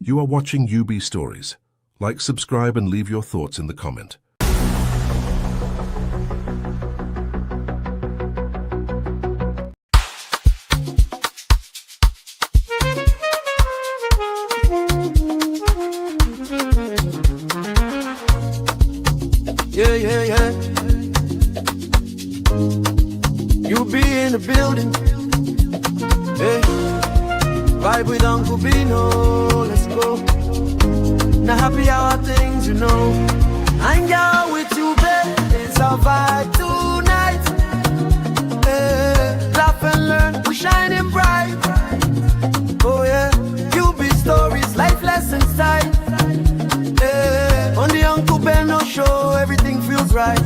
You are watching UB Stories. Like, subscribe, and leave your thoughts in the comment. Yeah. You be in the building. Hey, vibe with Uncle Bino. Let's go. Now happy hour things, you know. Hang out with you, babe. It's our vibe tonight. Hey, laugh and learn. We're shining bright. Oh yeah. You be stories, life lessons time. Hey, on the Uncle Beno show, everything feels right.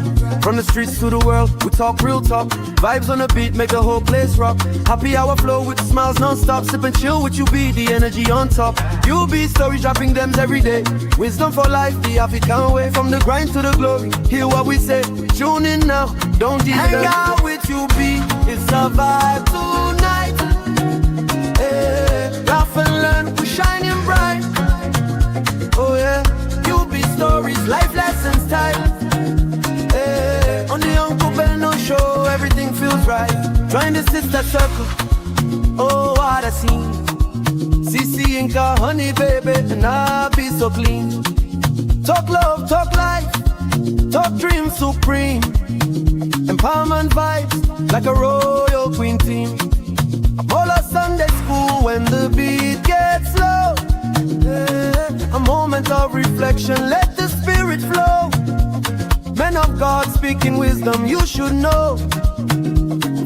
From the streets to the world, we talk real talk. Vibes on the beat make the whole place rock. Happy hour flow with the smiles non-stop. Sip and chill with you, be the energy on top. You be stories dropping them every day. Wisdom for life, the African way. From the grind to the glory, hear what we say. Tune in now, don't delay. Hang out with you, be it's a vibe tonight. Hey, laugh and learn, we're shining bright. Oh yeah, you be stories, life lessons time. On the Uncle Beno show, everything feels right. Join the sister circle. Oh, what a scene. CC Inca, honey, baby, and I'll be so clean. Talk love, talk life, talk dreams supreme. Empowerment vibes, like a royal queen team. Apollo Sunday school when the beat gets low. A moment of reflection, let the spirit flow. Men of God speaking wisdom, you should know.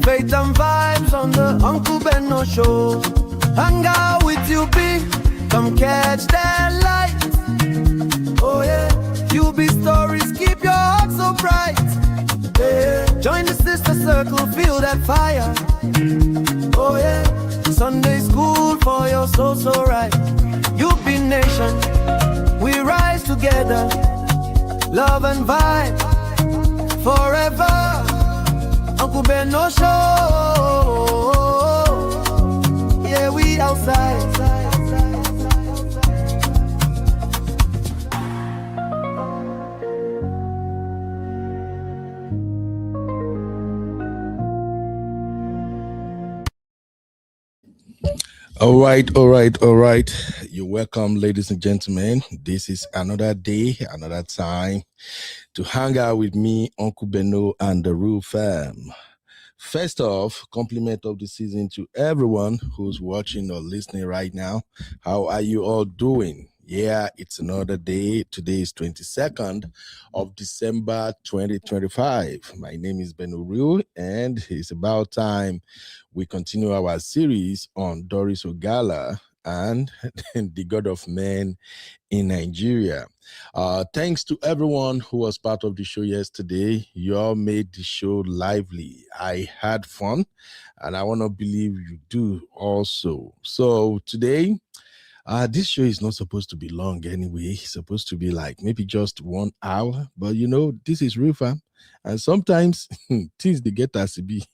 Faith and vibes on the Uncle Beno show. Hang out with you, be come catch that light. Oh yeah, you be stories, keep your heart so bright. Yeah, join the sister circle, feel that fire. Oh yeah, Sunday school for your soul so right. You be nation, we rise together. Love and vibe forever. Uncle Beno show. Yeah, we outside. All right. You're welcome, ladies and gentlemen. This is another day, another time to hang out with me, Uncle Beno, and the Real Fam. First off, compliment of the season to everyone who's watching or listening right now. How are you all doing? Yeah, it's another day. Today is 22nd of December 2025. My name is Beno Real, and it's about time we continue our series on Doris Ogala and the God of Men in Nigeria. Thanks to everyone who was part of the show yesterday. You all made the show lively. I had fun, and I want to believe you do also. So today, this show is not supposed to be long anyway. It's supposed to be like maybe just 1 hour. But you know, this is Real Fam. And sometimes things they get us to be.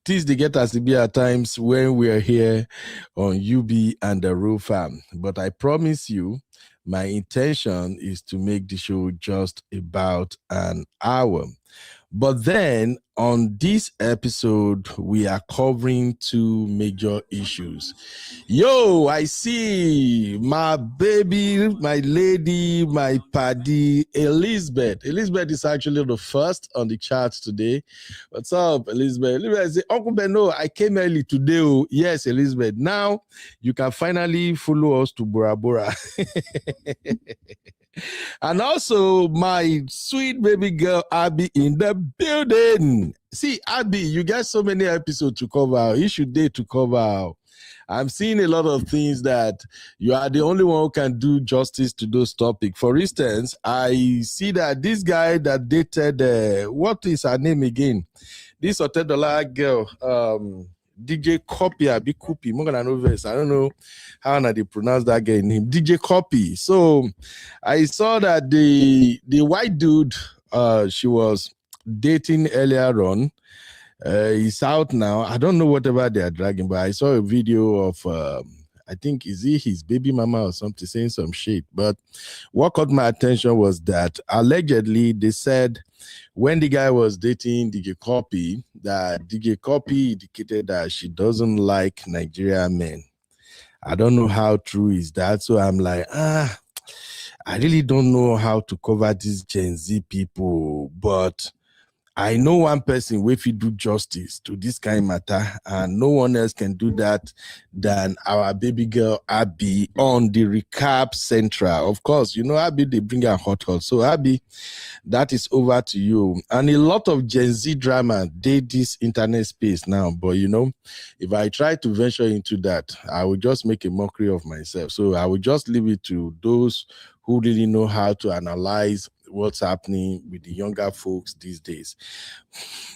Things they get us to be at times when we are here on UB and the Real Fam. But I promise you, my intention is to make the show just about an hour. But then on this episode, we are covering two major issues. Yo, I see my baby, my lady, my paddy, Elizabeth. Elizabeth is actually the first on the chart today. What's up, Elizabeth? Elizabeth say, Uncle Beno, I came early today. Oh, yes, Elizabeth. Now you can finally follow us to Bora Bora. And also my sweet baby girl Abby in the building. See, Abby, you got so many episodes to cover. You should dare to cover. I'm seeing a lot of things that you are the only one who can do justice to those topics. For instance, I see that this guy that dated, what is her name again? This $10 girl, DJ Copy, Abi Kupi, I don't know how they pronounce that guy name. DJ Copy. So I saw that the white dude she was dating earlier on, he's out now. I don't know whatever they are dragging, but I saw a video of I think, is he his baby mama or something, saying some shit. But what caught my attention was that allegedly they said when the guy was dating DJ Copy, that DJ Copy indicated that she doesn't like Nigerian men. I don't know how true is that. So I'm like, I really don't know how to cover these Gen Z people, but I know one person if you do justice to this kind of matter, and no one else can do that than our baby girl Abby on the Recap Central. Of course, you know Abby, they bring her hot. So Abby, that is over to you. And a lot of Gen Z drama did this internet space now, but you know, if I try to venture into that, I would just make a mockery of myself. So I would just leave it to those who really know how to analyze what's happening with the younger folks these days.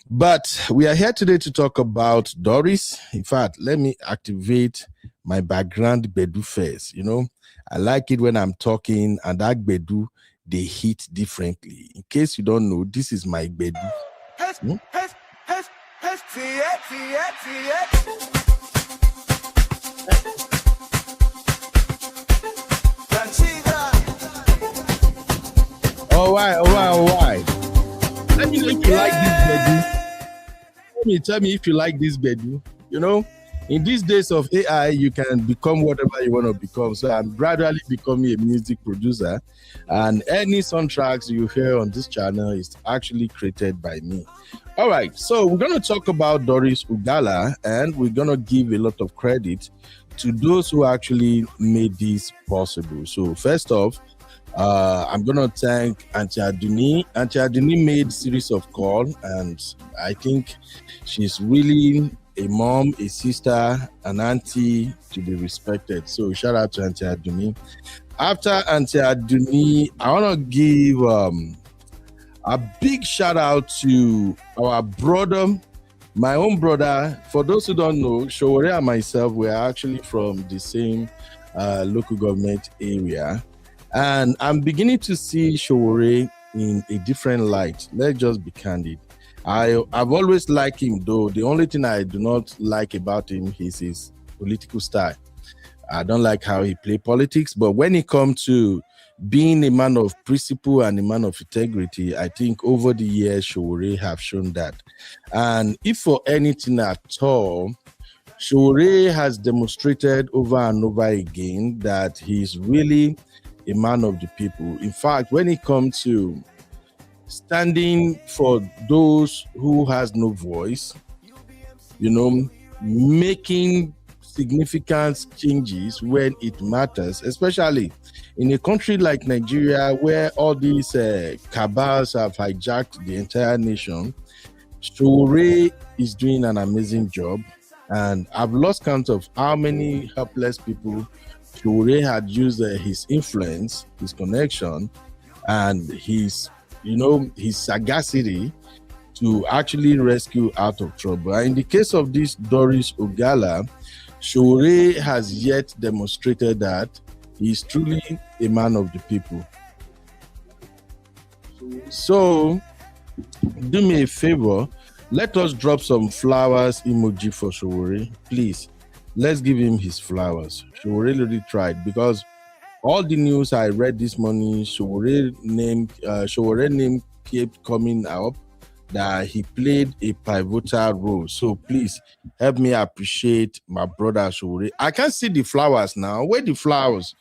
But we are here today to talk about Doris. In fact, let me activate my background Bedu first. You know, I like it when I'm talking and that Bedu, they hit differently. In case you don't know, this is my Bedu. Oh, why? Let me know if you like this Bedu. Tell me if you like this Bedu. You know, in these days of AI, you can become whatever you want to become. So I'm gradually becoming a music producer. And any soundtracks you hear on this channel is actually created by me. All right, so we're going to talk about Doris Ogala, and we're going to give a lot of credit to those who actually made this possible. So first off, I'm going to thank Auntie Aduni. Auntie Aduni made a series of calls, and I think she's really a mom, a sister, an auntie to be respected. So shout out to Auntie Aduni. After Auntie Aduni, I want to give a big shout out to our brother, my own brother. For those who don't know, Sowore and myself, we're actually from the same local government area. And I'm beginning to see Sowore in a different light. Let's just be candid. I've always liked him, though. The only thing I do not like about him is his political style. I don't like how he plays politics, but when it comes to being a man of principle and a man of integrity, I think over the years, Sowore have shown that. And if for anything at all, Sowore has demonstrated over and over again that he's really a man of the people. In fact, when it comes to standing for those who has no voice, you know, making significant changes when it matters, especially in a country like Nigeria where all these cabals have hijacked the entire nation, Sowore is doing an amazing job. And I've lost count of how many helpless people Sowore had used his influence, his connection, and his sagacity to actually rescue out of trouble. And in the case of this Doris Ogala, Sowore has yet demonstrated that he's truly a man of the people. So, do me a favor, let us drop some flowers emoji for Sowore, please. Let's give him his flowers. Sowore really tried, because all the news I read this morning, Sowore name kept coming up that he played a pivotal role. So please help me appreciate my brother Sowore. I can't see the flowers now. Where the flowers?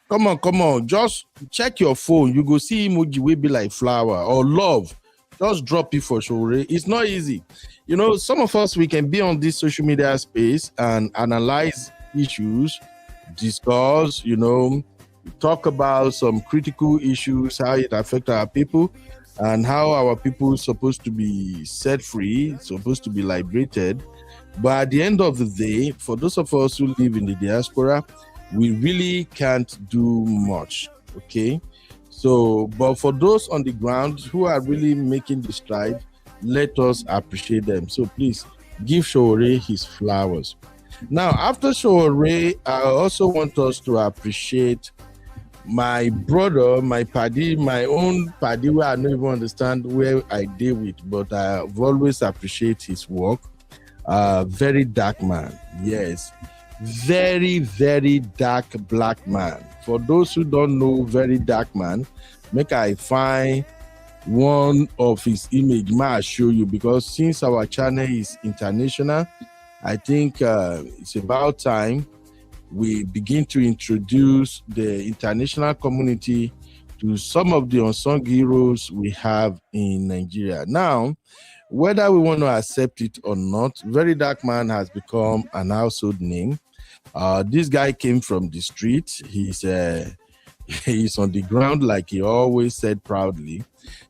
Come on. Just check your phone. You go see emoji will be like flower or love. Just drop it for Sowore. It's not easy. You know, some of us, we can be on this social media space and analyze issues, discuss, you know, talk about some critical issues, how it affects our people, and how our people are supposed to be set free, supposed to be liberated. But at the end of the day, for those of us who live in the diaspora, we really can't do much, okay? So, but for those on the ground who are really making the stride, let us appreciate them. So please give Sowore his flowers. Now, after Sowore, I also want us to appreciate my brother, my paddy, my own paddy, where I don't even understand where I deal with, but I've always appreciated his work. Very dark man, yes. very, very dark black man. For those who don't know very dark man, make I find one of his image, may I show you, because since our channel is international, I think it's about time we begin to introduce the international community to some of the unsung heroes we have in Nigeria. Now, whether we want to accept it or not, Very Dark Man has become an household name. This guy came from the street. He's on the ground, like he always said proudly.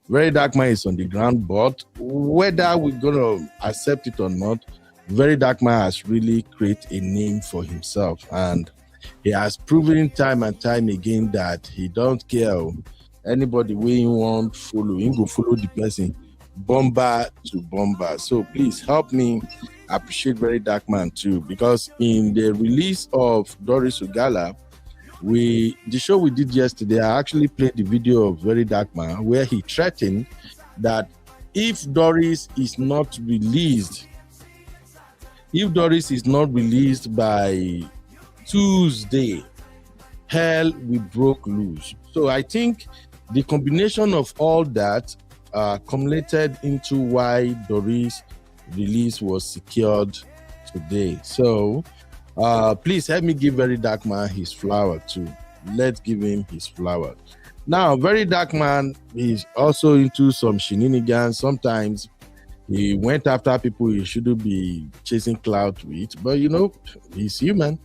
Very Dark Man is on the ground, but whether we're going to accept it or not, Very Dark Man has really created a name for himself, and he has proven time and time again that he don't care anybody we want follow. He go follow the person, bomber to bomber. So please help me appreciate Very Dark Man too, because in the release of Doris Ogala, the show we did yesterday, I actually played the video of Very Dark Man where he threatened that if Doris is not released by Tuesday, hell will broke loose. So I think the combination of all that culminated into why Doris' release was secured today. So please help me give Very Dark Man his flower too. Let's give him his flower. Now, Very Dark Man is also into some shenanigans. Sometimes he went after people he shouldn't be chasing clout with, but you know, he's human.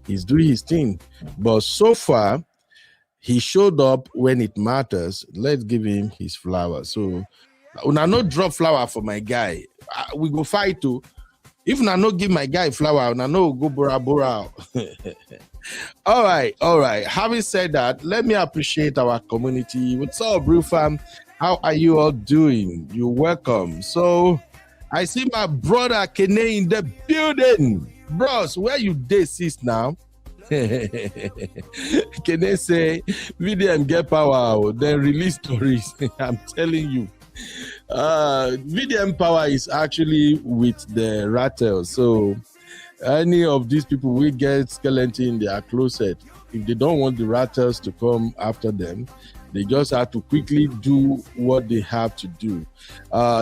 He's doing his thing. But so far, he showed up when it matters. Let's give him his flower. So, when I no drop flower for my guy, we go fight too. If I no give my guy flower, I no go bora bora. All right. Having said that, let me appreciate our community. What's up, Brew Fam? How are you all doing? You're welcome. So, I see my brother Kene in the building. Bros, where you dey sis now? Kene say, Vdm get power, then release stories. I'm telling you. Vdm power is actually with the rattle. So, any of these people will get skeleton in their closet. If they don't want the rattles to come after them, they just have to quickly do what they have to do.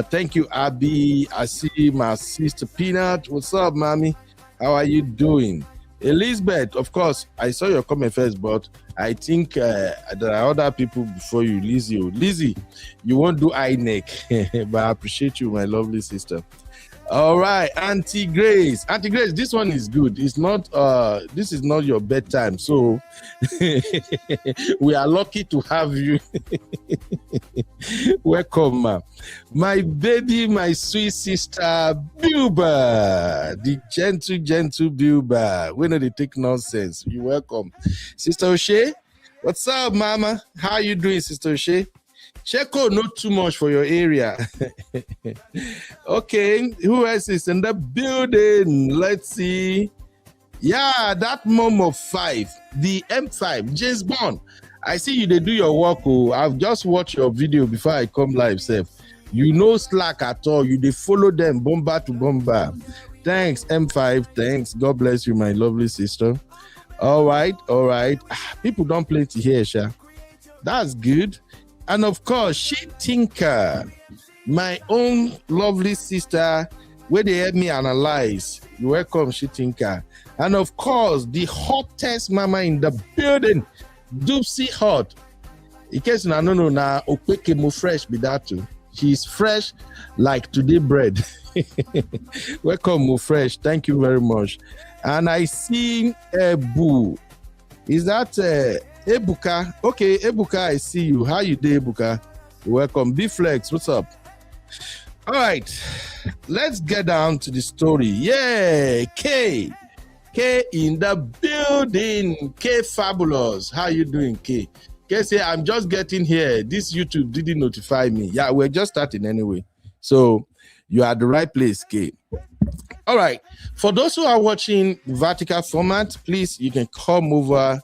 Thank you, Abby. I see my sister Peanut. What's up, mommy? How are you doing? Elizabeth, of course, I saw your comment first, but I think there are other people before you. Lizzie, you won't do eye neck, but I appreciate you, my lovely sister. All right, Auntie Grace, this one is good. It's not this is not your bedtime, so we are lucky to have you. Welcome, ma. My baby, my sweet sister Bilba, the gentle Bilba. We know they take nonsense. You're welcome. Sister O'Shea, what's up, mama? How you doing, Sister O'Shea? Checo, not too much for your area. Okay, who else is in the building? Let's see. Yeah, that mom of 5, the M5, James Bond. I see you, they do your work. Oh, I've just watched your video before I come live, Seth. You know slack at all. You they follow them, bomber to bomber. Thanks, M5. Thanks. God bless you, my lovely sister. All right. People don't play to hear, Sha. That's good. And of course, she Tinker, my own lovely sister, where they help me analyze. You're welcome, she Tinker. And of course, the hottest mama in the building, Doopsy Hot. In case you don't know, now Opeke mo fresh be that too. She's fresh like today bread. Welcome, mo fresh. Thank you very much. And I see Ebu. Is that Ebuka? Okay, Ebuka, I see you. How you doing, Ebuka? Welcome. B-Flex, what's up? All right, let's get down to the story. Yeah, K in the building. K Fabulous. How you doing, K? K say, I'm just getting here. This YouTube didn't notify me. Yeah, we're just starting anyway. So you are at the right place, K. All right. For those who are watching vertical format, please, you can come over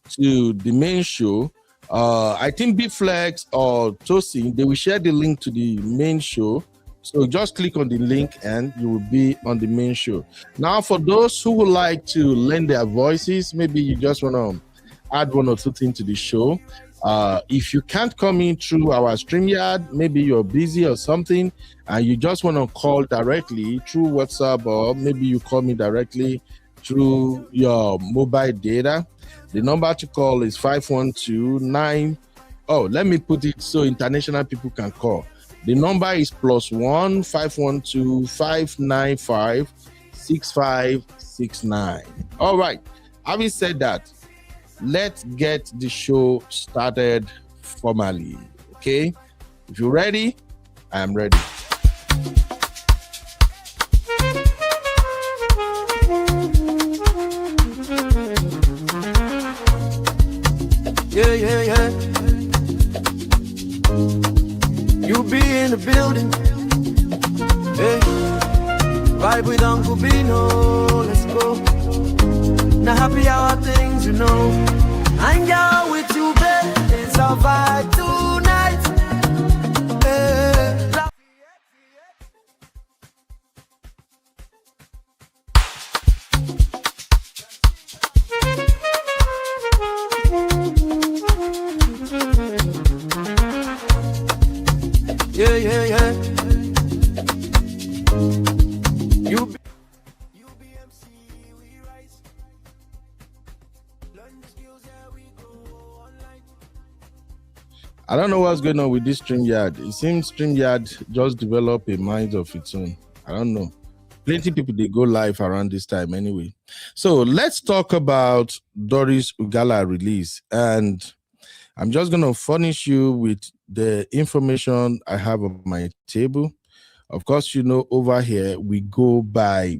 to the main show. I think B-Flex or Tosin, they will share the link to the main show So just click on the link and you will be on the main show. Now, for those who would like to lend their voices, maybe you just want to add one or two things to the show. If you can't come in through our StreamYard, maybe you're busy or something, and you just want to call directly through WhatsApp, or maybe you call me directly through your mobile data. The number to call is 512-9. Oh, let me put it so international people can call. The number is +1 512 595 6569. All right. Having said that, let's get the show started formally. Okay? If you're ready, I am ready. Yeah. You be in the building. Hey, vibe with Uncle Bino. Let's go. Now happy hour things, you know. Hang out with you, babe. It's our vibe tonight. Hey. Yeah. You be MC, we rise. Learn the skills, yeah, we go online. I don't know what's going on with this StreamYard. It seems StreamYard just developed a mind of its own. I don't know. Plenty of people, they go live around this time anyway. So let's talk about Doris Ogala release. And I'm just going to furnish you with the information I have on my table. Of course, you know, over here, we go by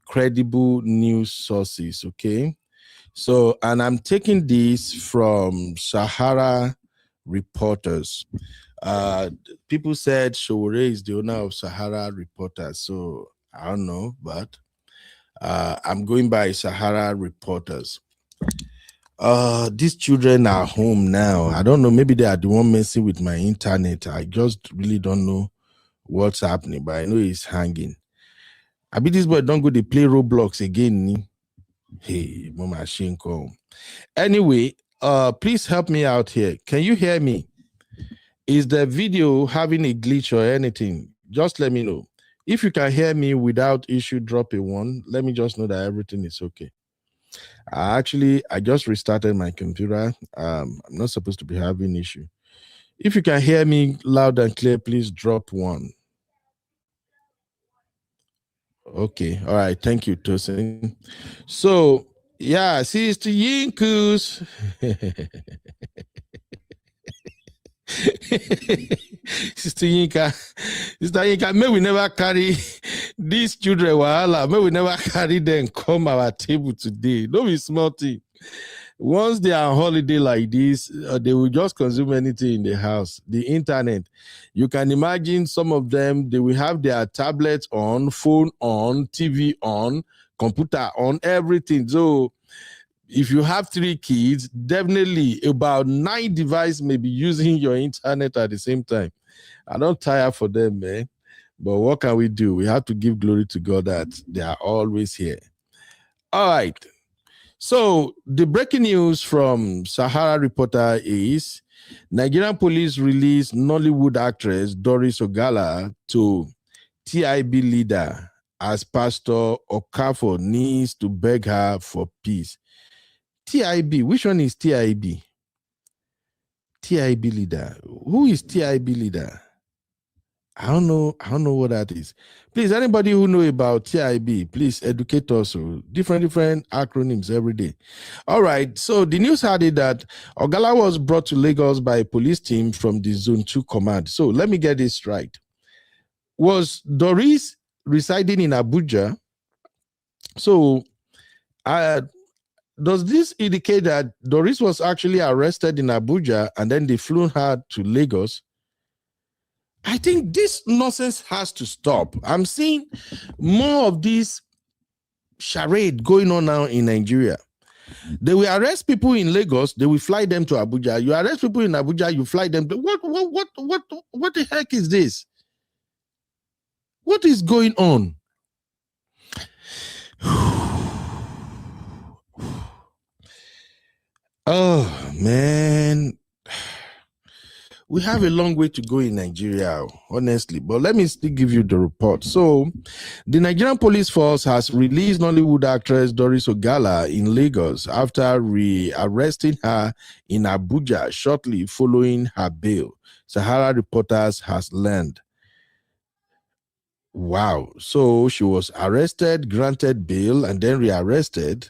credible news sources, okay? So, and I'm taking this from SaharaReporters. People said Sowore is the owner of SaharaReporters. So, I don't know, but I'm going by SaharaReporters. These children are home now. I don't know, maybe they are the one messing with my internet. I just really don't know what's happening, but I know it's hanging. I bet this boy don't go to play Roblox again. Hey, Mama Shinko. Anyway, please help me out here. Can you hear me? Is the video having a glitch or anything? Just let me know. If you can hear me without issue, drop a 1. Let me just know that everything is okay. I just restarted my computer. I'm not supposed to be having issue. If you can hear me loud and clear, please drop 1. Okay. All right. Thank you, Tosin. So, yeah, Sister Yinkus. Sister Yinka, may we never carry these children, wahala. May we never carry them come our table today. Don't be smarty. Once they are on holiday like this, they will just consume anything in the house. The internet. You can imagine some of them, they will have their tablets on, phone on, TV on, computer on, everything. So if you have 3 kids, definitely about 9 devices may be using your internet at the same time. I don't tire for them, man. But what can we do? We have to give glory to God that they are always here. All right. So the breaking news from SaharaReporter is Nigerian police released Nollywood actress Doris Ogala to TIB leader as Pastor Okafor needs to beg her for peace. TIB, which one is TIB? TIB leader. Who is TIB leader? I don't know what that is. Please, anybody who know about TIB, please educate us. Different acronyms every day. All right. So the news had it that Ogala was brought to Lagos by a police team from the Zone 2 command. So let me get this right. Was Doris residing in Abuja? So does this indicate that Doris was actually arrested in Abuja and then they flew her to Lagos? I think this nonsense has to stop. I'm seeing more of this charade going on now in Nigeria. They will arrest people in Lagos, they will fly them to Abuja. You arrest people in Abuja, you fly them to what the heck is this? What is going on? Oh, man. We have a long way to go in Nigeria, honestly, but let me still give you the report. So, the Nigerian police force has released Nollywood actress Doris Ogala in Lagos after rearresting her in Abuja shortly following her bail, SaharaReporters has learned. Wow. So she was arrested, granted bail, and then rearrested.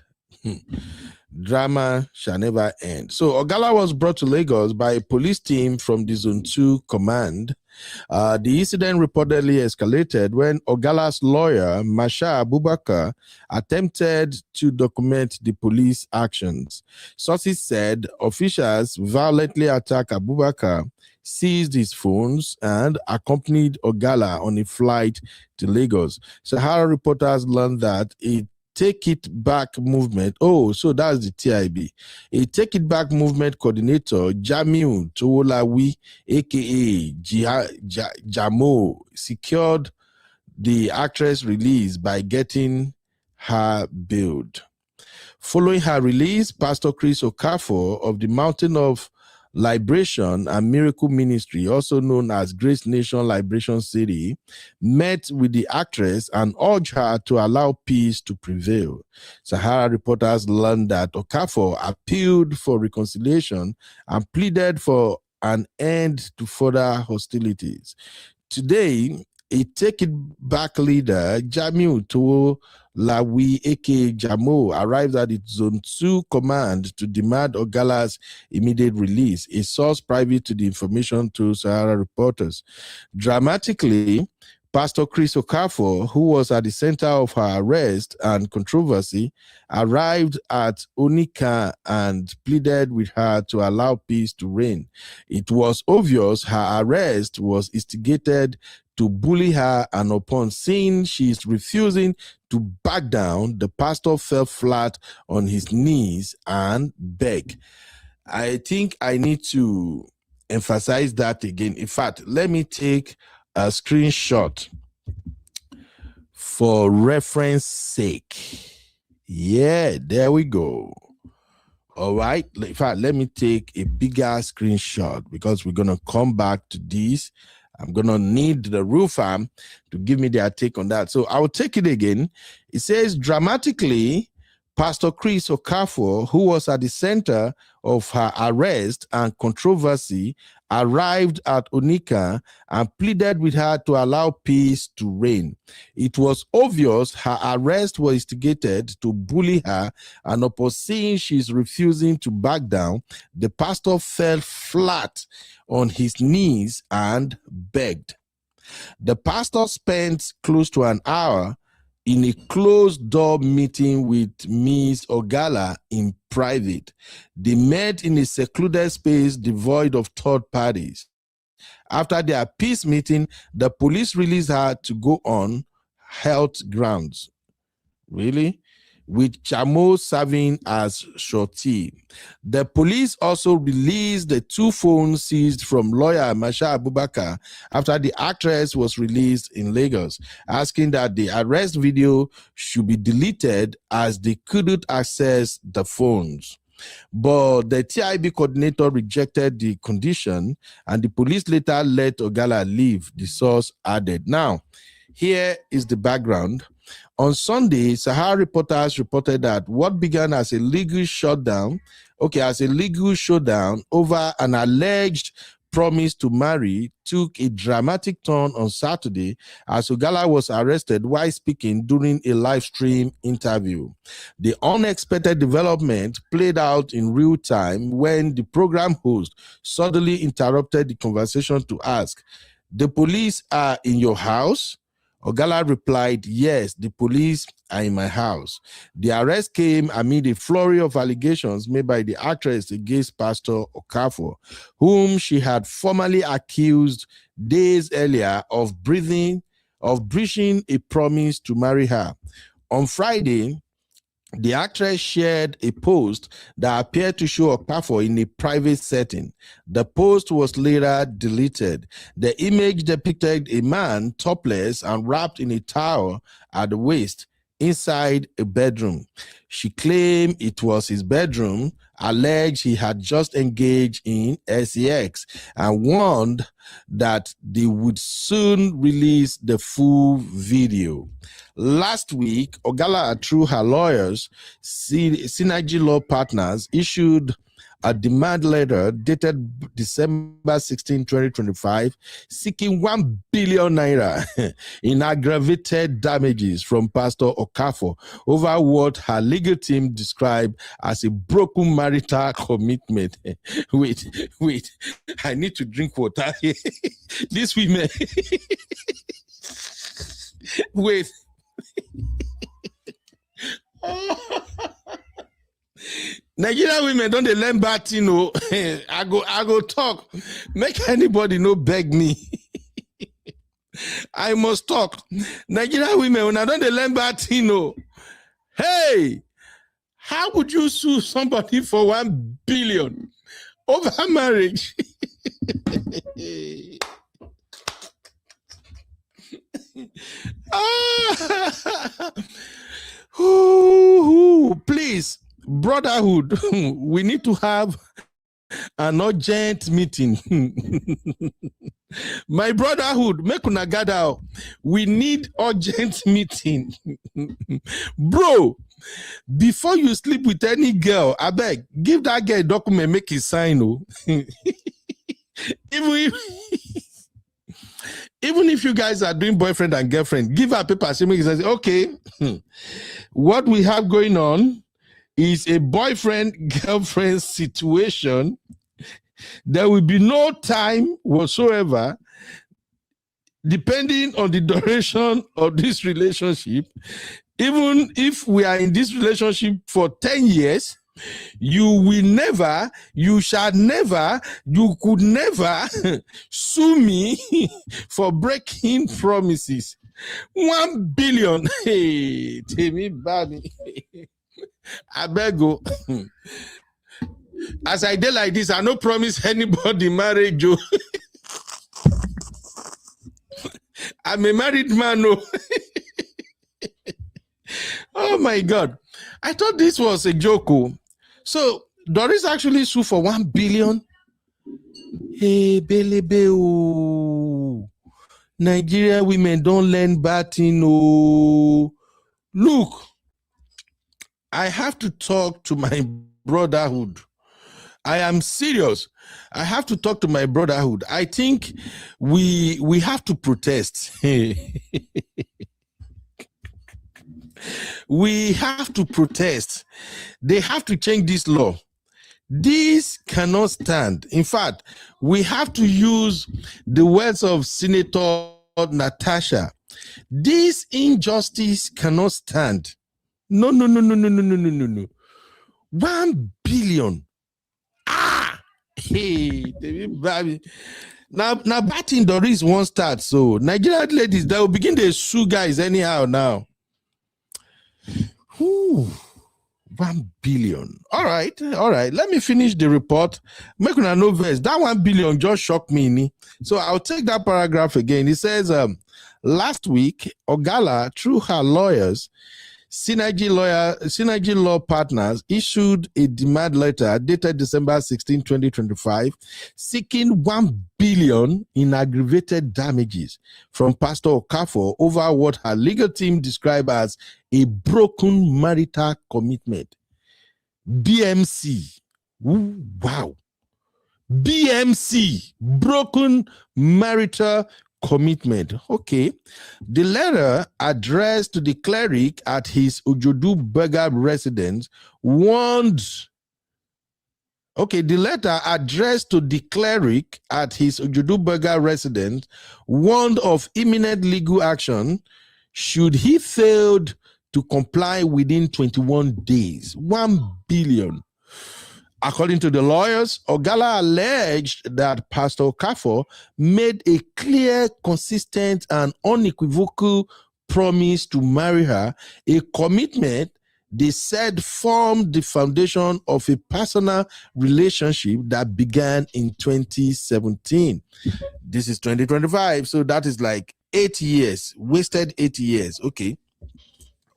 Drama shall never end. So Ogala was brought to Lagos by a police team from the Zone 2 command. The incident reportedly escalated when Ogala's lawyer, Masha Abubakar, attempted to document the police actions. Sources said officials violently attacked Abubakar, seized his phones, and accompanied Ogala on a flight to Lagos. SaharaReporters learned that a Take It Back movement. Oh, so that's the TIB. A Take It Back movement coordinator, Jamiu Towolawi, aka Jamo, secured the actress release by getting her bailed. Following her release, Pastor Chris Okafor of the Mountain of Liberation and Miracle Ministry, also known as Grace Nation Liberation City, met with the actress and urged her to allow peace to prevail. SaharaReporters learned that Okafor appealed for reconciliation and pleaded for an end to further hostilities. Today, a Take It Back leader, Jamiu Towolawi, aka Jamo, arrived at its Zone 2 command to demand Ogala's immediate release, a source private to the information to SaharaReporters. Dramatically, Pastor Chris Okafor, who was at the center of her arrest and controversy, arrived at Onika and pleaded with her to allow peace to reign. It was obvious her arrest was instigated to bully her, and upon seeing she is refusing to back down, the pastor fell flat on his knees and begged. I think I need to emphasize that again. In fact, let me take a screenshot for reference sake. Yeah, there we go. All right. In fact, let me take a bigger screenshot because we're going to come back to this. I'm going to need the roofer to give me their take on that. So I'll take it again. It says, dramatically, Pastor Chris Okafor, who was at the center of her arrest and controversy, arrived at Onika and pleaded with her to allow peace to reign. It was obvious her arrest was instigated to bully her, and upon seeing she's refusing to back down, the pastor fell flat on his knees and begged. The pastor spent close to an hour in a closed-door meeting with Ms. Ogala in private. They met in a secluded space devoid of third parties. After their peace meeting, the police released her to go on health grounds. Really? With Chamo serving as shorty. The police also released the 2 phones seized from lawyer Masha Abubakar after the actress was released in Lagos, asking that the arrest video should be deleted as they couldn't access the phones. But the TIB coordinator rejected the condition, and the police later let Ogala leave, the source added. Now, here is the background. On Sunday, SaharaReporters reported that what began as a legal showdown over an alleged promise to marry took a dramatic turn on Saturday as Ogala was arrested while speaking during a live stream interview. The unexpected development played out in real time when the program host suddenly interrupted the conversation to ask, "The police are in your house?" Ogala replied, "Yes, the police are in my house." The arrest came amid a flurry of allegations made by the actress against Pastor Okafor, whom she had formally accused days earlier of breaching a promise to marry her. On Friday, The actress shared a post that appeared to show Okafor in a private setting. The post was later deleted. The image depicted a man topless and wrapped in a towel at the waist inside a bedroom. She claimed it was his bedroom, alleged he had just engaged in sex, and warned that they would soon release the full video. Last week, Ogala, through her lawyers, Synergy Law Partners, issued a demand letter dated December 16, 2025, seeking 1 billion naira in aggravated damages from Pastor Okafor over what her legal team described as a broken marital commitment. Wait, I need to drink water. These women. Wait. Nigerian women don't they learn bad thing, no? I go talk. Make anybody no beg me. I must talk. Nigerian women, when I don't they learn bad thing, no. Hey, how would you sue somebody for 1 billion over marriage? Please, brotherhood, we need to have an urgent meeting. My brotherhood, make una gather. We need urgent meeting. Bro, before you sleep with any girl, I beg, give that girl a document, make it sign. Even if you guys are doing boyfriend and girlfriend, give her paper. She makes it say, okay, what we have going on is a boyfriend-girlfriend situation. There will be no time whatsoever, depending on the duration of this relationship. Even if we are in this relationship for 10 years, you could never sue me for breaking promises. 1 billion. Hey, tell me, baby. I beg you. As I did like this, I no promise anybody marriage. I'm a married man. No. Oh my God. I thought this was a joke. So Doris actually sued for 1 billion. Hey, Belebe. Nigeria women don't learn batting. Oh, look, I have to talk to my brotherhood. I am serious. I have to talk to my brotherhood. I think we have to protest. We have to protest. They have to change this law. This cannot stand. In fact, we have to use the words of Senator Natasha. This injustice cannot stand. No. 1 billion. Hey, baby. Now batting Doris won't start. So Nigerian ladies, they will begin to sue guys anyhow now. 1 billion. All right. Let me finish the report. Make una no verse. That 1 billion just shocked me. So I'll take that paragraph again. It says, last week, Ogala, through her lawyers, Synergy Law Partners, issued a demand letter dated December 16, 2025, seeking 1 billion in aggravated damages from Pastor Okafor over what her legal team described as a broken marital commitment. BMC. Ooh, wow. BMC, broken marital commitment. Okay. The letter addressed to the cleric at his Ojodu Burger residence warned. Okay, the letter addressed to the cleric at his Ojodu Burger residence warned of imminent legal action should he fail to comply within 21 days. 1 billion. According to the lawyers, Ogala alleged that Pastor Okafor made a clear, consistent, and unequivocal promise to marry her, a commitment they said formed the foundation of a personal relationship that began in 2017. This is 2025, so that is like 8 years, wasted 8 years. Okay.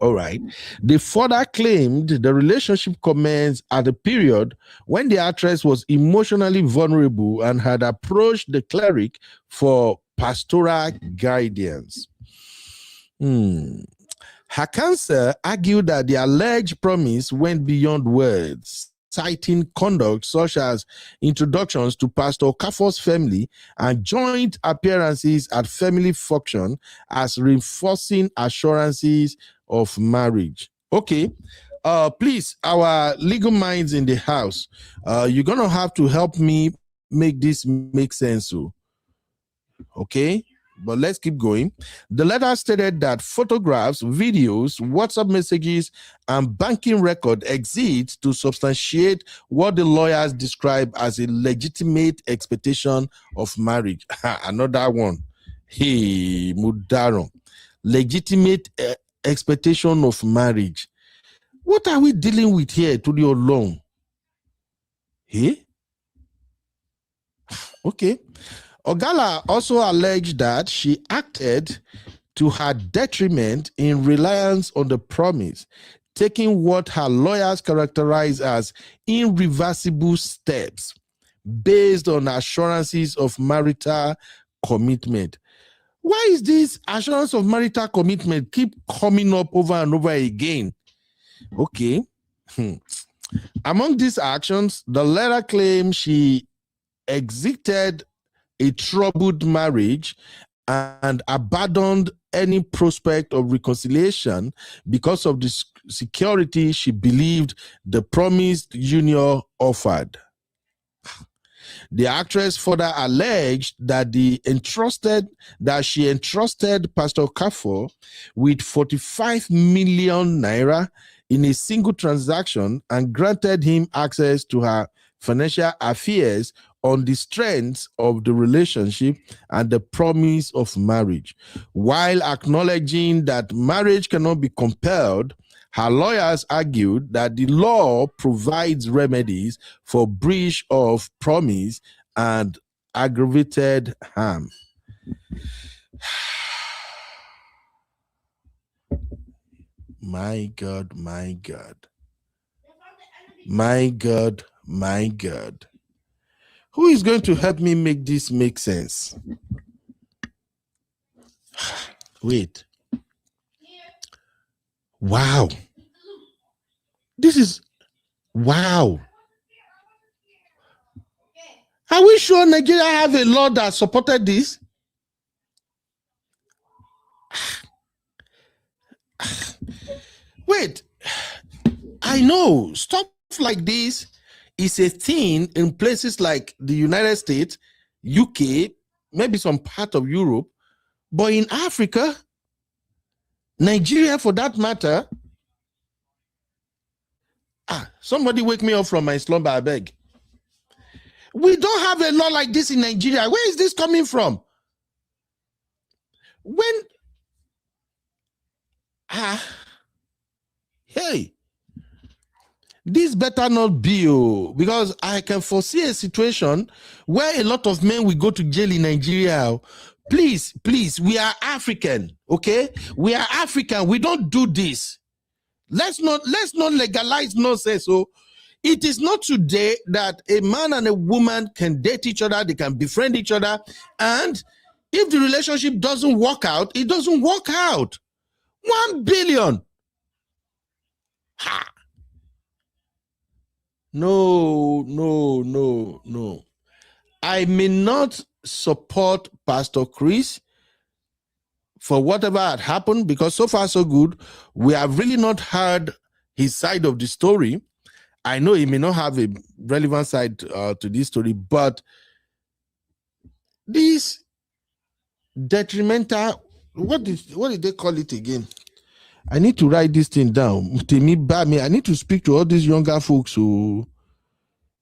All right. They further claimed the relationship commenced at a period when the actress was emotionally vulnerable and had approached the cleric for pastoral guidance. Her counsel argued that the alleged promise went beyond words, citing conduct such as introductions to Pastor Okafor's family and joint appearances at family function as reinforcing assurances of marriage. Okay. Please, our legal minds in the house, you're going to have to help me make this make sense. Okay. But let's keep going. The letter stated that photographs, videos, WhatsApp messages, and banking record exist to substantiate what the lawyers describe as a legitimate expectation of marriage. Another one. Hey, Mudaro. Legitimate expectation of marriage. What are we dealing with here to the long? Hey? Okay. Ogala also alleged that she acted to her detriment in reliance on the promise, taking what her lawyers characterize as irreversible steps based on assurances of marital commitment. Why is this assurance of marital commitment keep coming up over and over again? Okay. Among these actions, the letter claims she exited a troubled marriage and abandoned any prospect of reconciliation because of the security she believed the promised union offered. The actress further alleged that she entrusted Pastor Okafor with 45 million naira in a single transaction and granted him access to her financial affairs on the strength of the relationship and the promise of marriage. While acknowledging that marriage cannot be compelled, her lawyers argued that the law provides remedies for breach of promise and aggravated harm. My God, my God. My God, my God. Who is going to help me make this make sense? Wait. Wow. This is wow. Are we sure Nigeria have a law that supported this? Wait. I know stuff like this is a thing in places like the United States, UK, maybe some part of Europe, but in Africa, Nigeria for that matter, somebody wake me up from my slumber, I beg. We don't have a law like this in Nigeria. Where is this coming from? Hey, this better not be, because I can foresee a situation where a lot of men will go to jail in Nigeria. Please, we are African, okay? We are African. We don't do this. Let's not legalize nonsense. So it is not today that a man and a woman can date each other, they can befriend each other, and if the relationship doesn't work out, it doesn't work out. 1 billion. Ha. No. I may not support Pastor Chris for whatever had happened, because so far so good. We have really not heard his side of the story. I know he may not have a relevant side to this story, but this detrimental, what did they call it again? I need to write this thing down. I need to speak to all these younger folks who,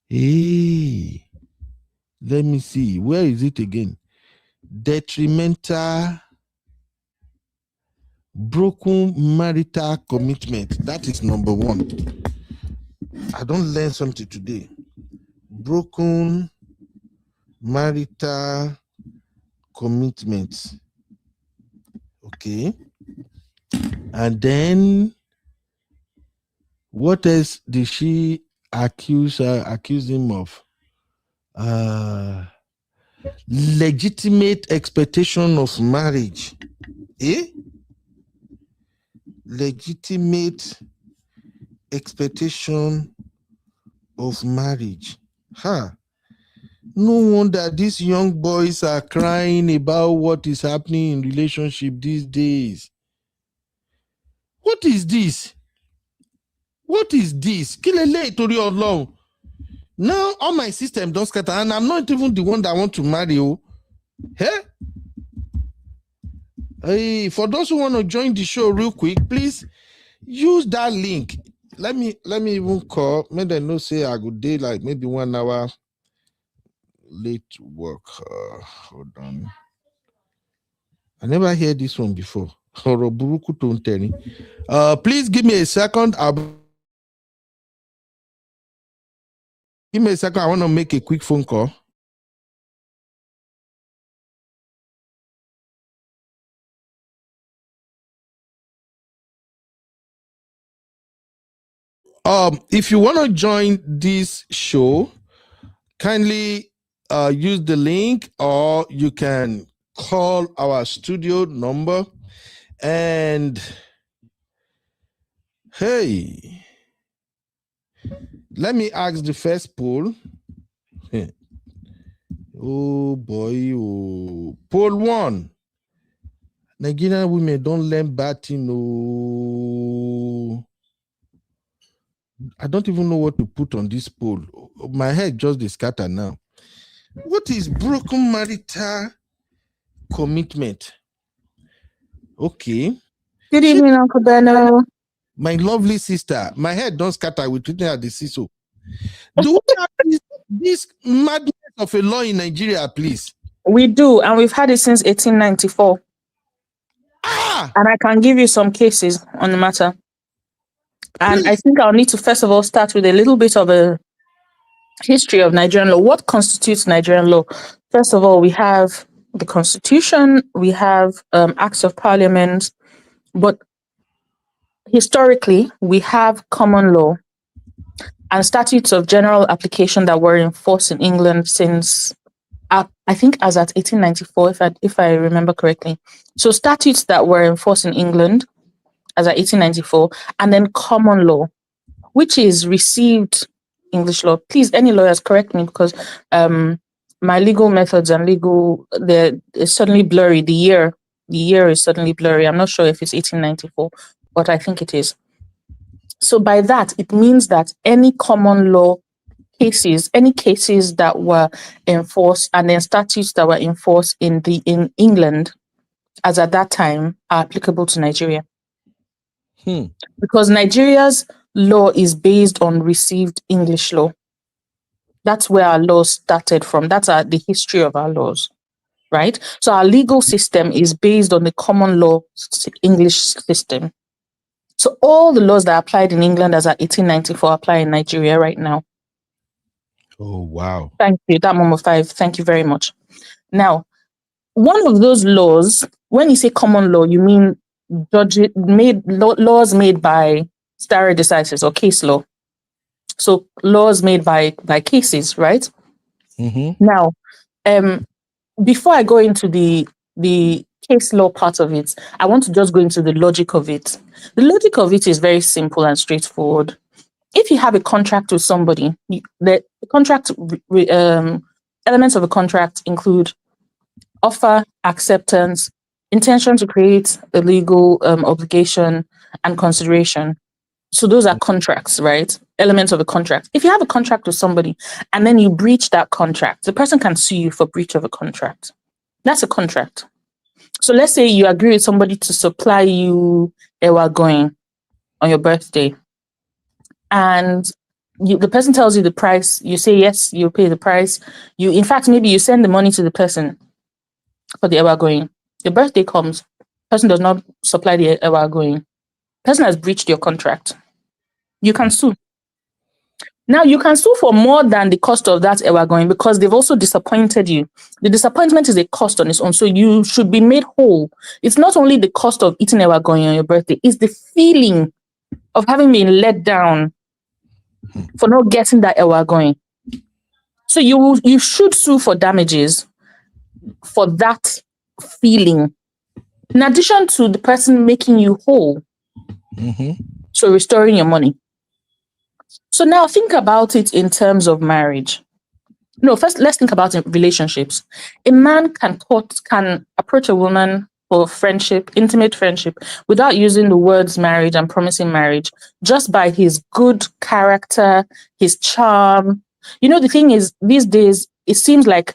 hey, let me see. Where is it again? Detrimental. Broken marital commitment. That is number one. I don't learn something today. Broken marital commitment. Okay. And then what else did she accuse him of? Legitimate expectation of marriage. Legitimate expectation of marriage. No wonder these young boys are crying about what is happening in relationship these days. What is this? What is this? Kilele Tori Olorun. Now all my system don't scatter, and I'm not even the one that want to marry you. Hey, for those who want to join the show real quick, please use that link. Let me even call. Maybe they know say I go day like maybe 1 hour late work. Hold on. I never heard this one before. Please give me a second. Give me a second. I want to make a quick phone call. If you want to join this show, kindly use the link, or you can call our studio number. And hey, let me ask the first poll. Oh boy, poll 1. Nigerian women don't learn batting. I don't even know what to put on this poll. My head just is scattered now. What is broken marital commitment? Okay. Good evening, Uncle Benno. My lovely sister, my head don't scatter with treating at the CISO. Do we have this madness of a law in Nigeria, please? We do, and we've had it since 1894. And I can give you some cases on the matter. And Please. I think I'll need to first of all start with a little bit of a history of Nigerian law. What constitutes Nigerian law? First of all, we have the Constitution, we have Acts of Parliament, but historically, we have common law and statutes of general application that were in force in England since, I think, as at 1894, if I remember correctly. So statutes that were in force in England as at 1894, and then common law, which is received English law. Please, any lawyers, correct me, because my legal methods and is suddenly blurry. The year is suddenly blurry. I'm not sure if it's 1894, but I think it is. So by that, it means that any common law cases, any cases that were enforced, and then statutes that were enforced in England, as at that time, are applicable to Nigeria. Because Nigeria's law is based on received English law. That's where our laws started from. That's the history of our laws, right? So our legal system is based on the common law English system. So all the laws that applied in England as at 1894 apply in Nigeria right now. Oh, wow. Thank you. That Momo 5. Thank you very much. Now, one of those laws, when you say common law, you mean laws made by stare decisis or case law. So laws made by cases, right? Mm-hmm. Now, before I go into the case law part of it, I want to just go into the logic of it. The logic of it is very simple and straightforward. If you have a contract with somebody, the contract elements of a contract include offer, acceptance, intention to create a legal obligation, and consideration. So those are contracts, right? Elements of a contract. If you have a contract with somebody and then you breach that contract, the person can sue you for breach of a contract. That's a contract. So let's say you agree with somebody to supply you Ewa going on your birthday, and the person tells you the price. You say yes, you'll pay the price. In fact, maybe you send the money to the person for the Ewa going. Your birthday comes, person does not supply the ewa going, person has breached your contract. You can sue. Now, you can sue for more than the cost of that ewa going because they've also disappointed you. The disappointment is a cost on its own, so you should be made whole. It's not only the cost of eating ewa going on your birthday, it's the feeling of having been let down for not getting that ewa going. So you should sue for damages for that feeling, in addition to the person making you whole. So restoring your money. So now think about it in terms of marriage. No, first let's think about relationships. A man can approach a woman for friendship, intimate friendship, without using the words marriage and promising marriage, just by his good character, his charm. You know, the thing is, these days, it seems like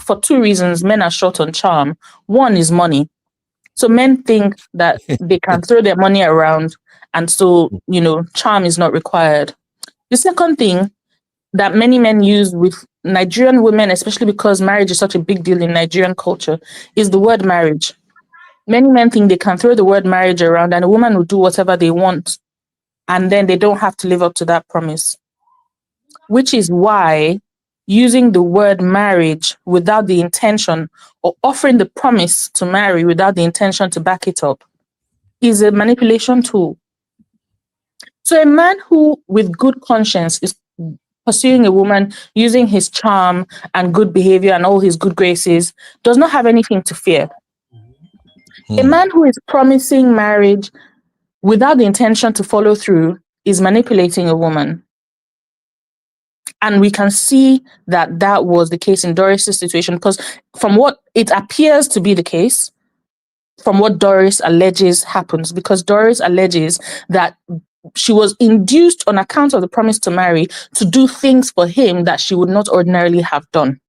for two reasons, men are short on charm. One is money. So men think that they can throw their money around, and so, you know, charm is not required. The second thing that many men use with Nigerian women, especially because marriage is such a big deal in Nigerian culture, is the word marriage. Many men think they can throw the word marriage around and a woman will do whatever they want, and then they don't have to live up to that promise. Which is why using the word marriage without the intention, or offering the promise to marry without the intention to back it up, is a manipulation tool. So a man who, with good conscience, is pursuing a woman using his charm and good behavior and all his good graces does not have anything to fear. A man who is promising marriage without the intention to follow through is manipulating a woman. And we can see that that was the case in Doris's situation, because from what it appears to be the case, from what Doris alleges happens, because Doris alleges that she was induced on account of the promise to marry to do things for him that she would not ordinarily have done.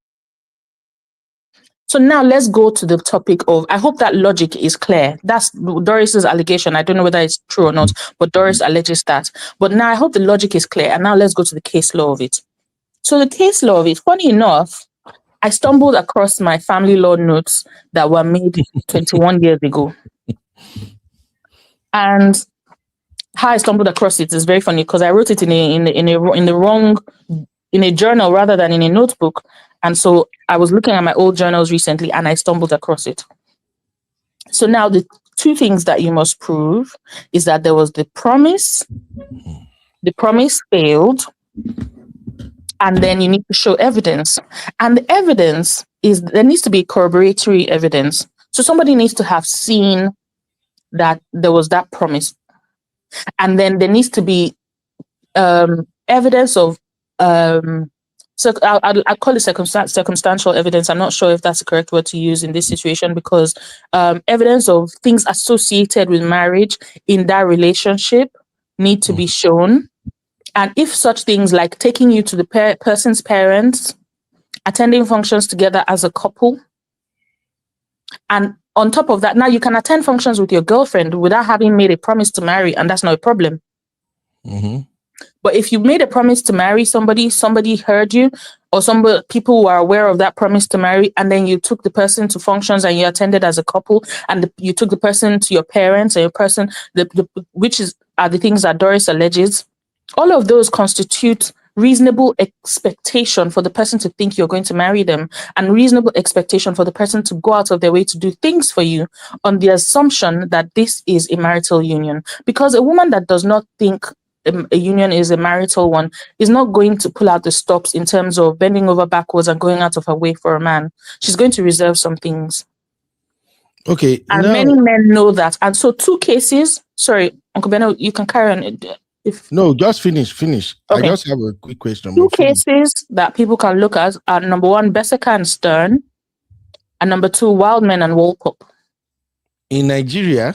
So now let's go to the topic of, I hope that logic is clear. That's Doris's allegation. I don't know whether it's true or not, but Doris alleges that. But now I hope the logic is clear. And now let's go to the case law of it. So the case law of it, funny enough, I stumbled across my family law notes that were made 21 years ago. And how I stumbled across it is very funny because I wrote it in a journal rather than in a notebook. And so I was looking at my old journals recently and I stumbled across it. So now the two things that you must prove is that there was the promise failed, and then you need to show evidence. And the evidence is, there needs to be corroboratory evidence. So somebody needs to have seen that there was that promise. And then there needs to be evidence of, so I'll call it circumstantial evidence. I'm not sure if that's the correct word to use in this situation, because evidence of things associated with marriage in that relationship need to be shown. And if such things like taking you to the person's parents, attending functions together as a couple, and on top of that, now you can attend functions with your girlfriend without having made a promise to marry, and that's not a problem. But if you made a promise to marry somebody heard you, or people were aware of that promise to marry, and then you took the person to functions and you attended as a couple, and you took the person to your parents and your person, which are the things that Doris alleges, all of those constitute reasonable expectation for the person to think you're going to marry them, and reasonable expectation for the person to go out of their way to do things for you on the assumption that this is a marital union. Because a woman that does not think a union is a marital one is not going to pull out the stops in terms of bending over backwards and going out of her way for a man. She's going to reserve some things. Okay. And many men know that. And so two cases, sorry, Uncle Benno, you can carry on. No, just finish. Okay. I just have a quick question. Two cases that people can look at are number one, Besseker and Stern, and number two, Wildman and Wolcott. In Nigeria?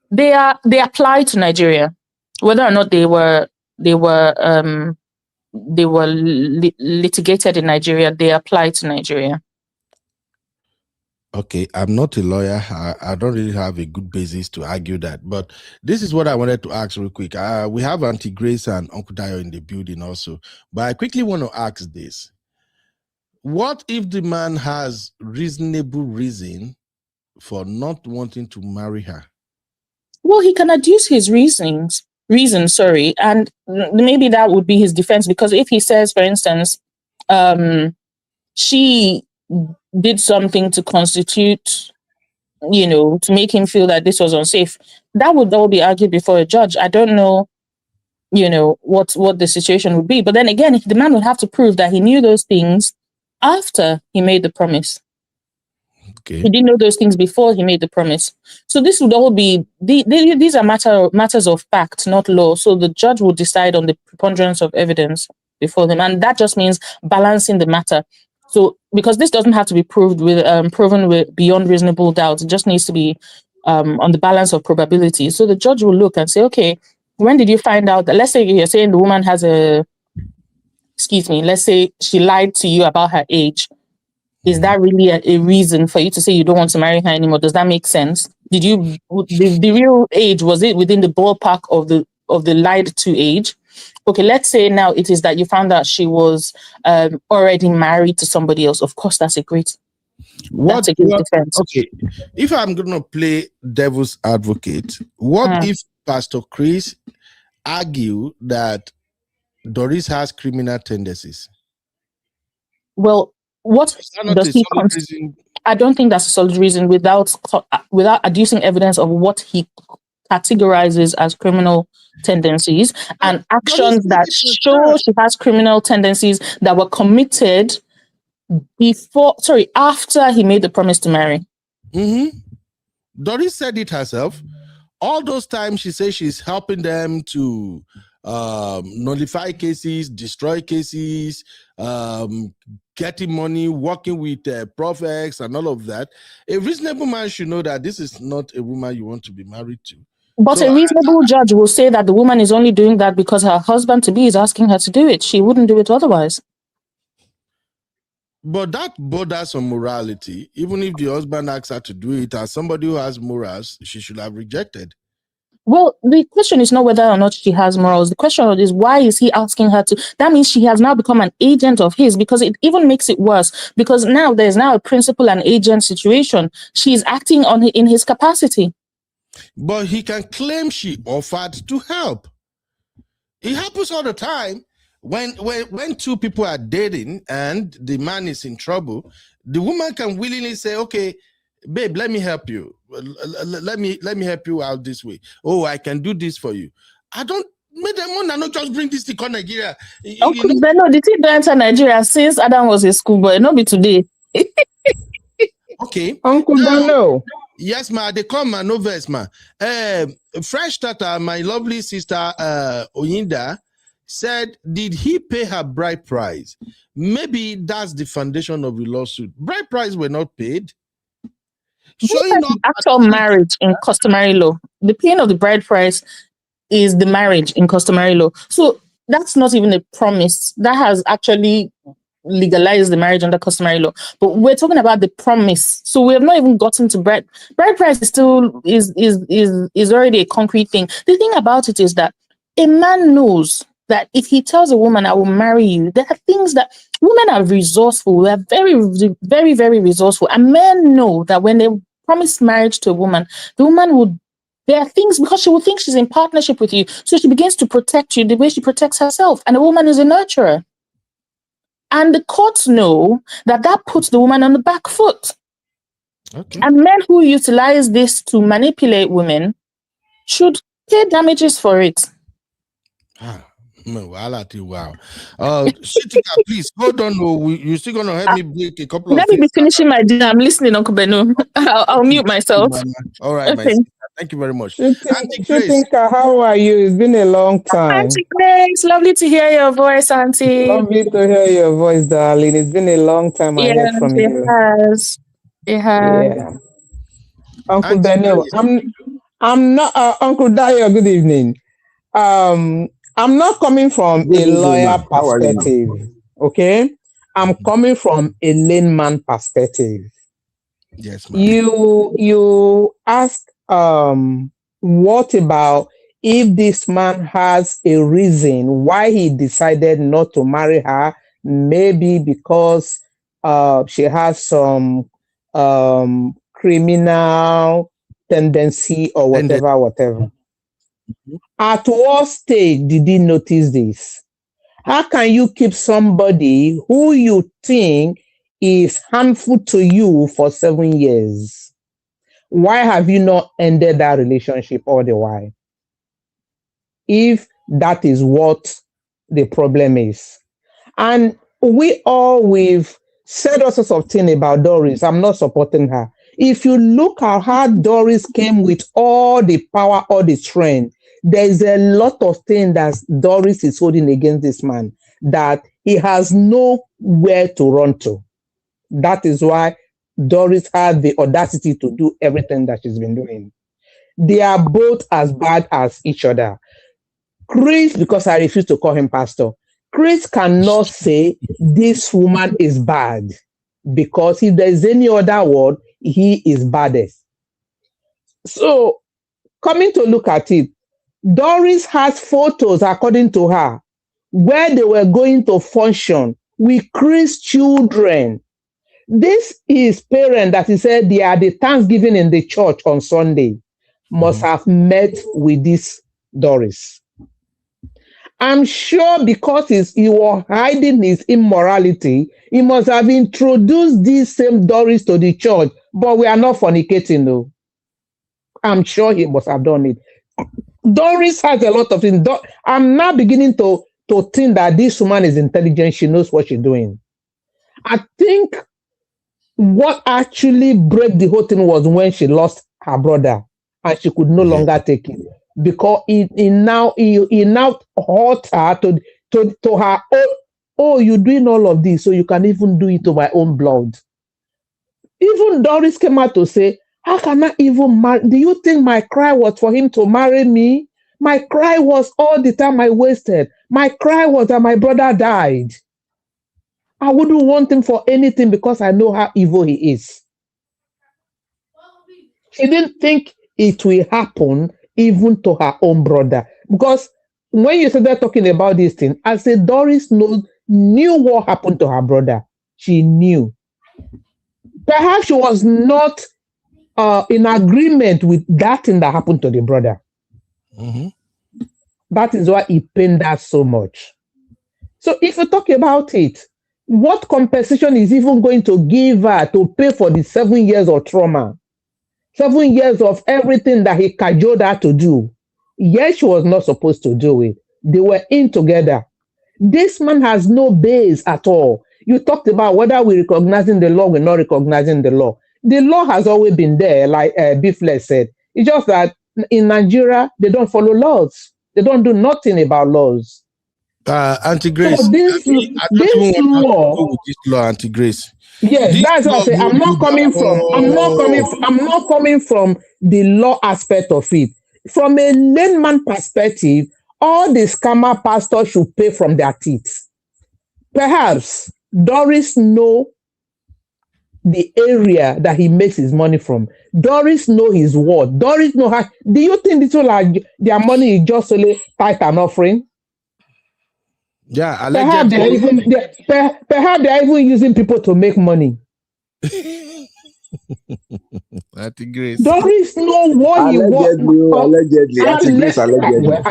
They apply to Nigeria. Whether or not they were litigated in Nigeria, they apply to Nigeria. Okay, I'm not a lawyer. I don't really have a good basis to argue that. But this is what I wanted to ask real quick. We have Auntie Grace and Uncle Dayo in the building also. But I quickly want to ask this. What if the man has reasonable reason for not wanting to marry her? Well, he can adduce his reasons, and maybe that would be his defense. Because if he says, for instance, she did something to constitute, to make him feel that this was unsafe, that would all be argued before a judge. I don't know, what the situation would be. But then again, the man would have to prove that he knew those things after he made the promise. Okay. He didn't know those things before he made the promise. So this would all be, these are matters of fact, not law. So the judge will decide on the preponderance of evidence before them. And that just means balancing the matter. So because this doesn't have to be proven with beyond reasonable doubt, it just needs to be on the balance of probability. So the judge will look and say, okay, when did you find out that, let's say you're saying the woman has let's say she lied to you about her age. Is that really a reason for you to say you don't want to marry her anymore? Does that make sense? Did you, the real age, was it within the ballpark of the lied to age? Okay, let's say now it is that you found out she was already married to somebody else. Of course, that's a great defense. Okay, if I'm going to play devil's advocate, what if Pastor Chris argue that Doris has criminal tendencies? Well, what does he? I don't think that's a solid reason without adducing evidence of what he categorizes as criminal tendencies and actions that show she has criminal tendencies that were committed after he made the promise to marry. Doris said it herself. All those times she says she's helping them to nullify cases, destroy cases, getting money, working with prophets and all of that. A reasonable man should know that this is not a woman you want to be married to. But so a reasonable judge will say that the woman is only doing that because her husband-to-be is asking her to do it. She wouldn't do it otherwise. But that borders on morality. Even if the husband asks her to do it, as somebody who has morals, she should have rejected. Well, the question is not whether or not she has morals. The question is, why is he asking her to? That means she has now become an agent of his, because it even makes it worse. Because now there's now a principal and agent situation. She's acting in his capacity. But he can claim she offered to help. It happens all the time. When two people are dating and the man is in trouble, the woman can willingly say, okay, babe, let me help you. Let me help you out this way. Oh, I can do this for you. I don't make them want to not just bring this to Nigeria. Uncle Beno, the thing don't enter Nigeria since Adam was a schoolboy, not be today. Okay. Uncle Beno. Yes, ma, they come, ma, no verse, ma. Fresh starter, my lovely sister Oyinda said, did he pay her bride price? Maybe that's the foundation of the lawsuit. Bride price were not paid. Showing up actual marriage in customary law. The paying of the bride price is the marriage in customary law. So that's not even a promise. That has actually legalized the marriage under customary law. But we're talking about the promise. So we have not even gotten to bride price. Is still is already a concrete thing. The thing about it is that a man knows that if he tells a woman, I will marry you, there are things that women are resourceful. They are very, very, very resourceful. And men know that when they promise marriage to a woman, the woman would, there are things, because she will think she's in partnership with you. So she begins to protect you the way she protects herself. And a woman is a nurturer. And the courts know that puts the woman on the back foot. Okay. And men who utilize this to manipulate women should pay damages for it. Wow. Please hold on. You're still going to help me break a couple of things. Let me be finishing my dinner. I'm listening, Uncle Beno. I'll mute myself. All right, okay. Thank you very much. Auntie Grace, how are you? It's been a long time. Auntie Grace, lovely to hear your voice, Auntie. Lovely to hear your voice, darling. It's been a long time I heard from you. It has. Yeah. Uncle Beno, I'm not Uncle Dayo. Good evening. I'm not coming from a lawyer perspective, okay? I'm coming from a layman perspective. Yes, ma'am. You ask, what about if this man has a reason why he decided not to marry her? Maybe because she has some criminal tendency or whatever. At what stage did he notice this? How can you keep somebody who you think is harmful to you for 7 years? Why have you not ended that relationship all the while? If that is what the problem is. And we've said all sorts of things about Doris. I'm not supporting her. If you look at how Doris came with all the power, all the strength, there's a lot of things that Doris is holding against this man that he has nowhere to run to. That is why Doris had the audacity to do everything that she's been doing. They are both as bad as each other. Chris, because I refuse to call him pastor, Chris cannot say this woman is bad because if there's any other word, he is baddest. So, coming to look at it, Doris has photos, according to her, where they were going to function with Chris' children. This is parents that he said they are the Thanksgiving in the church on Sunday must have met with this Doris. I'm sure because he was hiding his immorality, he must have introduced this same Doris to the church, but we are not fornicating though. I'm sure he must have done it. Doris has a lot of things. I'm now beginning to think that this woman is intelligent. She knows what she's doing. I think what actually broke the whole thing was when she lost her brother and she could no longer take it. Because he now hurt her to her, you're doing all of this, so you can even do it to my own blood. Even Doris came out to say, how can I even marry? Do you think my cry was for him to marry me? My cry was all the time I wasted. My cry was that my brother died. I wouldn't want him for anything because I know how evil he is. She didn't think it will happen even to her own brother. Because when you started talking about this thing, I said Doris knew what happened to her brother. She knew. Perhaps she was not in agreement with that thing that happened to the brother. That is why it pained her so much. So if you talk about it, what compensation is even going to give her to pay for the 7 years of trauma? 7 years of everything that he cajoled her to do. Yes, she was not supposed to do it. They were in together. This man has no base at all. You talked about whether we're recognizing the law, we're not recognizing the law. The law has always been there, like Bifle said. It's just that in Nigeria, they don't follow laws. They don't do nothing about laws. Auntie Grace, so this law, with this law, Auntie Grace. Yes, This that's what I say. I'm not coming from the law aspect of it. From a layman perspective, all the scammer pastors should pay from their teeth. Perhaps Doris know the area that he makes his money from. Doris know his word. Doris know how. Do you think this like their money is just only tithe and offering? Yeah, perhaps they're even using people to make money. Grace. Doris know what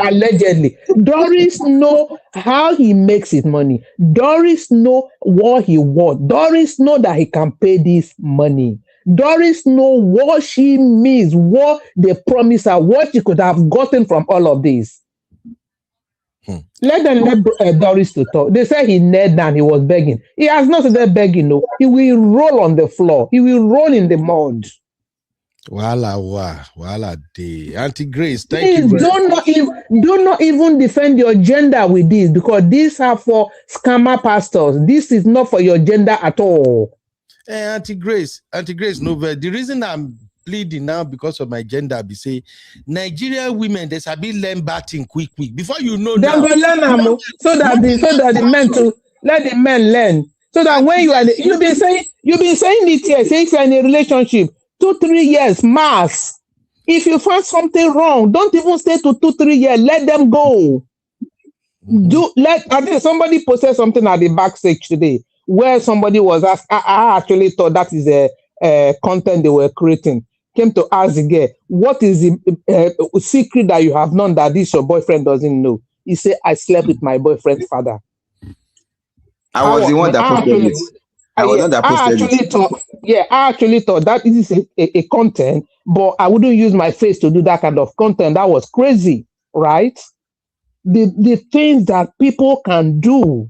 allegedly. Doris know how he makes his money. Doris know what he wants. Doris know that he can pay this money. Doris know what she means, what they promise her, what she could have gotten from all of this. Let Doris to talk. They say he knelt down, he was begging. He has not started begging, no. He will roll on the floor. He will roll in the mud. Wala day. Auntie Grace, thank Please, you. Do not even defend your gender with this, because these are for scammer pastors. This is not for your gender at all. Hey, Auntie Grace, no, but the reason I'm pleading now because of my gender, be say Nigerian women, they sabi learn batting quick before you know. They will learn so that the men to let the men learn. So that when you are, you've been saying it here. Say if you're in a relationship, 2-3 years max. If you find something wrong, don't even stay to 2-3 years. Let them go. I think somebody posted something at the backstage today where somebody was asked. I actually thought that is content they were creating, came to ask the girl, what is the secret that you have known that this your boyfriend doesn't know? He said, I slept with my boyfriend's father. I was the one that posted it. I was the one that posted it. I actually thought that this is a content, but I wouldn't use my face to do that kind of content. That was crazy, right? The things that people can do.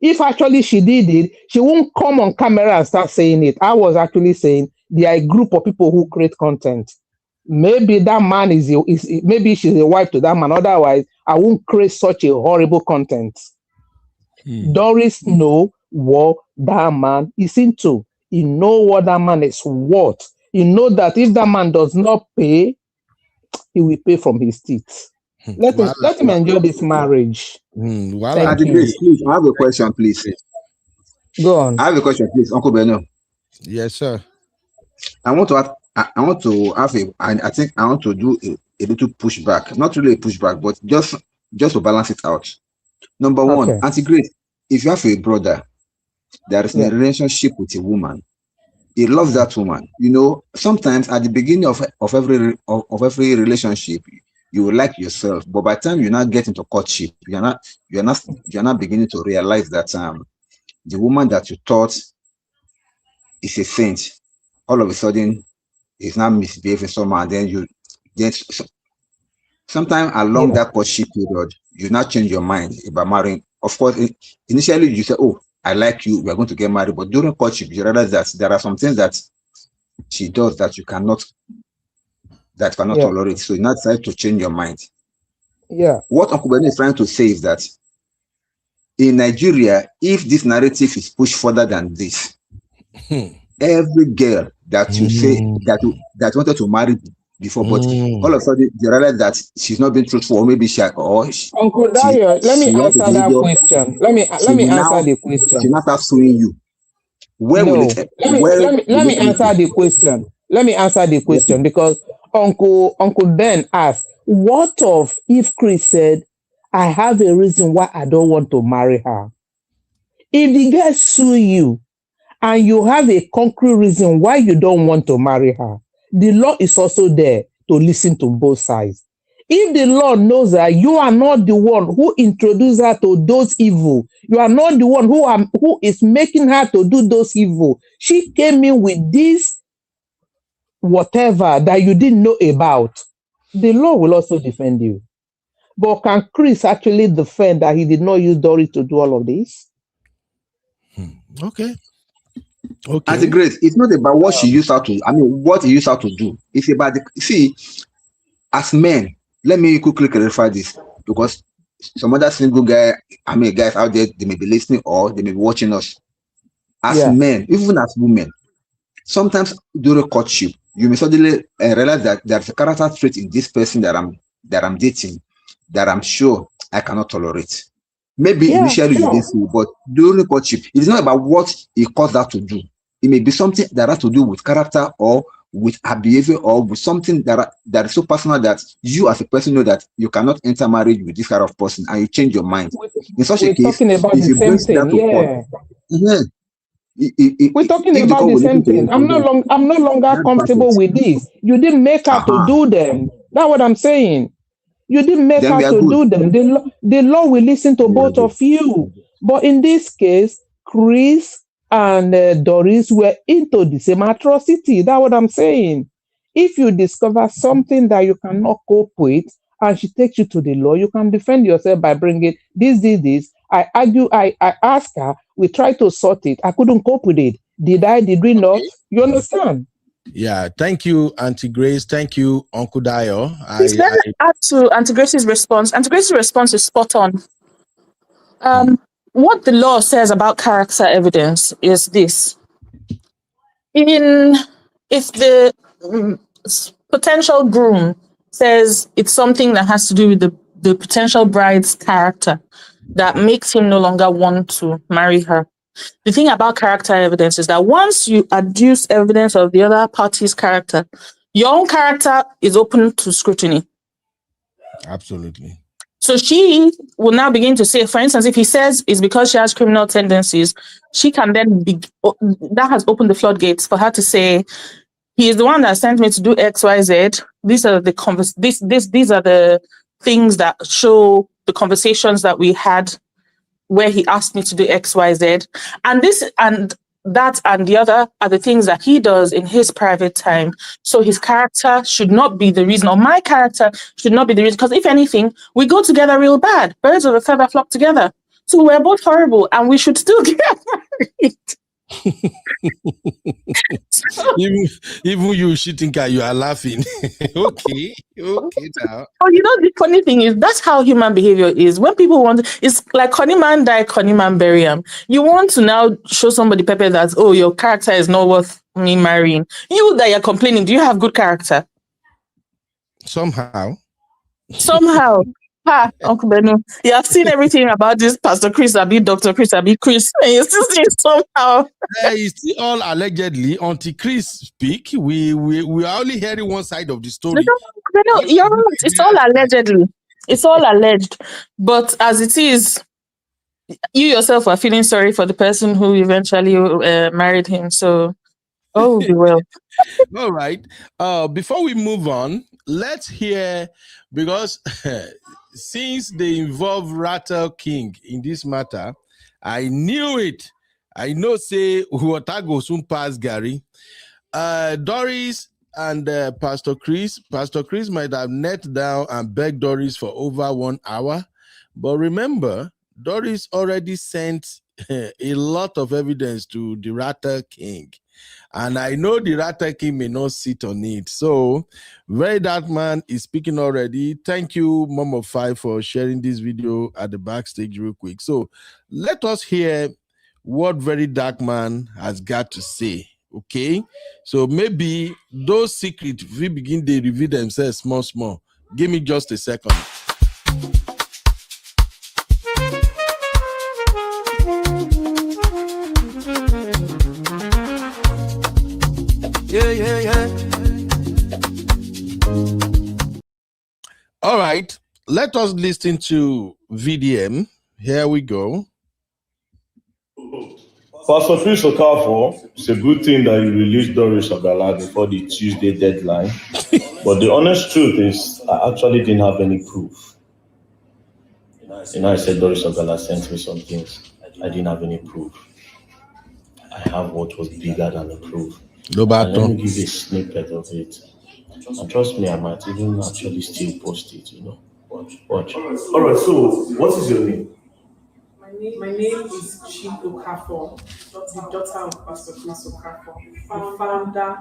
If actually she did it, she won't come on camera and start saying it. I was actually saying there are a group of people who create content. Maybe that man maybe she's a wife to that man. Otherwise, I won't create such a horrible content. Doris know what that man is into. He know what that man is worth. He know that if that man does not pay, he will pay from his teeth. Let him enjoy this marriage. Please, I have a question, please. Go on. I have a question, please, Uncle Beno. Yes, sir. I want to do a little pushback. Not really a pushback, but just to balance it out. Number one, Auntie Grace, if you have a brother that is in a relationship with a woman, he loves that woman. You know, sometimes at the beginning of every relationship, you will like yourself, but by the time you now get into courtship, you're not beginning to realize that the woman that you thought is a saint, all of a sudden is not misbehaving somehow. Then sometime along that courtship period, you now change your mind about marrying. Of course, initially you say, "Oh, I like you, we are going to get married," but during courtship, you realize that there are some things that she does that you cannot tolerate. So you now decide to change your mind. Yeah. What Uncle Benny is trying to say is that in Nigeria, if this narrative is pushed further than this, every girl that you say that wanted to marry before, but all of a sudden you realize that she's not being truthful, or maybe Uncle Dayo, let me answer that question. Let me answer the question. She not start suing you. Let me answer the question. Let me answer the question because Uncle Ben asked, what of if Chris said, I have a reason why I don't want to marry her? If the girl sue you and you have a concrete reason why you don't want to marry her, the law is also there to listen to both sides. If the law knows that you are not the one who introduced her to those evil, you are not the one who is making her to do those evil, she came in with this whatever that you didn't know about, the law will also defend you. But can Chris actually defend that he did not use Doris to do all of this? Okay. As a Grace, it's not about what she used her to. I mean, what he used her to do. It's about as men. Let me quickly clarify this because some other single guys out there, they may be listening or they may be watching us. As men, even as women, sometimes during courtship, you may suddenly realize that there's a character trait in this person that I'm dating that I'm sure I cannot tolerate. Maybe initially you didn't see, but during courtship, it is not about what he caused that to do. It may be something that has to do with character or with her behavior or with something that is so personal that you as a person know that you cannot enter marriage with this kind of person and you change your mind. In such a case, if you bring that to court, we're talking about the same thing. I'm no longer comfortable with this. You didn't make her to do them. That's what I'm saying. You didn't make her to do them. The law will listen to both of you. But in this case, Chris and Doris were into the same atrocity. That's what I'm saying. If you discover something that you cannot cope with and she takes you to the law, you can defend yourself by bringing this. I argue, I asked her, we tried to sort it. I couldn't cope with it. Did we not? You understand? Yeah, thank you, Auntie Grace. Thank you, Uncle Dayo. Let me add to Auntie Grace's response. Auntie Grace's response is spot on. What the law says about character evidence is this. If the potential groom says it's something that has to do with the potential bride's character that makes him no longer want to marry her. The thing about character evidence is that once you adduce evidence of the other party's character, your own character is open to scrutiny. Absolutely. So she will now begin to say, for instance, if he says it's because she has criminal tendencies, she can then that has opened the floodgates for her to say, he is the one that sent me to do X, Y, Z. These are the these are the things that show the conversations that we had where he asked me to do X, Y, Z. And this and that and the other are the things that he does in his private time. So his character should not be the reason, or my character should not be the reason. Because if anything, we go together real bad. Birds of a feather flock together. So we're both horrible and we should still get married. even you shitting guy, you are laughing. okay now. Oh, the funny thing is that's how human behavior is. When people it's like Connie man die, Connie man bury him. You want to now show somebody Pepe that, oh, your character is not worth me marrying. You that you're complaining, do you have good character? Somehow. Uncle Benu, you have seen everything about this Pastor Chris, Dr. Chris, Chris, and you still see somehow. It's still all allegedly. Until Chris speak, we are only hearing one side of the story. No, you're right. It's all allegedly. It's all alleged. But as it is, you yourself are feeling sorry for the person who eventually married him. So, all will be well. All right. Before we move on, let's hear, because since they involve Rattle King in this matter, I knew it. I know say water go soon pass Gary. Doris and Pastor Chris might have knelt down and begged Doris for over 1 hour. But remember, Doris already sent a lot of evidence to the Rattle King. And I know the Rattle King may not sit on it. So, Very Dark Man is speaking already. Thank you, Mom of Five, for sharing this video at the backstage real quick. So, let us hear what Very Dark Man has got to say. Okay? So, maybe those secrets will begin to reveal themselves small. Give me just a second. Yeah. All right, let us listen to VDM. Here we go. Pastor Chris Okafor, it's a good thing that you released Doris Ogala before the Tuesday deadline. But the honest truth is, I actually didn't have any proof. I said Doris Ogala sent me some things. I didn't have any proof. I have what was bigger than the proof. And let me give you a snippet of it. And trust me, I might even actually still post it, Watch. All right, so what is your name? My name is Chief Okafor, the daughter of Pastor Chris Okafor, the founder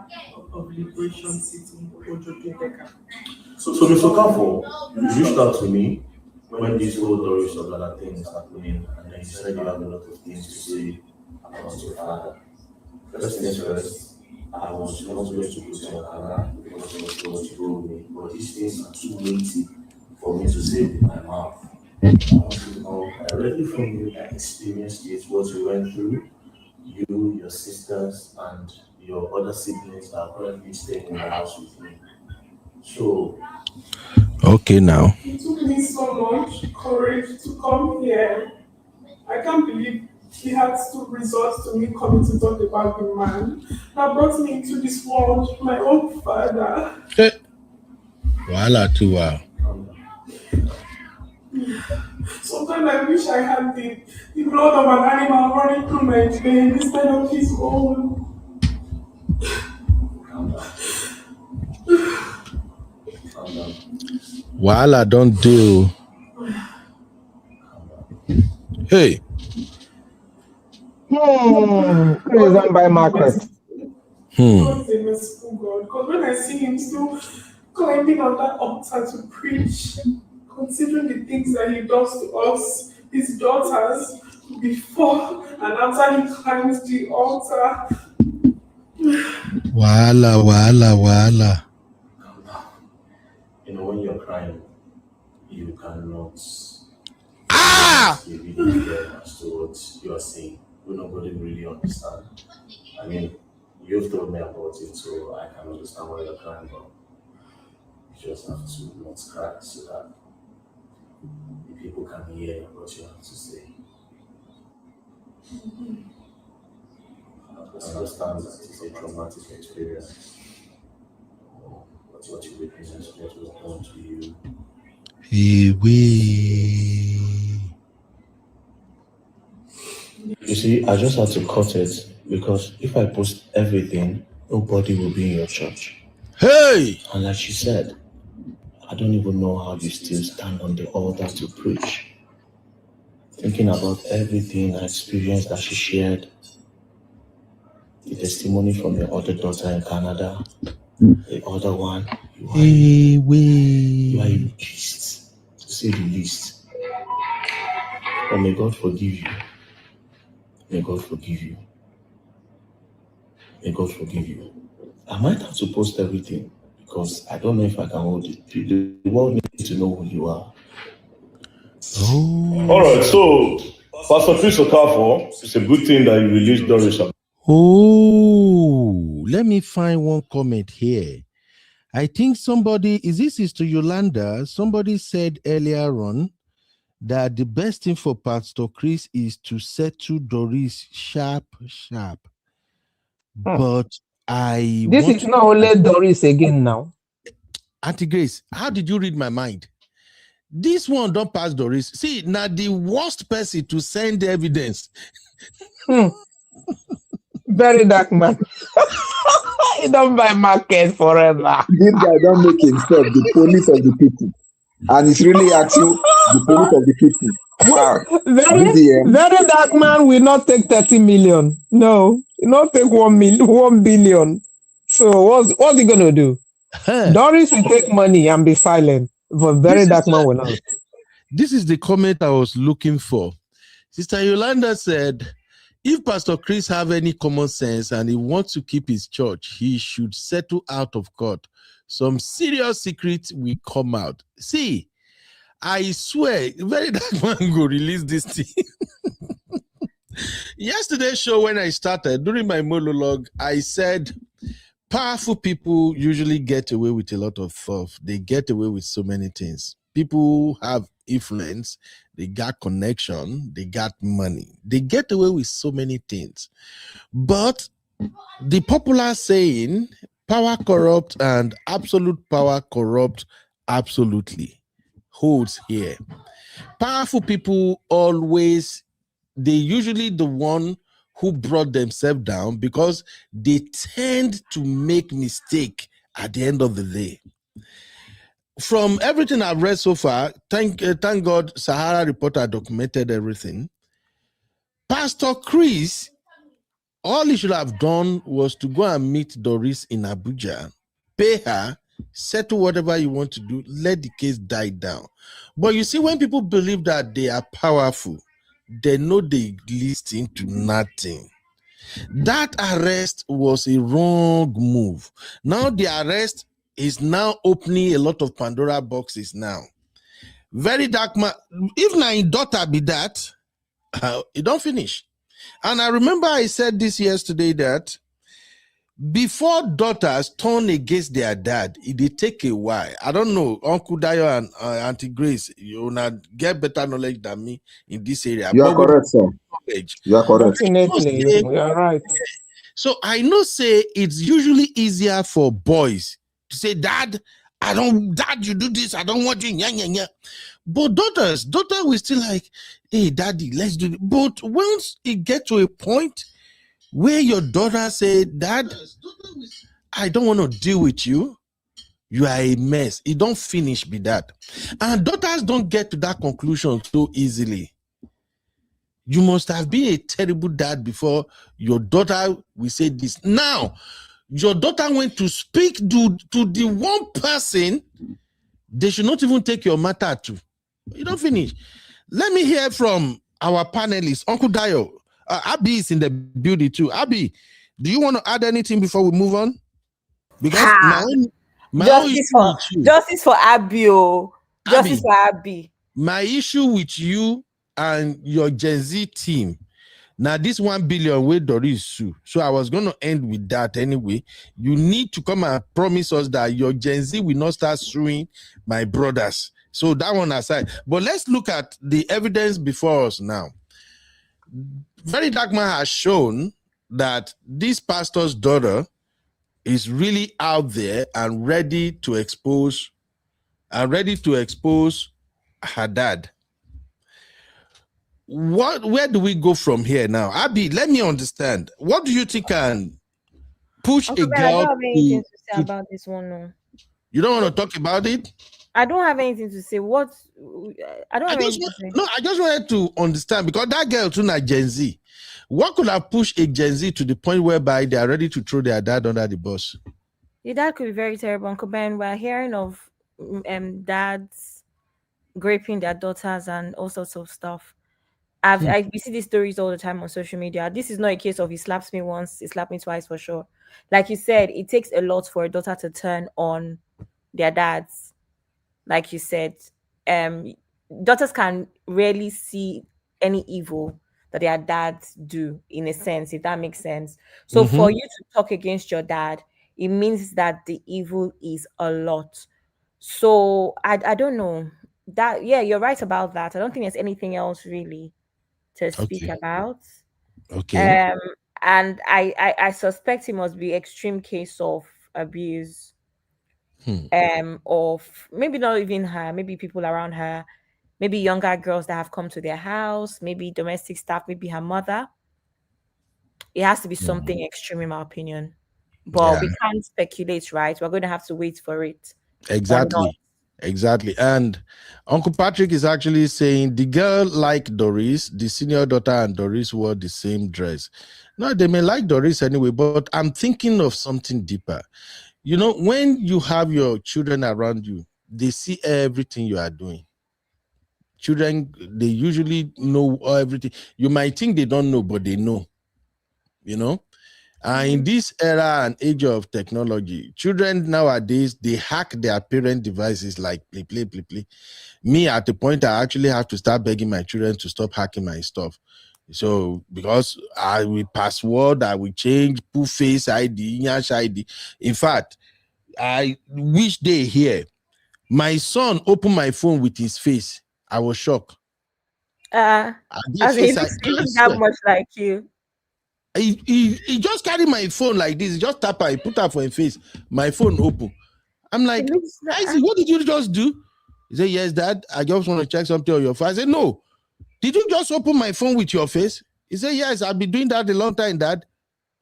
of Liberation City, Ojo. So Ms. Okafor, you reached out to me when this whole Doris Ogala thing is happening, and then you said you have a lot of things to say about your father. First things first, I was not going to put your camera because of what you told me, but these things are too weighty for me to say with my mouth. I want to know directly from you that experienced it, what you went through, you, your sisters, and your other siblings are currently staying in the house with me. So, okay, now. It took me so much courage to come here. I can't believe he had to resort to me coming to talk about the man that brought me into this world, my own father. Voila, too, wow. Sometimes I wish I had the blood of an animal running through my veins instead of his own. Voila, don't do. Hey. Praise and by Margaret. God is a merciful God. Because when I see him still climbing on that altar to preach, considering the things that he does to us, his daughters, before and after he climbs the altar. Voila. When you're crying, you cannot give you the as to what you are saying. Nobody really understand. I mean, you've told me about it, so I can understand why you're crying, but you just have to not cry so that the people can hear what you have to say. I understand that it's a traumatic experience. What you witnessed, what was done to you. You see, I just had to cut it because if I post everything, nobody will be in your church. Hey! And like she said, I don't even know how you still stand on the altar to preach. Thinking about everything I experienced that she shared, the testimony from your other daughter in Canada, the other one, you are a beast, to say the least. But may God forgive you. May God forgive you. May God forgive you. I might have to post everything because I don't know if I can hold it. The world needs to know who you are. Oh. All right, so Pastor Chris Okafor, it's a good thing that you released Doris. Oh, let me find one comment here. I think somebody, is this Sister Yolanda? Somebody said earlier on that the best thing for Pastor Chris is to settle Doris sharp. But this is not only Doris again now. Auntie Grace, how did you read my mind? This one don't pass Doris. See, now the worst person to send evidence. Very dark man. He don't buy market forever. This guy don't make himself the police of the people. And he's really acting the police of the people. Wow. Very dark man will not take 30 million. No, he'll not take 1 billion. So what's he gonna do? Doris will take money and be silent, but very dark man will not. This is the comment I was looking for. Sister Yolanda said, if Pastor Chris have any common sense and he wants to keep his church, he should settle out of court. Some serious secrets will come out. See, I swear, very dark man go release this thing. Yesterday's show, when I started, during my monologue, I said, powerful people usually get away with a lot of stuff. They get away with so many things. People have influence, they got connection, they got money. They get away with so many things. But the popular saying, power corrupt and absolute power corrupt absolutely, holds here. Powerful people always, they usually the one who brought themselves down because they tend to make mistake at the end of the day. From everything I've read so far, thank God SaharaReporters documented everything. Pastor Chris, all he should have done was to go and meet Doris in Abuja, pay her, settle whatever you want to do, let the case die down. But you see, when people believe that they are powerful, they know they listen to nothing. That arrest was a wrong move. Now the arrest is now opening a lot of Pandora boxes now. Very dark man. If my daughter be that, it don't finish. And I remember I said this yesterday that before daughters turn against their dad, it take a while. I don't know, Uncle Dayo and Auntie Grace, you not get better knowledge than me in this area. You are correct, sir. You are correct. Definitely, you are right. So I know say it's usually easier for boys to say, Dad, Dad, you do this, I don't want you, yeah. But daughter will still like, hey, Daddy, let's do it. But once it get to a point where your daughter say, Dad, I don't want to deal with you, you are a mess. It don't finish with that. And daughters don't get to that conclusion so easily. You must have been a terrible dad before your daughter will say this. Now, your daughter went to speak to the one person they should not even take your matter to. You don't finish. Let me hear from our panelists. Uncle Dayo, Abby is in the building too. Abby, do you want to add anything before we move on? Because justice for Abby. Justice for Abby. My issue with you and your Gen Z team. Now, this 1 billion way Doris sue. So I was going to end with that anyway. You need to come and promise us that your Gen Z will not start suing my brothers. So that one aside. But let's look at the evidence before us now. Very Dark Man has shown that this pastor's daughter is really out there and ready to expose her dad. Where do we go from here now? Abby, let me understand. What do you think can push Uncle a Ben, girl I don't have anything to say to about this one. No. You don't want to talk about it? I don't have anything to say. I don't have anything to say. No, I just wanted to understand, because that girl too na Gen Z. What could have pushed a Gen Z to the point whereby they are ready to throw their dad under the bus? Your dad could be very terrible, Uncle Ben. We're hearing of dads raping their daughters and all sorts of stuff. We see these stories all the time on social media. This is not a case of he slaps me once, he slapped me twice for sure. Like you said, it takes a lot for a daughter to turn on their dads. Like you said, daughters can rarely see any evil that their dads do, in a sense, if that makes sense. So for you to talk against your dad, it means that the evil is a lot. So I don't know that. Yeah, you're right about that. I don't think there's anything else really to speak about. Okay. And I suspect it must be extreme case of abuse. Of maybe not even her, maybe people around her, maybe younger girls that have come to their house, maybe domestic staff, maybe her mother. It has to be something extreme, in my opinion. But we can't speculate, right? We're going to have to wait for it. Exactly. And Uncle Patrick is actually saying the girl like Doris, the senior daughter and Doris wore the same dress. No, they may like Doris anyway, but I'm thinking of something deeper. You know, when you have your children around you, they see everything you are doing. Children, they usually know everything. You might think they don't know, but they know. You know? In this era and age of technology, children nowadays, they hack their parent devices like play. Me, at the point, I actually have to start begging my children to stop hacking my stuff. So, because I will password, I will change, put face ID, Nyash ID. In fact, I wish they hear. My son opened my phone with his face. I was shocked. As he looks that much like you. He just carried my phone like this. He just tap it, put her for his face. My phone open. I'm like, Isaac, what did you just do? He said, yes, Dad. I just want to check something on your phone. I said, no. Did you just open my phone with your face? He said, yes, I've been doing that a long time, Dad.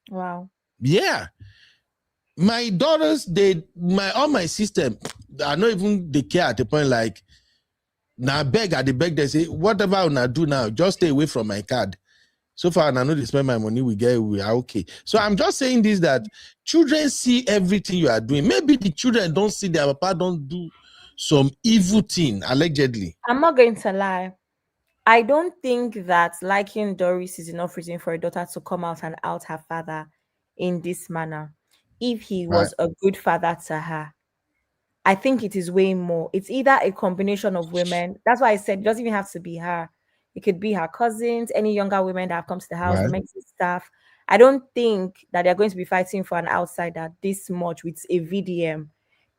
Wow. Yeah. My daughters, all my system, I not even they care at the point like, now beg, they say, whatever I wanna do now, just stay away from my card. So far, and I know they spend my money, we are okay. So I'm just saying this, that children see everything you are doing. Maybe the children don't see their papa don't do some evil thing, allegedly. I'm not going to lie. I don't think that liking Doris is enough reason for a daughter to come out and out her father in this manner. If he was a good father to her, I think it is way more. It's either a combination of women. That's why I said it doesn't even have to be her. It could be her cousins, any younger women that have come to the house, domestic staff. I don't think that they're going to be fighting for an outsider this much with a VDM.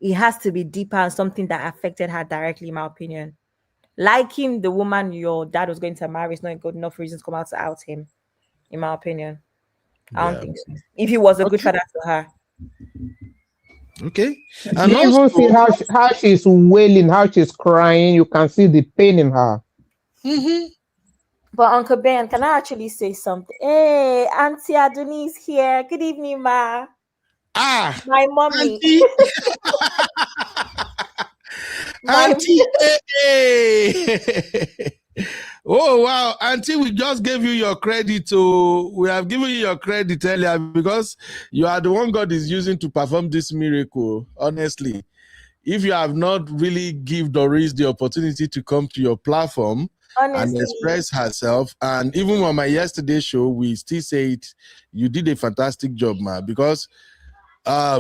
It has to be deeper and something that affected her directly, in my opinion. Liking the woman your dad was going to marry is not good enough reason to come out to out him, in my opinion. I don't think so. If he was a good father to her. Okay. And you even see how she's wailing, how she's crying. You can see the pain in her. But Uncle Ben, can I actually say something? Hey, Auntie Adoni is here. Good evening, ma. My mommy. Auntie. Hey. Oh, wow. Auntie, we just gave you your credit. We have given you your credit earlier because you are the one God is using to perform this miracle. Honestly, if you have not really give Doris the opportunity to come to your platform and express herself, and even on my yesterday show, we still say it, you did a fantastic job, ma, because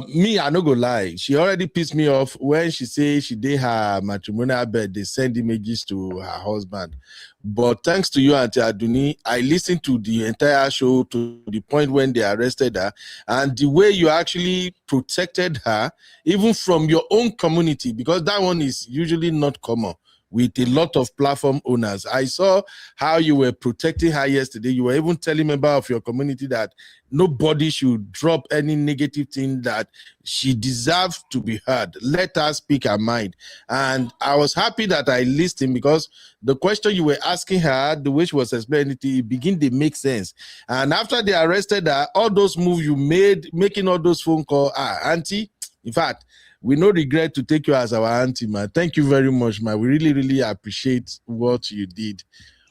Me, I no go lie. She already pissed me off when she say she did her matrimonial bed. They send images to her husband. But thanks to you, Auntie Aduni, I listened to the entire show to the point when they arrested her, and the way you actually protected her, even from your own community, because that one is usually not common with a lot of platform owners. I saw how you were protecting her yesterday. You were even telling members of your community that nobody should drop any negative thing, that she deserves to be heard. Let her speak her mind. And I was happy that I listened, because the question you were asking her, the way she was explaining it begin to make sense. And after they arrested her, all those moves you made, making all those phone calls, Auntie, in fact, we no regret to take you as our auntie, man. Thank you very much, man. We really, really appreciate what you did.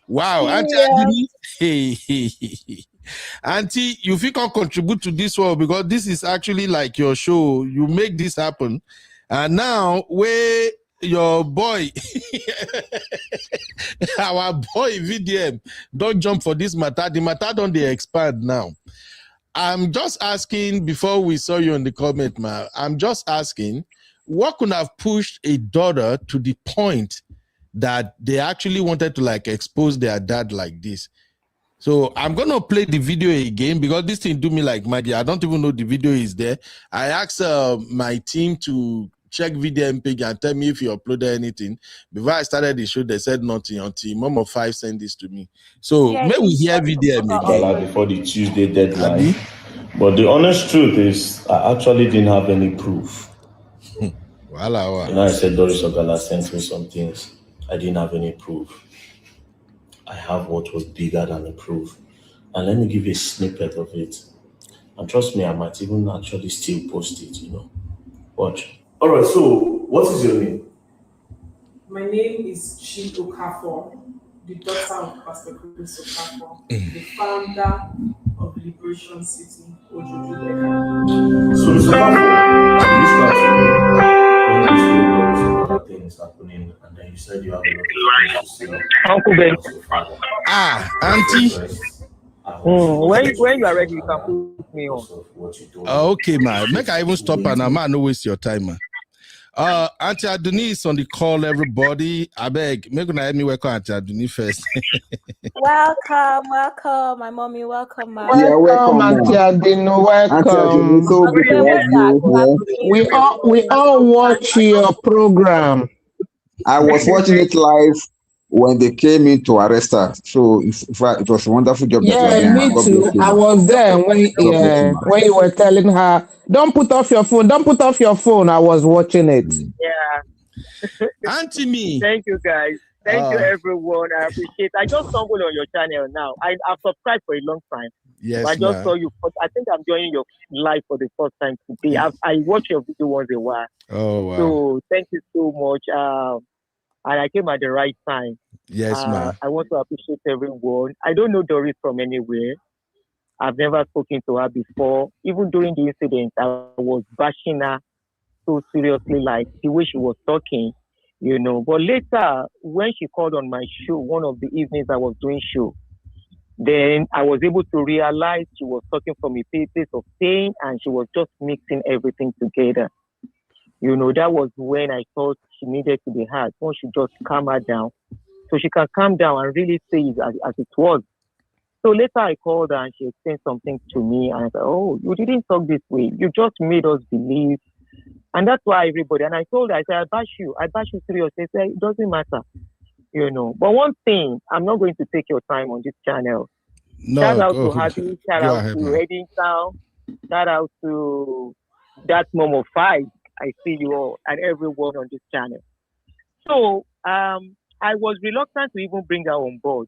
Wow, Auntie, hey. Auntie, you think I'll contribute to this one, because this is actually like your show. You make this happen. And now, where your boy, our boy Vdm, don't jump for this matter. The matter don't they expand now. I'm just asking, before we saw you in the comment, man, I'm just asking, what could have pushed a daughter to the point that they actually wanted to like expose their dad like this? So I'm going to play the video again, because this thing do me like magic. I don't even know the video is there. I asked my team to check VDM page and tell me if you uploaded anything. Before I started the show, they said nothing until Mom of 5 sent this to me. So may we hear VDM again. Before the Tuesday deadline. But the honest truth is, I actually didn't have any proof. Wow. And I said Doris Ogala sent me some things. I didn't have any proof. I have what was bigger than the proof. And let me give you a snippet of it. And trust me, I might even actually still post it, Watch. All right, so what is your name? My name is Okafor, the daughter of Pastor Chris Okafor, the founder of Liberation City, Ojuju. So, Mr. Okafor, you start when things happening, and then you said you have a lot of things to say. Uncle Ben. Auntie. When you are ready, you can put me on. Okay, man. Make I even stop and I might not waste your time, man. Auntie Aduni is on the call, everybody. I beg, make me welcome Auntie Aduni first. Welcome, my mommy. Welcome, my welcome, Auntie Aduni. Welcome. We all watch your program. I was watching it live when they came in to arrest her. So in fact, it was a wonderful job. Yeah, me too. I was there when you were telling her, don't put off your phone. Don't put off your phone. I was watching it. Yeah. Auntie me. Thank you, guys. Thank you, everyone. I appreciate it. I just stumbled on your channel now. I've subscribed for a long time. Yes, I just saw you. I think I'm joining your live for the first time today. I watch your video once in a while. Oh, wow. So thank you so much. And I came at the right time. Yes, ma'am. I want to appreciate everyone. I don't know Doris from anywhere. I've never spoken to her before. Even during the incident, I was bashing her so seriously, like the way she was talking, But later, when she called on my show, one of the evenings I was doing show, then I was able to realize she was talking from a place of pain, and she was just mixing everything together. That was when I thought she needed to be heard. One should just calm her down, so she can calm down and really say it as it was. So later I called her and she explained something to me, and I said, "Oh, you didn't talk this way. You just made us believe." And that's why everybody, and I told her, I said, I bash you seriously. I said, it doesn't matter, But one thing, I'm not going to take your time on this channel. No, shout out to Happy, shout out to Reading Town, shout out to that Mom of 5. I see you all and everyone on this channel. So I was reluctant to even bring her on board,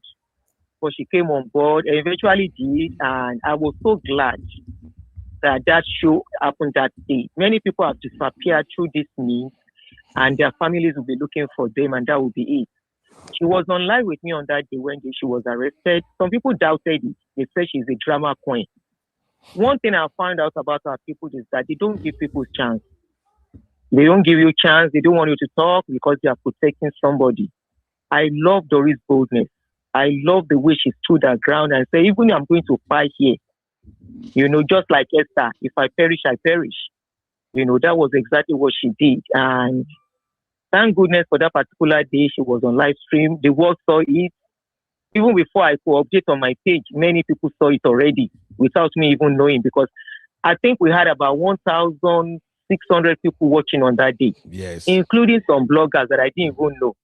but she came on board and eventually did, and I was so glad that show happened that day. Many people have disappeared through this means, and their families will be looking for them, and that will be it. She was on live with me on that day when she was arrested. Some people doubted it. They said she's a drama queen. One thing I found out about our people is that they don't give people a chance. They don't give you a chance. They don't want you to talk because they are protecting somebody. I love Doris' boldness. I love the way she stood her ground and said, even if I'm going to fight here, just like Esther, if I perish, I perish. That was exactly what she did. And thank goodness for that particular day, she was on live stream. The world saw it. Even before I could update on my page, many people saw it already without me even knowing, because I think we had about 1,600 people watching on that day, yes, including some bloggers that I didn't even know.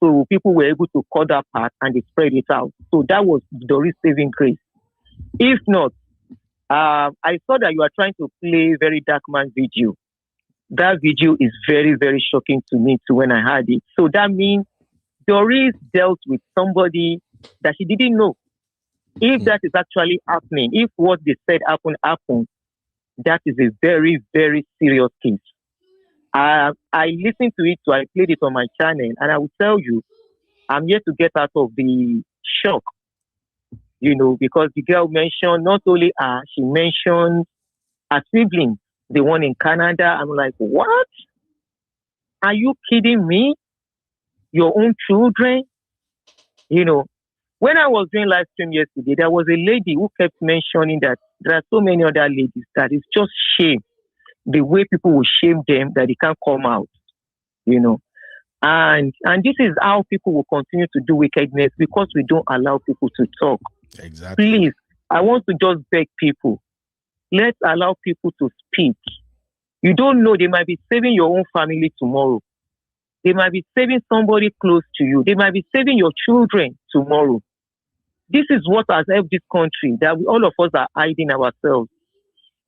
So people were able to cut that part and they spread it out. So that was Doris' saving grace. If not, I saw that you are trying to play Very Dark Man video. That video is very, very shocking to me too when I heard it. So that means Doris dealt with somebody that she didn't know. If that is actually happening, if what they said happened, that is a very, very serious case. I listened to it, so I played it on my channel, and I will tell you, I'm yet to get out of the shock, because the girl mentioned not only her, she mentioned her siblings, the one in Canada. I'm like, what? Are you kidding me? Your own children? When I was doing live stream yesterday, there was a lady who kept mentioning that there are so many other ladies that it's just shame. The way people will shame them that they can't come out, And this is how people will continue to do wickedness, because we don't allow people to talk. Exactly. Please, I want to just beg people, let's allow people to speak. You don't know, they might be saving your own family tomorrow. They might be saving somebody close to you. They might be saving your children tomorrow. This is what has helped this country, that all of us are hiding ourselves.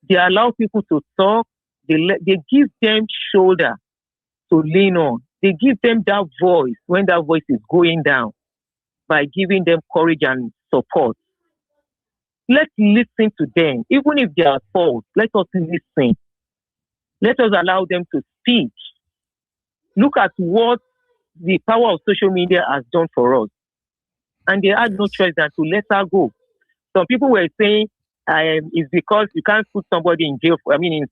They allow people to talk. They give them shoulder to lean on. They give them that voice when that voice is going down, by giving them courage and support. Let's listen to them. Even if they are false, let us listen. Let us allow them to speak. Look at what the power of social media has done for us. And they had no choice than to let her go. Some people were saying it's because you can't put somebody in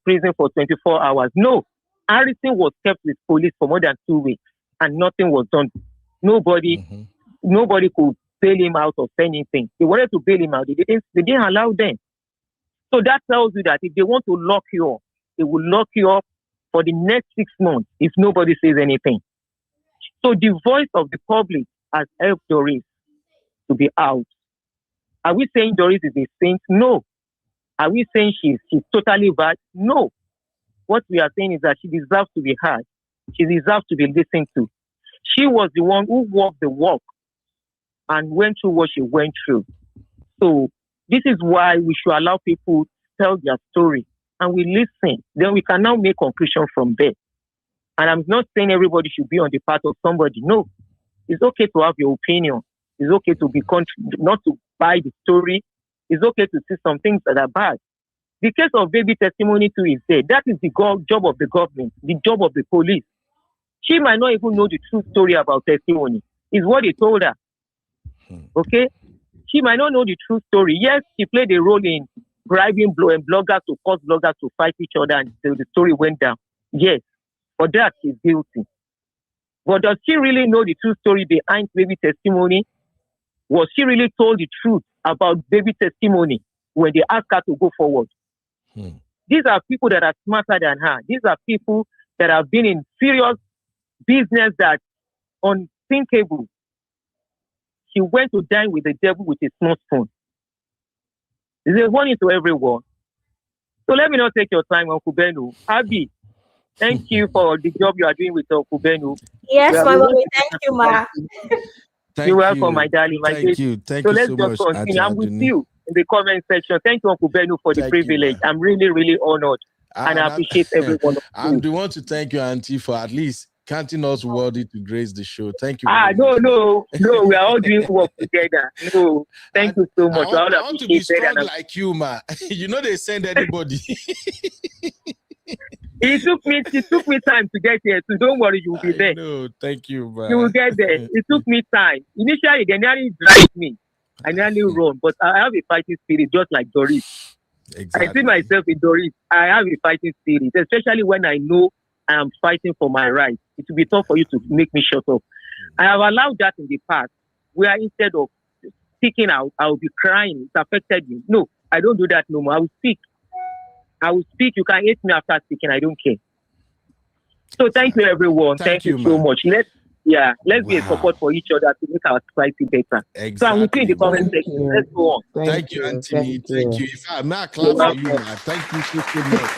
prison for 24 hours. No. Harrison was kept with police for more than 2 weeks and nothing was done. Nobody could bail him out of anything. They wanted to bail him out. They didn't allow them. So that tells you that if they want to lock you up, they will lock you up for the next 6 months if nobody says anything. So the voice of the public has helped Doris to be out. Are we saying Doris is a saint? No. Are we saying she's totally bad? No. What we are saying is that she deserves to be heard. She deserves to be listened to. She was the one who walked the walk and went through what she went through. So this is why we should allow people to tell their story and we listen. Then we can now make conclusion from there. And I'm not saying everybody should be on the part of somebody. No. It's okay to have your opinion. It's okay to be not to buy the story. It's okay to see some things that are bad. The case of baby testimony too is there. That is the job of the government, the job of the police. She might not even know the true story about testimony. It's what they told her. Okay? She might not know the true story. Yes, she played a role in bribing bloggers to cause bloggers to fight each other until the story went down. Yes, for that she's guilty. But does she really know the true story behind baby testimony? Was she really told the truth about baby testimony when they asked her to go forward? These are people that are smarter than her. These are people that have been in serious business that's unthinkable. She went to dine with the devil with a small spoon. There's a warning to everyone. So let me not take your time, Uncle Benu. Abby, thank you for the job you are doing with Uncle Benu. Yes, my mommy. Thank you, Ma. You're welcome, my darling. Thank you. Thank you so much. Continue. I'm with you in the comment section. Thank you, Uncle Benu, for the privilege. I'm really, really honored. And I appreciate everyone. I'm the one to thank you, Auntie, for at least counting us worthy to grace the show. Thank you. No. We are all doing work together. No, thank you so much. I want to be strong like you, ma. You know they send anybody. It took me time to get here, so don't worry, you will be there. No, thank you, man. You will get there. It took me time. Initially, they nearly dragged me. I nearly run, but I have a fighting spirit, just like Doris. Exactly. I see myself in Doris. I have a fighting spirit, especially when I know I am fighting for my rights. It will be tough for you to make me shut up. I have allowed that in the past, where instead of speaking out, I will be crying. It's affected me. No, I don't do that no more. I will speak. I will speak. You can hate me after speaking. I don't care. So thank you, everyone. Thank you so much. Let's be a support for each other to make our society better. Exactly. So I will see in the comment section. Let's go on. Thank you, Anthony. Thank you. In fact, may I clap for you, man? Thank you so much.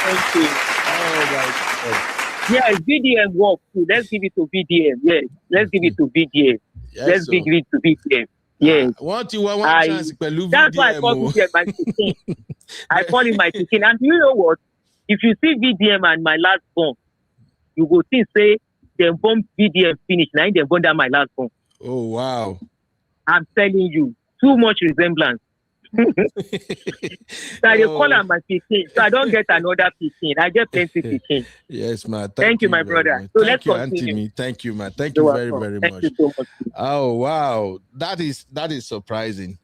Thank you. Oh my God. Yes, VDM work too. Let's give it to VDM. Yes, let's give it to VDM. Let's give it to VDM. Yes. What you want one chance? That's why I call VDM my chicken. I call him my chicken. And you know what? If you see VDM and my last born, you go think say they bomb VDM finish. Now they bomb down my last born. Oh wow! I'm telling you, too much resemblance. So I call him my 15. So I don't get another 15. I get plenty 15. Yes, man. Thank you, my brother. So let's continue. Anthony. Thank you, man. Thank you very much. Thank you so much. Oh wow, that is surprising.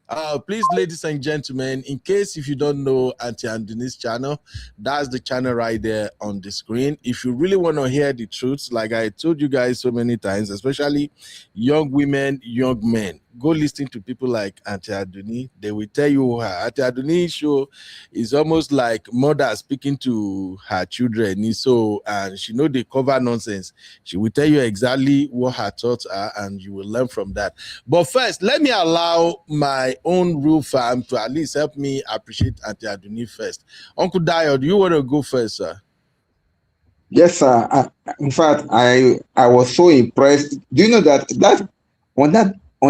Please, ladies and gentlemen, in case if you don't know Auntie Anthony's channel, that's the channel right there on the screen. If you really want to hear the truth, like I told you guys so many times, especially young women, young men, go listen to people like Auntie Anthony. They will tell you Auntie Anthony's show is almost like mother speaking to her children. So, and she know they cover nonsense. She will tell you exactly what her thoughts are, and you will learn from that. But first, let me allow my own real fam to at least help me appreciate Auntie Anthony first. Uncle Dio, do you want to go first, sir? Yes, sir. In fact, I was so impressed. Do you know that on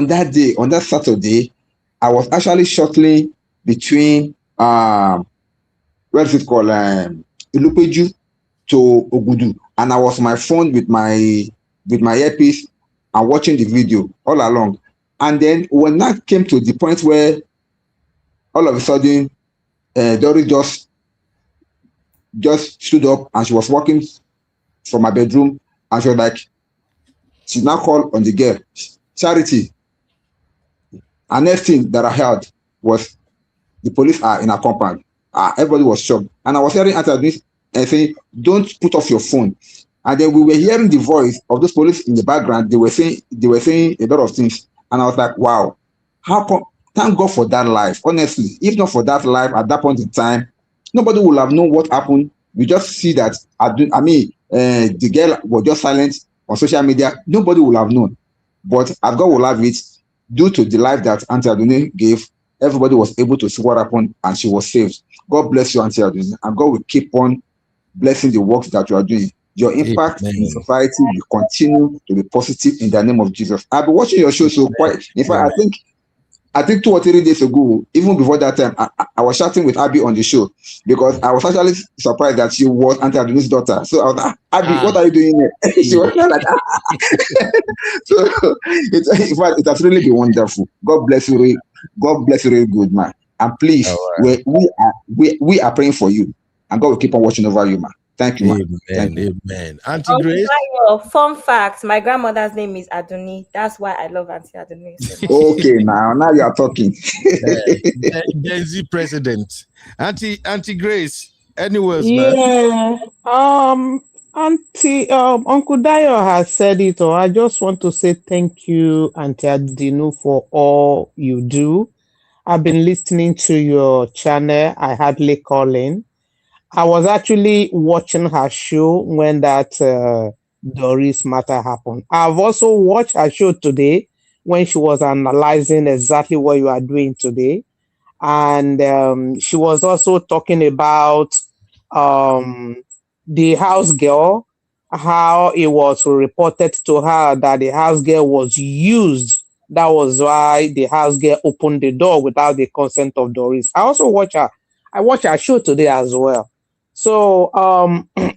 that day, on that Saturday, I was actually shuttling between what is it called, Ilupeju to Ogudu, and I was on my phone with my earpiece and watching the video all along. And then when that came to the point where all of a sudden Doris just stood up and she was walking from my bedroom, and she was like, she now called on the girl, Charity. And next thing that I heard was the police are in our compound. Everybody was shocked. And I was hearing after this and saying, don't put off your phone. And then we were hearing the voice of those police in the background. They were saying a lot of things. And I was like, wow, how come? Thank God for that life. Honestly, if not for that life at that point in time, nobody would have known what happened. We just see that, the girl was just silent on social media. Nobody would have known. But as God will have it, due to the life that Auntie Aduni gave, everybody was able to see what happened and she was saved. God bless you, Auntie Aduni, and God will keep on blessing the work that you are doing. Your impact in society will continue to be positive in the name of Jesus. I've been watching your show so quite. In fact, I think 2 or 3 days ago, even before that time, I was chatting with Abby on the show because I was actually surprised that she was Auntie Aduni's daughter. So I was like, Abby, what are you doing here? She was like, So in fact, it has really been wonderful. God bless you. God bless you, really good, man. And please, we are praying for you, and God will keep on watching over you, man. Thank you, man. Amen. Auntie Grace. Fun fact: my grandmother's name is Aduni. That's why I love Auntie Aduni. Okay, now you are talking. Gen Z president, Auntie Grace. Anyways, man. Uncle Dio has said it all. I just want to say thank you, Auntie Adinu, for all you do. I've been listening to your channel. I hardly call in. I was actually watching her show when that Doris matter happened. I've also watched her show today when she was analyzing exactly what you are doing today. And she was also talking about the house girl, how it was reported to her that the house girl was used. That was why the house girl opened the door without the consent of Doris. I also watched her show today as well. So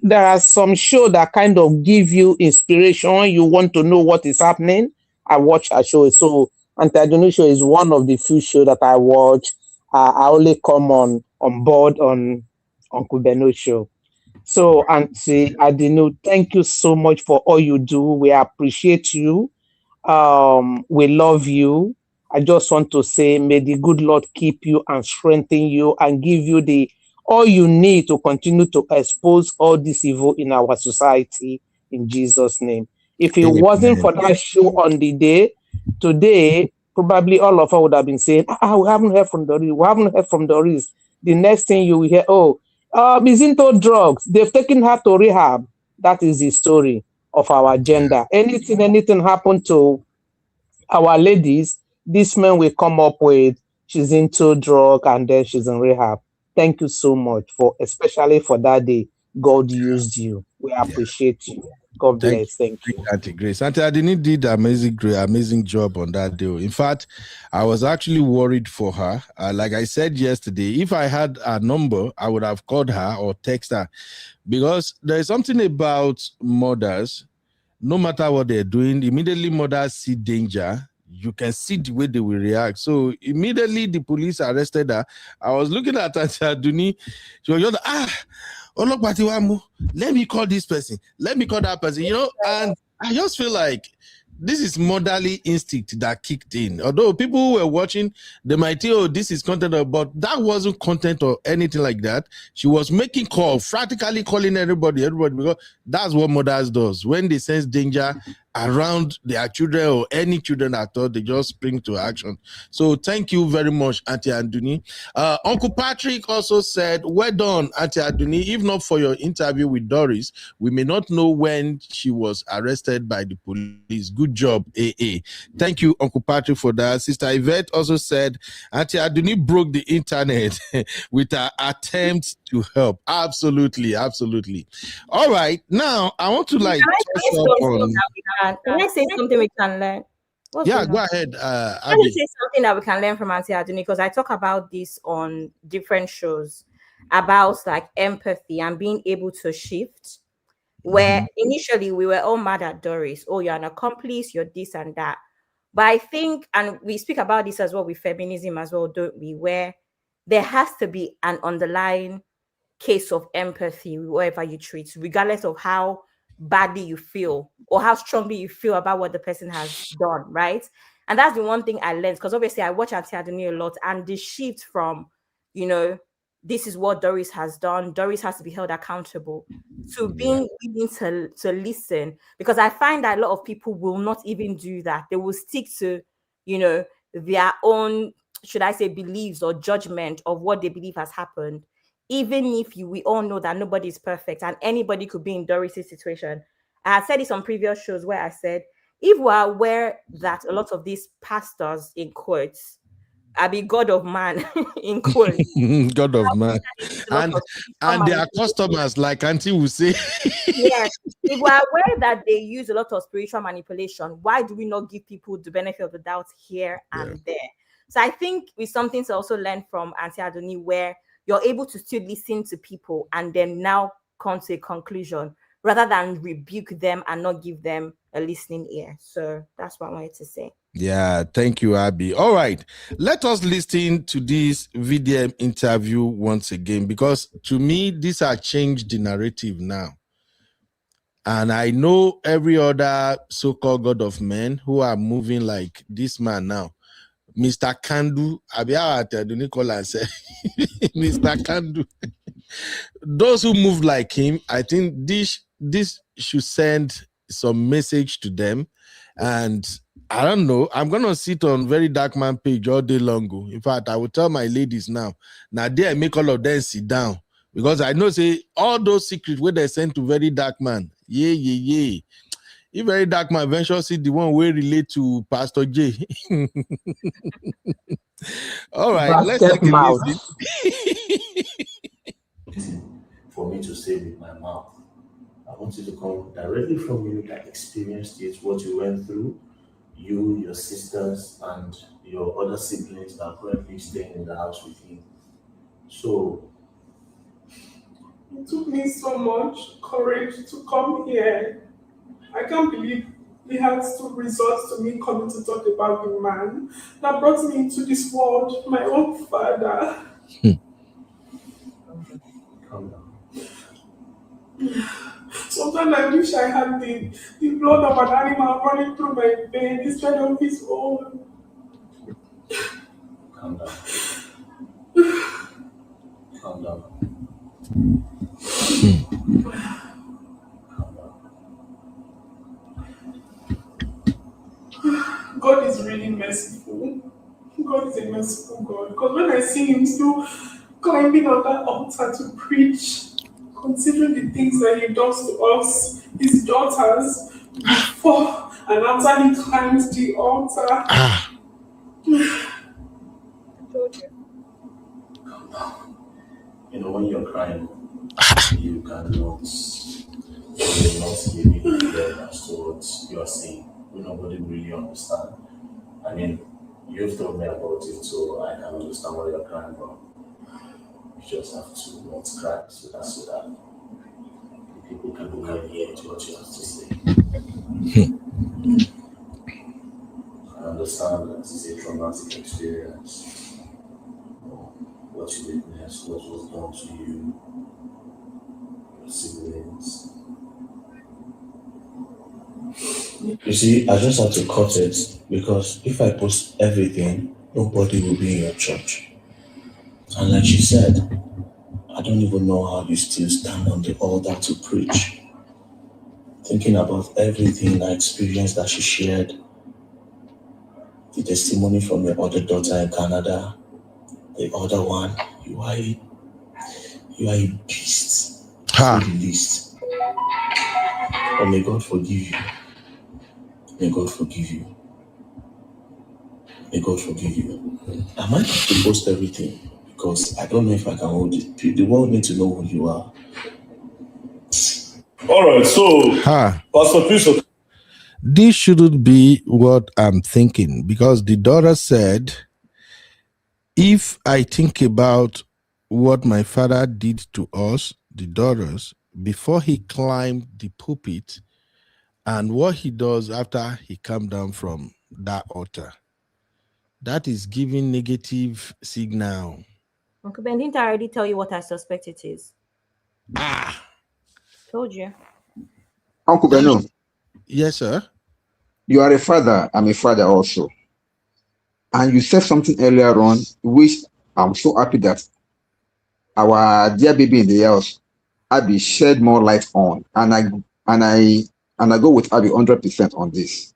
there are some shows that kind of give you inspiration. You want to know what is happening. I watch her show. So Auntie Adunu show is one of the few shows that I watch. I only come on board on Uncle Beno's show. So Auntie Adunu, thank you so much for all you do. We appreciate you. We love you. I just want to say, may the good Lord keep you and strengthen you and give you all you need to continue to expose all this evil in our society in Jesus' name. If it wasn't for that show on the day, today, probably all of us would have been saying, we haven't heard from Doris. We haven't heard from Doris. the next thing you will hear, oh, is into drugs. They've taken her to rehab. That is the story of our gender. Anything happen to our ladies, this man will come up with she's into drug and then she's in rehab. Thank you so much especially for that day. God used you. We appreciate you. God bless. Thank you. Auntie Grace. Auntie Adini did amazing job on that deal. In fact, I was actually worried for her. Like I said yesterday, if I had a number, I would have called her or text her, because there is something about mothers. No matter what they're doing, immediately mothers see danger. You can see the way they will react. So immediately the police arrested her. I was looking at Auntie Aduni. She was just let me call this person. Let me call that person. And I just feel like this is motherly instinct that kicked in. Although people who were watching, they might think, oh, this is content, but that wasn't content or anything like that. She was making calls, practically calling everybody, because that's what mothers does. When they sense danger around their children or any children at all, they just spring to action. So thank you very much, Auntie Aduni. Uncle Patrick also said, well done, Auntie Aduni. If not for your interview with Doris, we may not know when she was arrested by the police. Good job, AA. Thank you, Uncle Patrick, for that. Sister Yvette also said, Auntie Aduni broke the internet with her attempts to help. Absolutely. All right, now I want to Can I say something we can learn? Go ahead. Can you say something that we can learn from Auntie Aduni? Because I talk about this on different shows about like empathy and being able to shift. Where initially we were all mad at Doris. Oh, you're an accomplice, you're this and that. But I think, and we speak about this as well with feminism as well, don't we? Where there has to be an underlying case of empathy wherever you treat, regardless of how badly you feel or how strongly you feel about what the person has done, right? And that's the one thing I learned, because obviously I watch Auntie Aduni a lot, and the shift from, this is what Doris has done, Doris has to be held accountable, to being willing to listen, because I find that a lot of people will not even do that. They will stick to, their own, should I say, beliefs or judgment of what they believe has happened. Even if we all know that nobody is perfect and anybody could be in Doris's situation. I had said this on previous shows where I said, if we're aware that a lot of these pastors, in quotes, I be God of man, in quotes. God of man. And their customers, like Auntie will say. Yes. If we're aware that they use a lot of spiritual manipulation, why do we not give people the benefit of the doubt here and there? So I think it's something to also learn from Auntie Aduni, where you're able to still listen to people and then now come to a conclusion rather than rebuke them and not give them a listening ear. So that's what I wanted to say. Yeah, thank you, Abby. All right, let us listen to this VDM interview once again, because to me, these are changed the narrative now. And I know every other so-called God of men who are moving like this man now. Mr. Kandu, Mr. Kandu. Those who move like him, I think this should send some message to them. And I don't know, I'm going to sit on Very Dark Man page all day long. In fact, I will tell my ladies now there I make all of them sit down. Because I know, say, all those secrets where they send to Very Dark Man, yeah. If Very Dark Man venture see the one we relate to Pastor J. All right, let's take a listen. For me to say with my mouth, I want you to come directly from you that experienced it, what you went through, you, your sisters, and your other siblings that are currently staying in the house with him. So it took me so much courage to come here. I can't believe he had to resort to me coming to talk about the man that brought me into this world, my own father. Calm down. Sometimes I wish I had the blood of an animal running through my veins instead of his own. Calm down. Calm down. God is really merciful. God is a merciful God. Because when I see him still climbing on that altar to preach, considering the things that he does to us, his daughters, before and after he climbs the altar. You know, when you're crying, you cannot give me clear as to what you are saying. Nobody really understand. I mean, you've told me about it, so I can understand what you're crying about. You just have to not cry so that people can hear what you have to say. I understand that it's a traumatic experience. What you witnessed, what was done to you, your siblings. You see, I just have to cut it because if I post everything, nobody will be in your church. And like she said, I don't even know how you still stand on the altar to preach. Thinking about everything I experienced that she shared, the testimony from your other daughter in Canada, the other one, you are a beast. Say the least. But may God forgive you. May God forgive you. May God forgive you. I might have to post everything because I don't know if I can hold it. The world needs to know who you are. All right, so Pastor Chris. This shouldn't be what I'm thinking because the daughter said, if I think about what my father did to us, the daughters, before he climbed the pulpit and what he does after he come down from that altar, that is giving negative signal. Uncle Ben, didn't I already tell you what I suspect it is? Told you. Uncle Beno. Yes, sir. You are a father. I'm a father also. And you said something earlier on, which I'm so happy that our dear baby in the house, Abby, shed more light on. And I go with Abby 100% on this.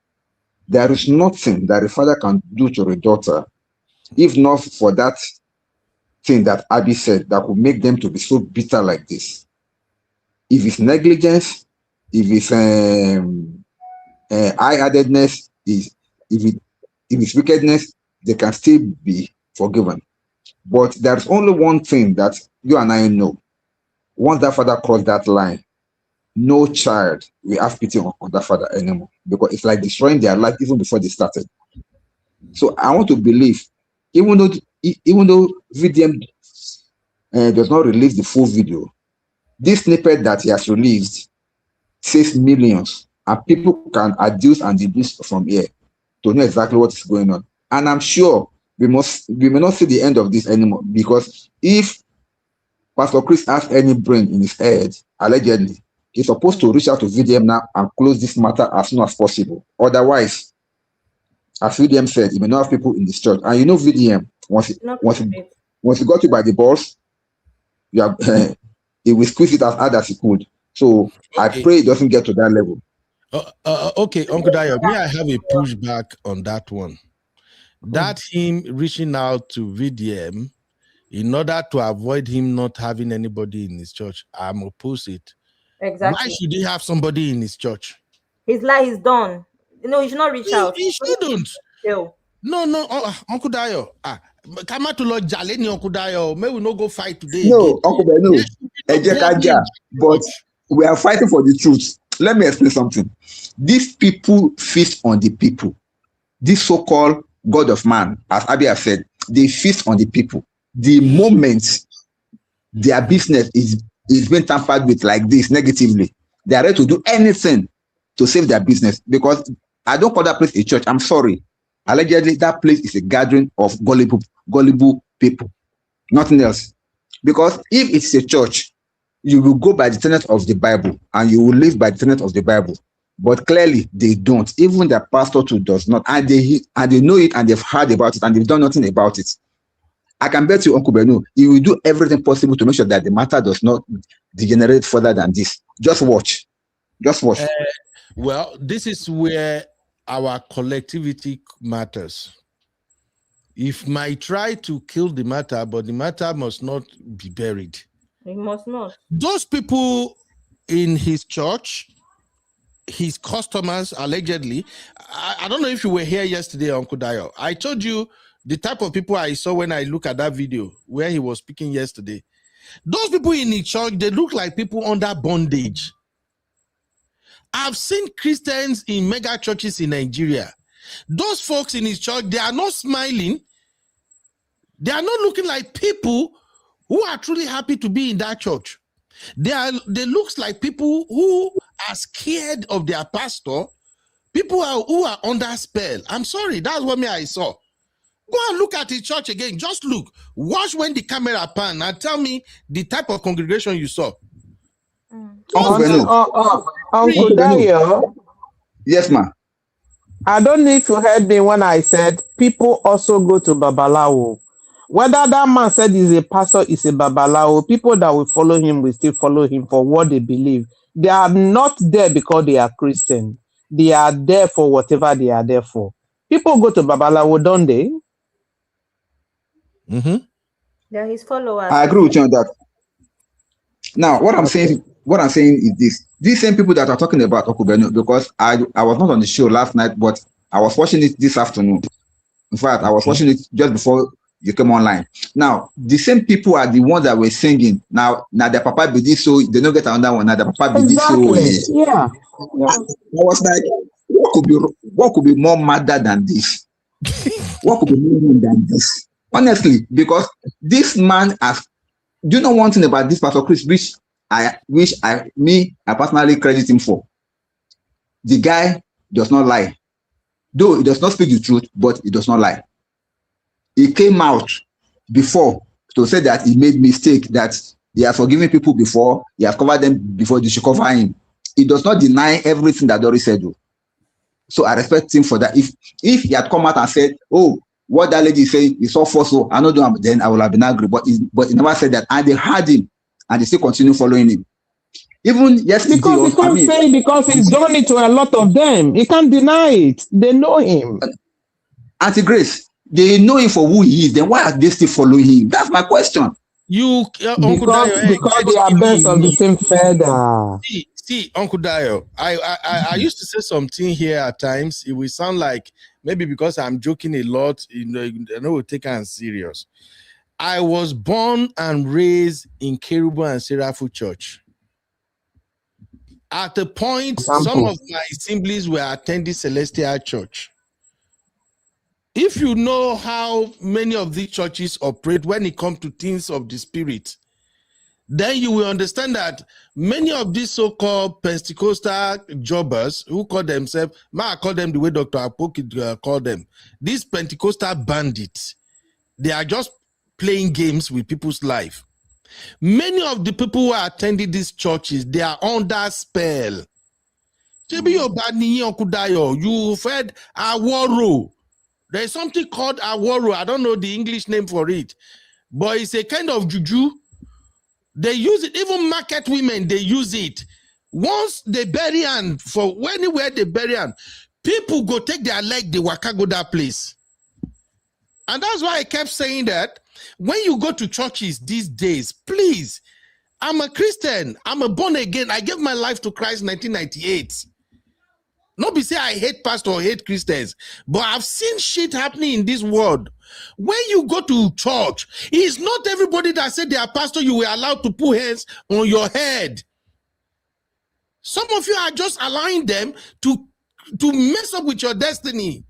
There is nothing that a father can do to a daughter, if not for that thing that Abby said, that would make them to be so bitter like this. If it's negligence, if it's high-heartedness, if it's wickedness, they can still be forgiven. But there's only one thing that you and I know. Once that father crossed that line, no child will have pity on that father anymore, because it's like destroying their life even before they started. So I want to believe, even though Vdm does not release the full video, this snippet that he has released says millions, and people can adduce and deduce from here to know exactly what is going on. And I'm sure we may not see the end of this anymore, because if Pastor Chris has any brain in his head, allegedly, he's supposed to reach out to Vdm now and close this matter as soon as possible. Otherwise, as Vdm said, he may not have people in this church. And you know Vdm, once he got you by the balls, he will squeeze it as hard as he could. So okay. I pray it doesn't get to that level. Okay, Uncle Dayo, may I have a pushback on that one? That him reaching out to Vdm in order to avoid him not having anybody in his church, I'm opposite. Exactly. Why should he have somebody in his church? His life is done. No, he should not reach out. He shouldn't. No, Uncle Dayo. Come out to Lord Jaleni, Uncle Dayo. May we not go fight today. No, Uncle Dayo. But we are fighting for the truth. Let me explain something. These people feast on the people. This so-called God of man, as Abby has said, they feast on the people. The moment their business is being tampered with like this negatively, they are ready to do anything to save their business. Because I don't call that place a church. I'm sorry. Allegedly, that place is a gathering of gullible people. Nothing else. Because if it's a church, you will go by the tenet of the Bible and you will live by the tenet of the Bible. But clearly, they don't. Even their pastor too does not. And they know it, and they've heard about it, and they've done nothing about it. I can bet you, Uncle Benu, he will do everything possible to make sure that the matter does not degenerate further than this. Just watch. Just watch. Well, this is where our collectivity matters. It might try to kill the matter, but the matter must not be buried. It must not. Those people in his church, his customers, allegedly, I don't know if you were here yesterday, Uncle Dio. I told you the type of people I saw when I look at that video where he was speaking yesterday. Those people in the church, they look like people under bondage. I've seen Christians in mega churches in Nigeria. Those folks in his church, they are not smiling. They are not looking like people who are truly happy to be in that church. They look like people who are scared of their pastor, people who are under spell. I'm sorry, that's what I saw. Go and look at the church again. Just look. Watch when the camera pan and tell me the type of congregation you saw. Uncle Dayo. Yes, ma'am. I don't know if you heard me when I said people also go to Babalawo. Whether that man said he's a pastor, is a Babalawo, people that will follow him will still follow him for what they believe. They are not there because they are Christian. They are there for whatever they are there for. People go to Babalawo, don't they? Mm-hmm. They're his followers. I agree with you on that. Now, what I'm saying is this. These same people that are talking about Okubeno, because I was not on the show last night, but I was watching it this afternoon. In fact, I was watching it just before you came online. Now, the same people are the ones that were singing. Now their papa be this, so they don't get another one. Now their papa be this, so yeah. I was like, what could be more madder than this? What could be more madder than this? Honestly, because this man has. Do you know one thing about this Pastor Chris, which I personally credit him for? The guy does not lie. Though he does not speak the truth, but he does not lie. He came out before to say that he made mistake, that he has forgiven people before, he has covered them before they should cover him. He does not deny everything that Doris said. So I respect him for that. If he had come out and said, oh, what that lady said is so false, so I know then I will have been angry. But he never said that, and they had him, and they still continue following him. Even yesterday, because he can't say, because he's done it to a lot of them. He can't deny it. They know him. Auntie Grace, they know him for who he is. Then why are they still following him? That's my question. Because they are birds of the same feather. See, Uncle Dio, I used to say something here at times. It will sound like maybe because I'm joking a lot, I know we take it serious. I was born and raised in Kerubu and Seraphu Church. At a point, some of my siblings were attending Celestial Church. If you know how many of these churches operate when it comes to things of the spirit, then you will understand that many of these so-called Pentecostal jobbers who call themselves, I call them the way Dr. Apoki called them, these Pentecostal bandits, they are just playing games with people's life. Many of the people who are attending these churches, they are under spell. You've heard Aworo. There is something called Aworo. I don't know the English name for it, but it's a kind of juju. They use it, even market women, they use it. Once they bury and for anywhere they bury and people go take their leg, they waka go that place. And that's why I kept saying that when you go to churches these days, please, I'm a Christian, I'm a born again, I gave my life to Christ in 1998. Not be say I hate pastor or hate Christians, but I've seen shit happening in this world. When you go to church, it's not everybody that said they are pastor you were allowed to put hands on your head. Some of you are just allowing them to mess up with your destiny.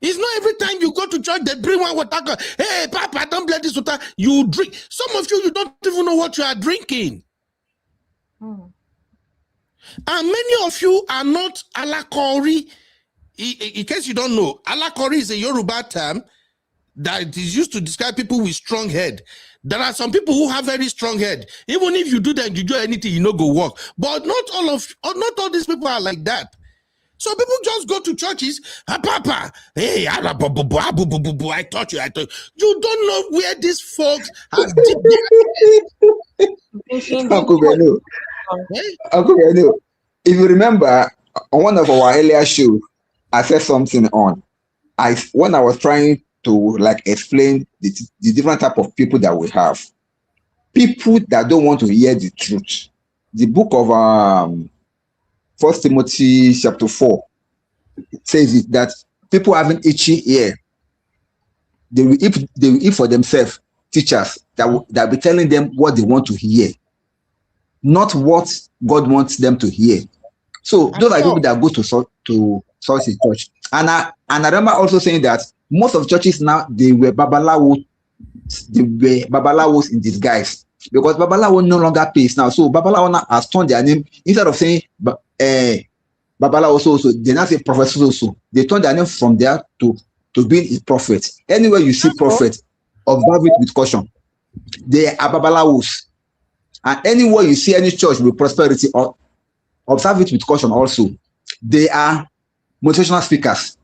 It's not every time you go to church, they bring one water. Hey, Papa, don't bless this water. You drink. Some of you don't even know what you are drinking. And many of you are not alakori. In case you don't know, alakori is a Yoruba term that is used to describe people with strong head. There are some people who have very strong head. Even if you do that, you do anything, you know, go work. But not all these people are like that. So people just go to churches. Papa, hey, I taught you. You don't know where these folks have Uncle Beno. Uncle Beno, if you remember, on one of our earlier shows, I said something on. when I was trying to like explain the different type of people that we have, people that don't want to hear the truth. The book of 1 Timothy chapter 4 says it, that people having itchy ear, they will if for themselves teachers that will be telling them what they want to hear, not what God wants them to hear. So those are people that go to such a church. And I remember also saying that most of churches now, they were babalawos in disguise, because babalawo no longer pays now. So babalawo now has turned their name, instead of saying babalawo also, they now say prophet also. They turn their name from there to being a prophet. Anywhere you see prophet, observe it with caution. They are babalawos. And anywhere you see any church with prosperity, or observe it with caution also. They are motivational speakers.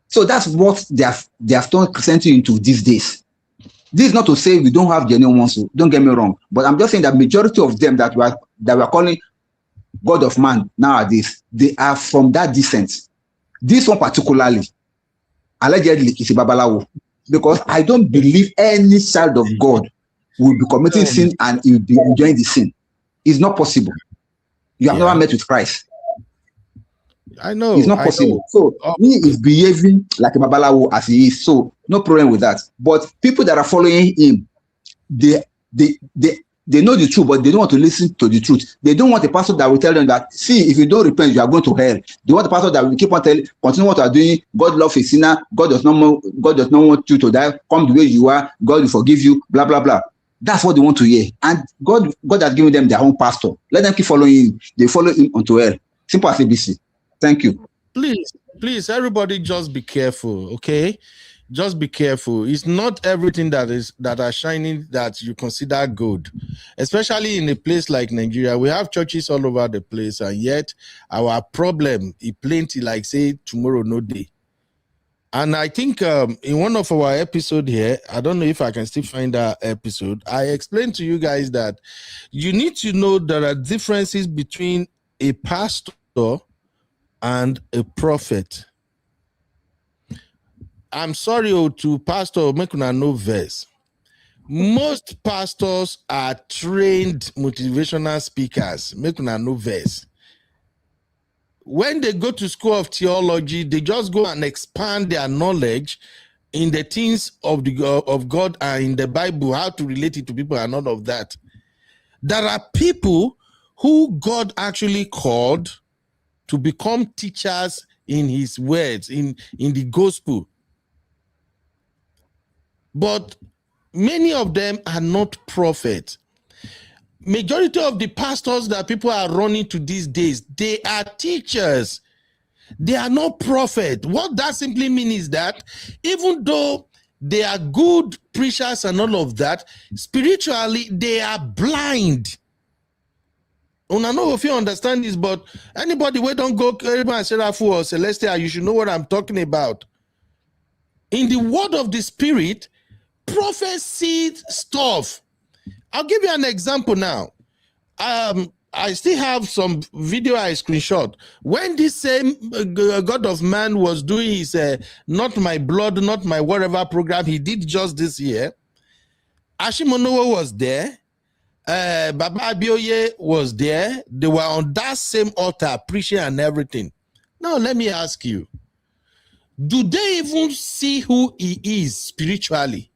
So that's what they have turned Christianity into these days. This is not to say we don't have genuine ones, so don't get me wrong. But I'm just saying that majority of them that we are calling God of man nowadays, they are from that descent. This one particularly, allegedly, is a babalawo, because I don't believe any child of God will be committing sin and he will be enjoying the sin. It's not possible. You have never met with Christ. I know. It's not possible. So he is behaving like a babalawo as he is. So no problem with that. But people that are following him, they know the truth, but they don't want to listen to the truth. They don't want a pastor that will tell them that, see, if you don't repent, you are going to hell. They want a pastor that will keep on telling, continue what you are doing. God loves a sinner. God does not want you to die. Come the way you are. God will forgive you. Blah blah blah. That's what they want to hear. And God has given them their own pastor. Let them keep following him. They follow him unto hell. Simple as ABC. Thank you. Please, everybody, just be careful, okay? Just be careful. It's not everything that are shining that you consider good, especially in a place like Nigeria. We have churches all over the place, and yet our problem is plenty. Like say tomorrow, no day. And I think in one of our episodes here, I don't know if I can still find that episode, I explained to you guys that you need to know there are differences between a pastor and a prophet. I'm sorry to pastor, make una no verse. Most pastors are trained motivational speakers, make una no verse. When they go to school of theology, they just go and expand their knowledge in the things of God and in the Bible, how to relate it to people and all of that. There are people who God actually called to become teachers in his words, in the gospel. But many of them are not prophets. Majority of the pastors that people are running to these days, they are teachers. They are not prophets. What that simply means is that even though they are good preachers and all of that, spiritually, they are blind. I don't know if you understand this, but anybody who don't go and Seraphu or Celestial, you should know what I'm talking about. In the word of the Spirit, prophets see stuff. I'll give you an example now. I still have some video I screenshot. When this same God of Man was doing his Not My Blood, Not My Whatever program he did just this year, Ashimonowo was there. Baba Abioye was there. They were on that same altar preaching and everything. Now let me ask you, do they even see who he is spiritually?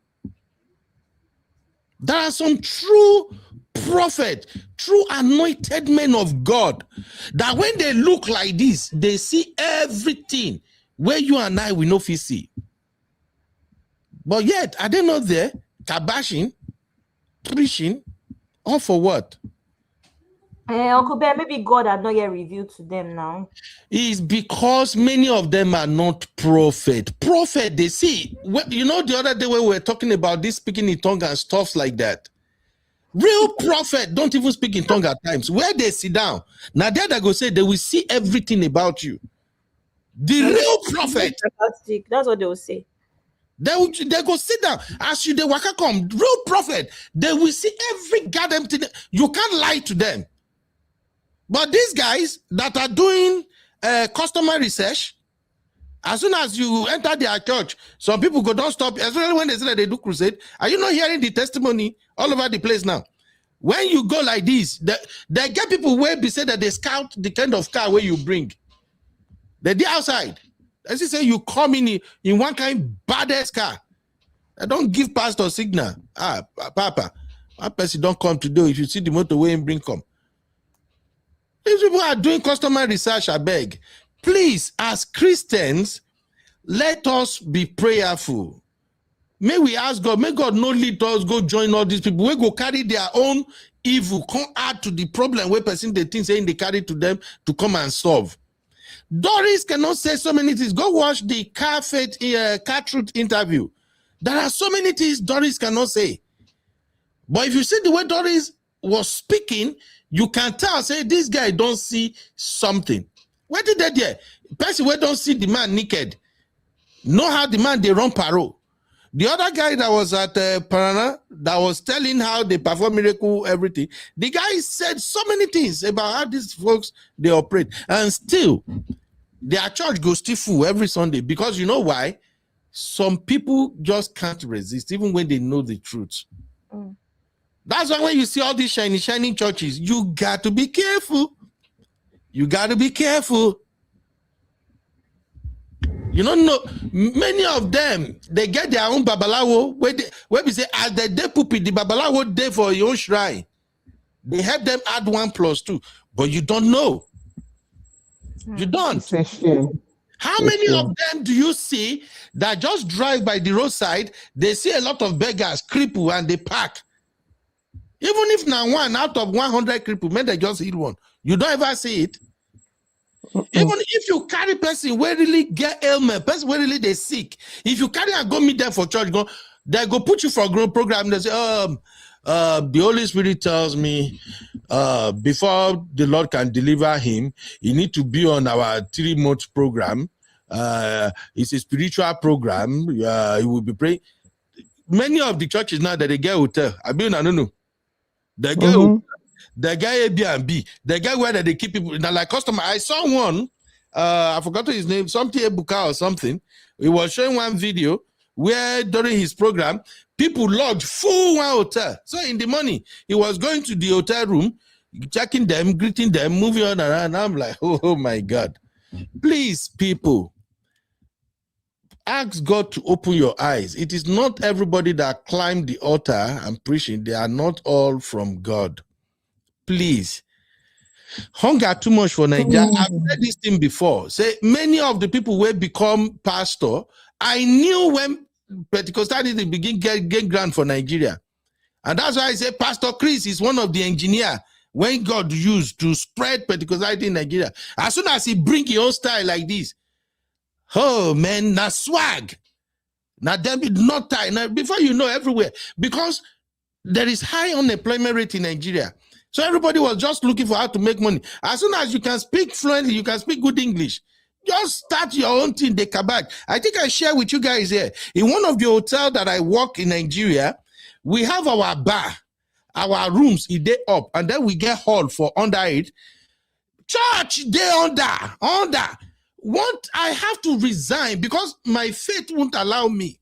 There are some true prophets, true anointed men of God, that when they look like this, they see everything where you and I will not see. But yet, are they not there, kabashing, preaching, all for what? Uncle Ben, maybe God had not yet revealed to them now. It's because many of them are not prophet. Prophet, they see. You know, the other day when we were talking about this speaking in tongue and stuff like that. Real prophet don't even speak in tongue at times. Where they sit down, now they go say they will see everything about you. The real prophet. That's what they will say. They go sit down. As you the waka come, real prophet, they will see every goddamn thing. You can't lie to them. But these guys that are doing customer research, As soon as you enter their church, some people go, don't stop, especially when they say that they do crusade. Are you not hearing the testimony all over the place now? When you go like this, they get people where they say that they scout the kind of car where you bring. They're outside. As you say, you come in one kind baddest car. I don't give pastor signal. Papa, one person don't come today. If you see the motorway and bring come. These people are doing customer research, I beg. Please, as Christians, let us be prayerful. May we ask God, may God not lead us go join all these people. We go carry their own evil, come add to the problem where person they think saying they carry to them to come and solve. Doris cannot say so many things. Go watch the car truth interview. There are so many things Doris cannot say. But if you see the way Doris was speaking, you can tell, say, this guy don't see something. What did they do? Person who don't see the man naked. Know how the man they run paro. The other guy that was at Parana, that was telling how they perform miracle, everything. The guy said so many things about how these folks, they operate. And still, their church goes still full every Sunday. Because you know why? Some people just can't resist, even when they know the truth. That's why when you see all these shiny churches, you got to be careful. You got to be careful. You don't know, many of them, they get their own babalawo, where we say, as the day pulpit, the babalawo day for your own shrine. They help them add 1 + 2, but you don't know. You don't. How many of them do you see that just drive by the roadside, they see a lot of beggars, cripple, and they park? Even if now 1 out of 100 cripple, maybe they just hit one. You don't ever see it. Even if you carry person where really get ailment, person where really they sick, if you carry and go meet them for church, they go put you for a group program. They say, the Holy Spirit tells me, before the Lord can deliver him, he need to be on our 3-month program. It's a spiritual program. He will be praying. Many of the churches now that they get hotel, I mean, I don't know. They get the guy Airbnb, the guy where they keep people now like customer. I saw one, I forgot his name, something Ebuka or something. He was showing one video where during his program, people lodged full one hotel. So in the morning, he was going to the hotel room, checking them, greeting them, moving on around. I'm like, oh my God. Please, people, ask God to open your eyes. It is not everybody that climbed the altar and preaching. They are not all from God. Please. Hunger too much for Nigeria. I've said this thing before. Say many of the people who become pastor, I knew when Pentecostalism begin get grant for Nigeria. And that's why I say Pastor Chris is one of the engineers when God used to spread Pentecostalism in Nigeria. As soon as he bring his own style like this, oh man, na swag. Now them not tie. Now, before you know everywhere, because there is high unemployment rate in Nigeria. So everybody was just looking for how to make money. As soon as you can speak fluently, you can speak good English, just start your own thing, the kabak. I think I share with you guys here. In one of the hotels that I work in Nigeria, we have our bar, our rooms, they up, and then we get hall for under it. Church, they under. What I have to resign because my faith won't allow me.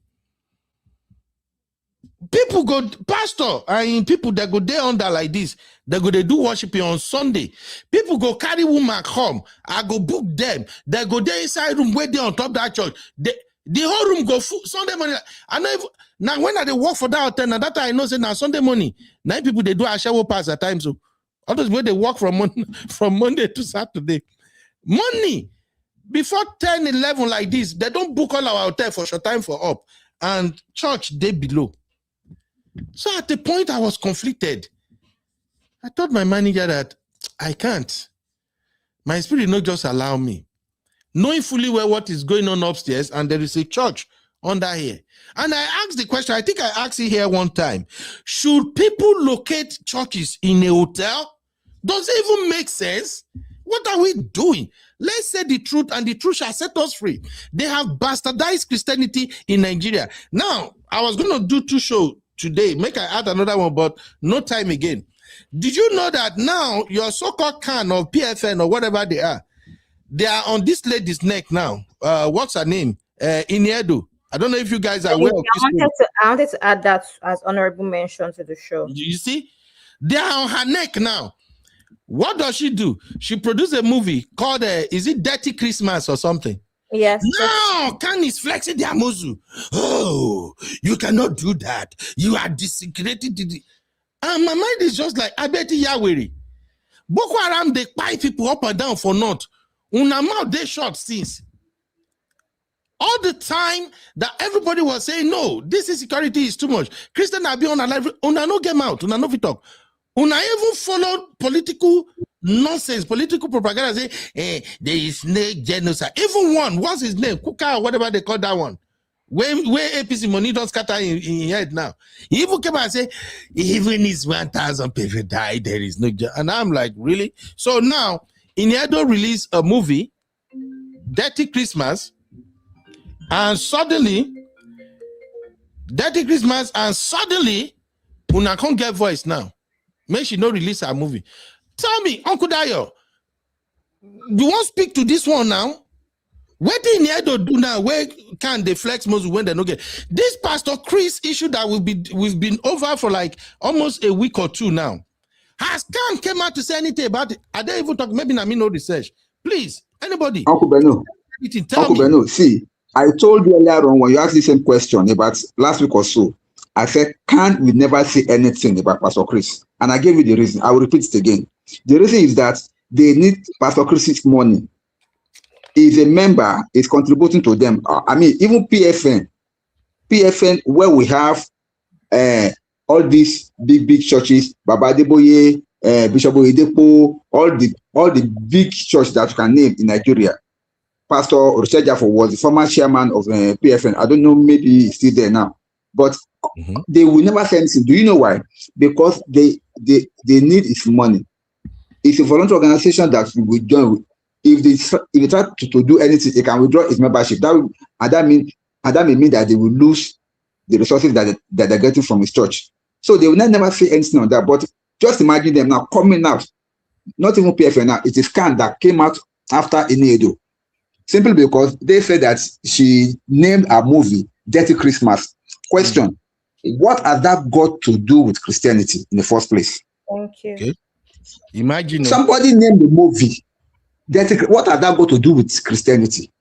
People go, pastor, and people that go there under like this, they go, they do worshiping on Sunday. People go carry woman home. I go book them. They go there inside room where they on top of that church. The whole room go full Sunday morning. I know if, now when they work for that hotel, now that I know say now Sunday morning, 9 people they do a shower pass at times. So others where they work from Monday to Saturday. Money before 10, 11 like this, they don't book all our hotel for short time for up. And church they below. So at the point I was conflicted. I told my manager that I can't. My spirit not just allow me. Knowing fully well what is going on upstairs and there is a church under here. And I asked the question, I think I asked it here one time. Should people locate churches in a hotel? Does it even make sense? What are we doing? Let's say the truth and the truth shall set us free. They have bastardized Christianity in Nigeria. Now, I was going to do 2 shows today. Make I add another one, but no time again. Did you know that now your so-called can of PFN or whatever they are on this lady's neck now? what's her name? Iniedo. I don't know if you guys are aware of this. I wanted to add that as honorable mention to the show. You see, they are on her neck now. What does she do? She produced a movie called, is it Dirty Christmas or something? Yes. No, Khan is flexing their muzzle. Oh, you cannot do that. You are desecrated. And my mind is just like, I bet Yahweh. Boko Haram, they buy people up and down for not. Una mouth they short since. All the time that everybody was saying, no, this insecurity is too much. Christian have been on a life. Una no get out. Una no fit talk. Una even followed political nonsense, political propaganda. Say, there is snake genocide. Even one, what's his name? Kuka or whatever they call that one. Where APC money don't scatter in head now. He even came and say, even if 1,000 people die, there is no. And I'm like, really? So now, Iniedo released a movie, Dirty Christmas, and suddenly, Una can't get voice now. Make she not release her movie. Tell me, Uncle Dayo, you won't speak to this one now? What do Iniedo do now? Where can they flex muscle when they don't get this Pastor Chris issue that we've been over for like almost a week or two now? Has Khan came out to say anything about it? Are they even talking? Maybe I mean no research. Please, anybody. Uncle Beno, see, I told you earlier on when you asked the same question about last week or so, I said Khan will never say anything about Pastor Chris. And I gave you the reason. I will repeat it again. The reason is that they need Pastor Chris's money. If a member is contributing to them, I mean, even PFN, where we have all these big churches, Baba Adeboye, Bishop Oyedepo, all the big churches that you can name in Nigeria. Pastor Orusejafo was the former chairman of PFN. I don't know, maybe he's still there now. But they will never say anything. Do you know why? Because they need his money. It's a voluntary organization that will join. If they try to do anything, they can withdraw his membership. That may mean that they will lose the resources that they're getting from his church. So they will never say anything on that. But just imagine them now coming out. Not even PFN now. It is Khan that came out after Iniedo. Simply because they said that she named a movie Dirty Christmas. Question: what has that got to do with Christianity in the first place? Thank you. Okay. Imagine somebody named the movie Dirty. What has that got to do with Christianity?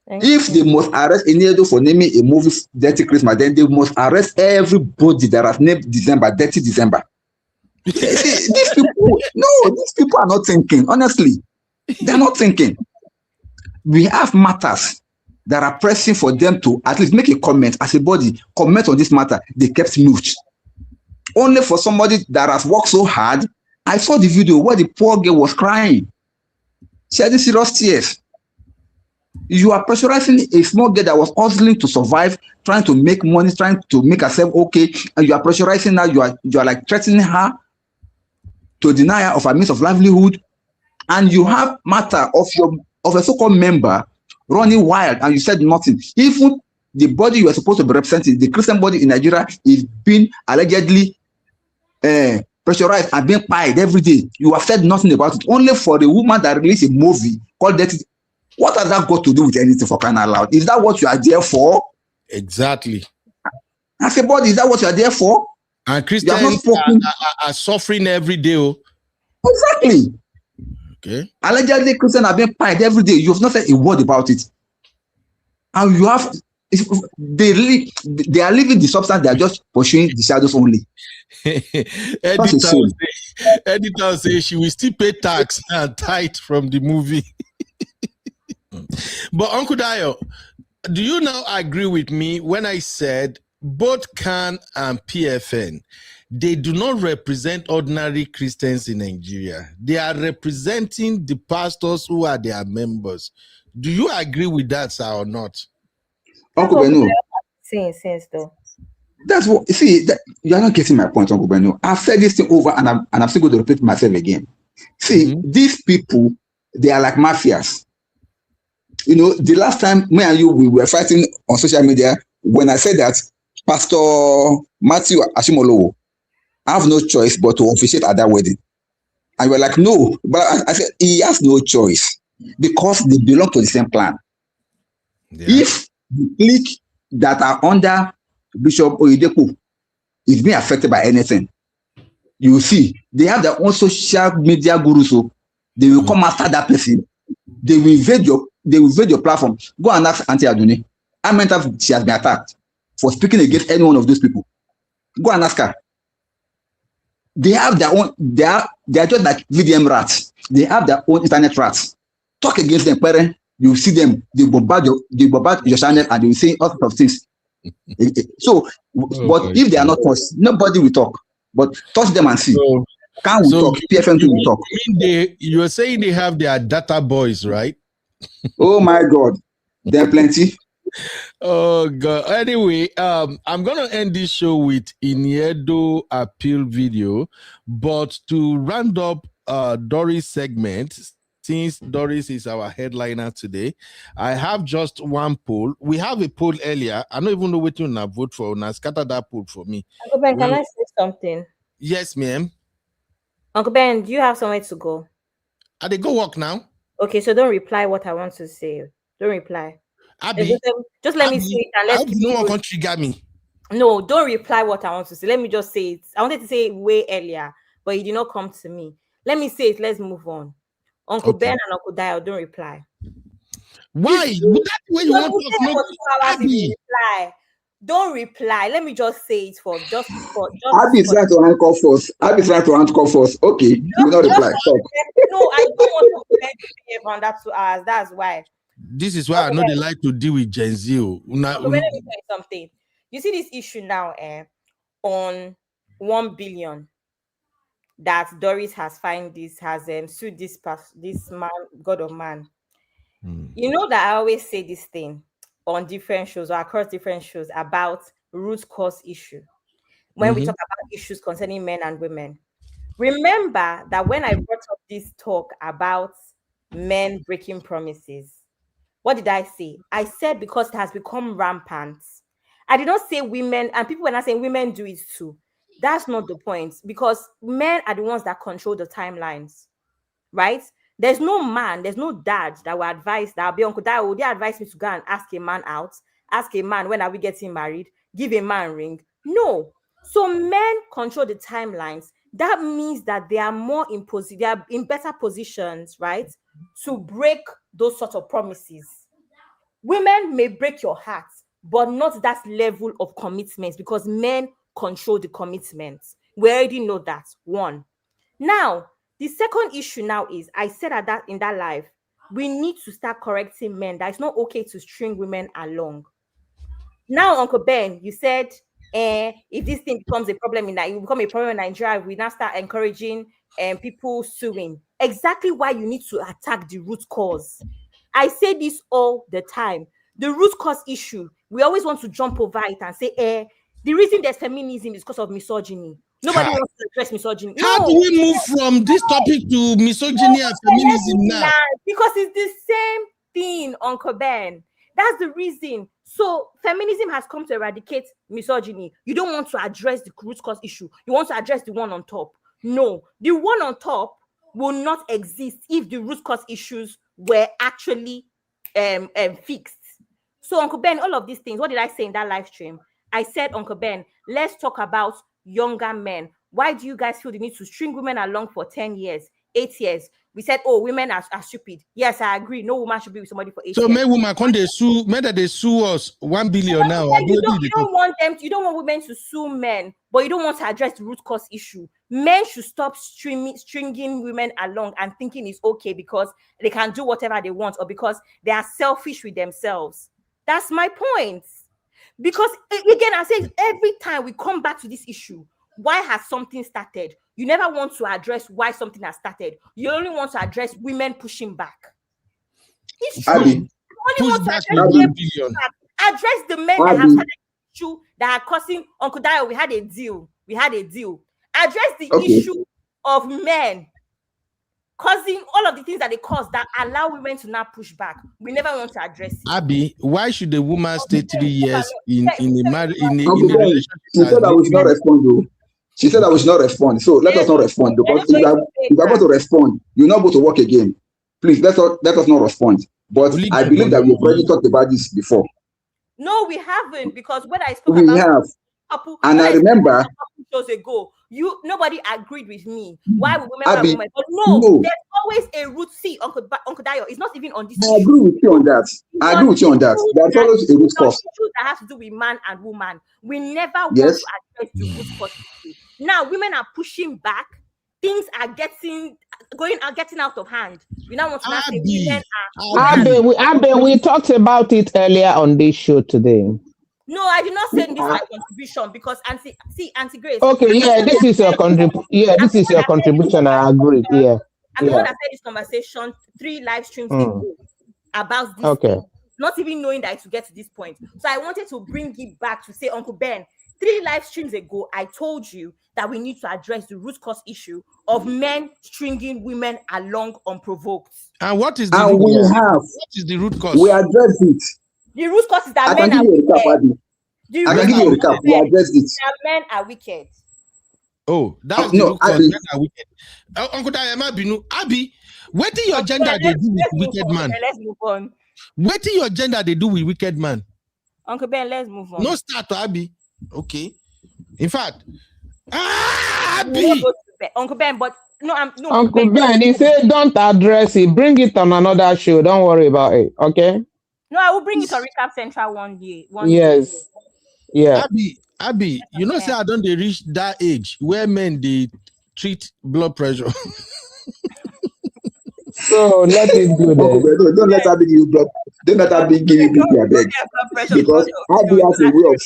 If they must arrest Iniedo for naming a movie Dirty Christmas, then they must arrest everybody that has named December Dirty December. These people are not thinking. Honestly, they're not thinking. We have matters that are pressing for them to at least make a comment as a body, comment on this matter. They kept mute. Only for somebody that has worked so hard. I saw the video where the poor girl was crying. She had serious tears. You are pressurizing a small girl that was hustling to survive, trying to make money, trying to make herself okay, and you are pressurizing her. You are like threatening her to deny her of her means of livelihood, and you have matter of a so-called member running wild, and you said nothing. Even the body you are supposed to be representing, the Christian body in Nigeria, is being allegedly pressurized and being pied every day. You have said nothing about it. Only for the woman that released a movie called Dirty. What has that got to do with anything, for crying out loud? Is that what you are there for? Exactly. As a body, is that what you are there for? And Christians are suffering every day. Exactly. Okay. Allegedly, Christians are being pied every day. You have not said a word about it. And you have, they are leaving the substance, they are just pursuing the shadows only. Editor say she will still pay tax and tithe from the movie. But Uncle Dayo, do you now agree with me when I said both Khan and PFN, they do not represent ordinary Christians in Nigeria? They are representing the pastors who are their members. Do you agree with that, sir, or not? Uncle Beno, sense though. That's what, see, you are not getting my point, Uncle Beno. I've said this thing over and I'm still going to repeat myself again. See, these people, they are like mafias. You know, the last time me and you, we were fighting on social media, when I said that Pastor Matthew Ashimolowo, I have no choice but to officiate at that wedding. And we're like, no, but I said, he has no choice. because they belong to the same clan. Yeah. If the clique that are under Bishop Oyedepo is being affected by anything, you will see they have their own social media gurus, so they will come after that person. They will invade your platform. Go and ask Auntie Aduni how many times she has been attacked for speaking against any one of those people. Go and ask her. They have their own, they are just like VDM rats. They have their own internet rats. Talk against them, parent. You see them, they bombard your channel and they will say all sorts of things. So, but if they are not touched, nobody will talk. But touch them and see. Can we talk? PFM will talk. You are saying they have their data boys, right? Oh my God. There are plenty. Oh God. Anyway, I'm gonna end this show with Iniedo appeal video, but to round up Doris segment, since Doris is our headliner today, I have just one poll. We have a poll earlier. I don't even know what you want to vote for. Now scatter that poll for me. Uncle Ben, can I say something? Yes, ma'am. Uncle Ben, do you have somewhere to go? Are they go work now? Okay, so don't reply what I want to say. Don't reply. Abby, just let me say it and let's keep no one can trigger me. No, don't reply what I want to say. Let me just say it. I wanted to say it way earlier, but it did not come to me. Let me say it. Let's move on. Uncle Ben and Uncle Dio, don't reply. Why? That way you want to reply. Don't reply. Let me just say it for just. Abby is trying to handcuff us. Abby is trying to handcuff us. Okay, you will not reply. Stop. No, I don't want to behave on that 2 hours. That's why. This is why I know they like to deal with Gen Z. Let me tell you something. You see this issue now on 1 billion that Doris has sued this man, God of Man. You know that I always say this thing on different shows or across different shows about root cause issue. When we talk about issues concerning men and women. Remember that when I brought up this talk about men breaking promises, what did I say? I said because it has become rampant. I did not say women, and people were not saying women do it too. That's not the point, because men are the ones that control the timelines, right? There's no man, there's no dad that will advise, that will be Uncle Dad, would they advise me to go and ask a man out, ask a man, when are we getting married, give a man ring? No. So men control the timelines. That means that they are more they are in better positions, right, to break those sort of promises. Women may break your heart, but not that level of commitment, because men control the commitments. We already know that. One. Now, the second issue now is, I said in that live, we need to start correcting men that it's not okay to string women along. Now, Uncle Ben, you said, if this thing becomes a problem it will become a problem in Nigeria, we now start encouraging people suing. Exactly why you need to attack the root cause. I say this all the time. The root cause issue, we always want to jump over it and say, the reason there's feminism is because of misogyny. Nobody wants to address misogyny. How do we move from this topic to misogyny and feminism now? Because it's the same thing, Uncle Ben. That's the reason. So feminism has come to eradicate misogyny. You don't want to address the root cause issue. You want to address the one on top. No, the one on top will not exist if the root cause issues were actually fixed. So Uncle Ben, all of these things, what did I say in that live stream? I said, Uncle Ben, let's talk about younger men. Why do you guys feel the need to string women along for 10 years, 8 years? We said, oh, women are stupid. Yes, I agree. No woman should be with somebody for 8 years. So men women can they sue men that they sue us 1 billion now. You don't want women to sue men, but you don't want to address the root cause issue. Men should stop stringing women along and thinking it's okay because they can do whatever they want or because they are selfish with themselves. That's my point. Because again, I say every time we come back to this issue, why has something started? You never want to address why something has started. You only want to address women pushing back. It's true. You only want to address women pushing back. Address the men that have started the issue that are causing. Uncle Dio, we had a deal. Address the issue of men causing all of the things that they cause that allow women to now push back. We never want to address it. Abby, why should the woman stay 3 years in a relationship? She said I was not respond though. She said I was not respond. So let us not respond, because if you are going to respond, you're not going to work again. Please, let us not respond. But I believe that we've already talked about this before. No, we haven't, because when I spoke about couple, and I remember shows ago, nobody agreed with me. Why would women have women? But no, there's always a root. See, Uncle Dayo, it's not even on this. I agree with you on that. There's always a root cause. Issues that has to do with man and woman. We never want to address the root cause issue. Now, women are pushing back. Things are getting out of hand. We now want to say women are. We talked about it earlier on this show today. No, I did not say this my contribution, because Auntie Grace. Okay, this is your contribution. This is your contribution. I agree. Yeah. I'm the one that said this conversation 3 live streams ago about this. Okay. Thing, not even knowing that it would get to this point. So I wanted to bring it back to say, Uncle Ben, 3 live streams ago, I told you that we need to address the root cause issue of men stringing women along unprovoked. And what is the root cause? What is the root cause? We address it. The root cause is that men are wicked. I can give you a recap. We addressed it. Men are wicked. Oh, that's the root cause. Men are wicked. Uncle Dayama Abi, what is your gender they do with wicked man? Let's move on. What is your gender they do with wicked man? Uncle Ben, let's move on. No start, Abi. Okay. In fact, Abi. Uncle Ben, but no, Uncle Ben, he said don't address it. Bring it on another show. Don't worry about it. Okay. No, I will bring it on Recap Central one day. Yes. Day. Yeah. Abi, you know, say I don't they reach that age where men they treat blood pressure. So let it do that. Don't let Abi give you blood. Don't let Abi give you BP, beg. Because Abi has a way of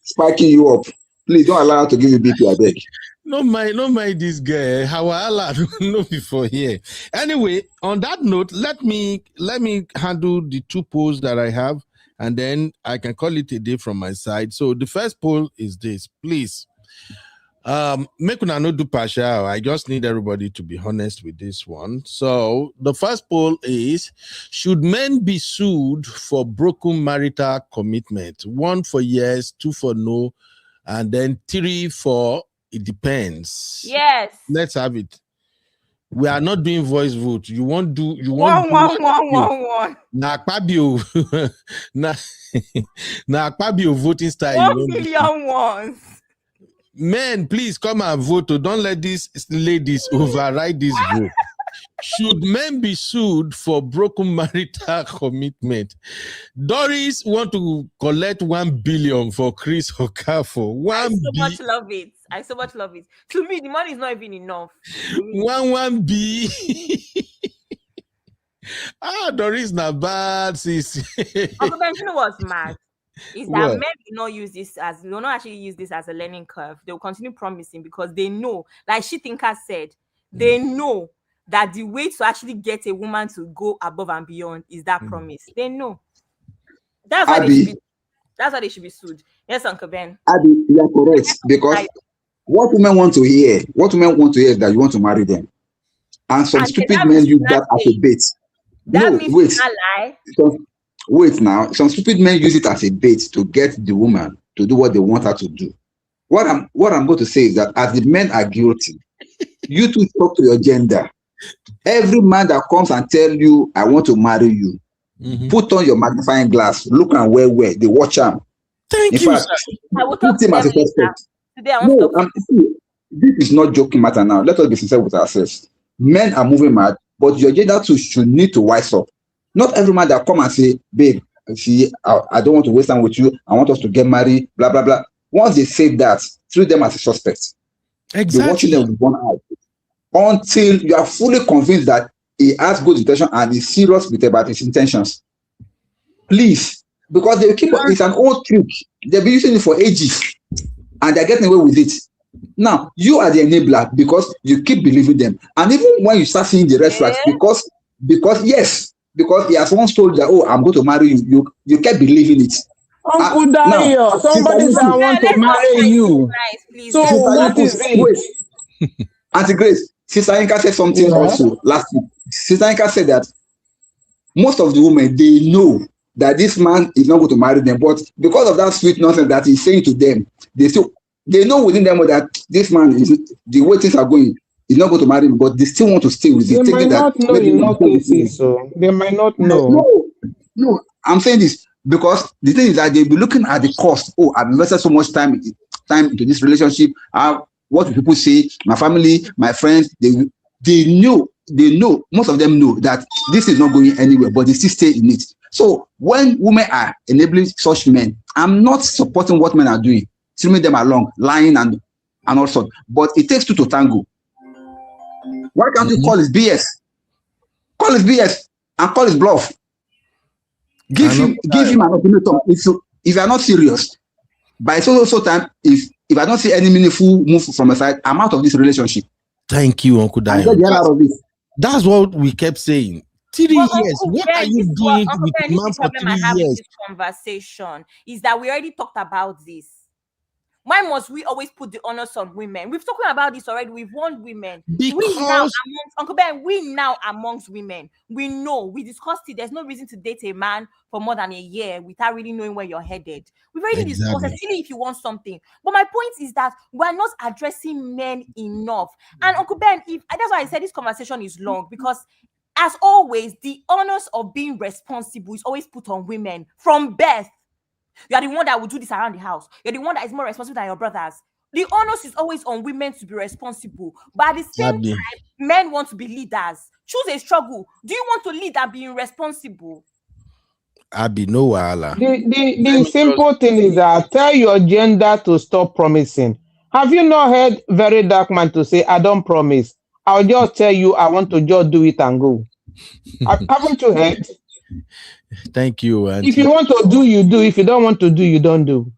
spiking you up. Please don't allow her to give you BP, beg. No mind this guy. How I don't know before here. Anyway, on that note, let me handle the 2 polls that I have, and then I can call it a day from my side. So the first poll is this, please. Make una no do partial. I just need everybody to be honest with this one. So the first poll is: should men be sued for broken marital commitment? 1 for yes, 2 for no, and then 3 for it depends. Yes. Let's have it. We are not doing voice vote. You want one. Na Akpabio. na Akpabio voting style. 1 million ones. Men, please come and vote. Don't let these ladies override this vote. Should men be sued for broken marital commitment? Doris want to collect 1 billion for Chris Okafor. I so much love it. To me, the money is not even enough. 1 B. Doris na bad, sis. Uncle Ben, you know what's mad? Is that men will not actually use this as a learning curve. They will continue promising because they know, like Shitinka said, they know that the way to actually get a woman to go above and beyond is that promise. They know. That's why they should be sued. Yes, Uncle Ben. Abi, you are correct, because what women want to hear is that you want to marry them. And some stupid men use that as a bait. That means it's a lie. Wait now. Some stupid men use it as a bait to get the woman to do what they want her to do. What I'm going to say is that as the men are guilty, you two talk to your gender. Every man that comes and tell you, I want to marry you, put on your magnifying glass, look and where they watch him. Thank you, sir. I will talk to them later. Today I want to see, this is not joking matter now. Let us be sincere with ourselves. Men are moving mad, but your gender too should need to wise up. Not every man that come and say, babe, see, I don't want to waste time with you. I want us to get married, blah, blah, blah. Once they say that, treat them as a suspect. Exactly. You're watching them with one eye. Until you are fully convinced that he has good intention and is serious about his intentions. Please, because they keep it's an old trick. They've been using it for ages and they're getting away with it. Now, you are the enabler because you keep believing them. And even when you start seeing the red flags, because he has once told you that, oh, I'm going to marry you, you kept believing it. Uncle Dayo, somebody said I want to marry you. So what is it? Auntie Grace, Sister Inka said something also last week. Sister Inka said that most of the women, they know that this man is not going to marry them, but because of that sweet nonsense that he's saying to them, they know within them that this man is the way things are going. is not going to marry me, but they still want to stay with you. They might not know in all cases, so they might not know. No, I'm saying this because the thing is that they'll be looking at the cost. Oh, I've invested so much time into this relationship. What do people say? My family, my friends, they know, most of them know that this is not going anywhere, but they still stay in it. So when women are enabling such men, I'm not supporting what men are doing, stringing them along, lying and all sorts. But it takes two to tango. Why can't you call it BS? Call it BS and call it bluff. Give him an ultimatum. If you are not serious, by so time, if I don't see any meaningful move from my side, I'm out of this relationship. Thank you, Uncle Dayo. That's what we kept saying. 3 years. What are you doing with a man for 3 years? This conversation is that we already talked about this. Why must we always put the onus on women? We've talked about this already. We've warned women. Because Uncle Ben, we now amongst women, we know, we discussed it. There's no reason to date a man for more than a year without really knowing where you're headed. We've already discussed, especially if you want something. But my point is that we're not addressing men enough. And Uncle Ben, that's why I said this conversation is long, because as always, the onus of being responsible is always put on women from birth. You are the one that will do this around the house. You're the one that is more responsible than your brothers. The onus is always on women to be responsible. But at the same time, men want to be leaders. Choose a struggle. Do you want to lead and be irresponsible? Abi, no wahala. The simple thing is that tell your gender to stop promising. Have you not heard very dark man to say, I don't promise. I'll just tell you I want to just do it and go. Haven't you heard? Thank you. Auntie. If you want to do, you do. If you don't want to do, you don't do.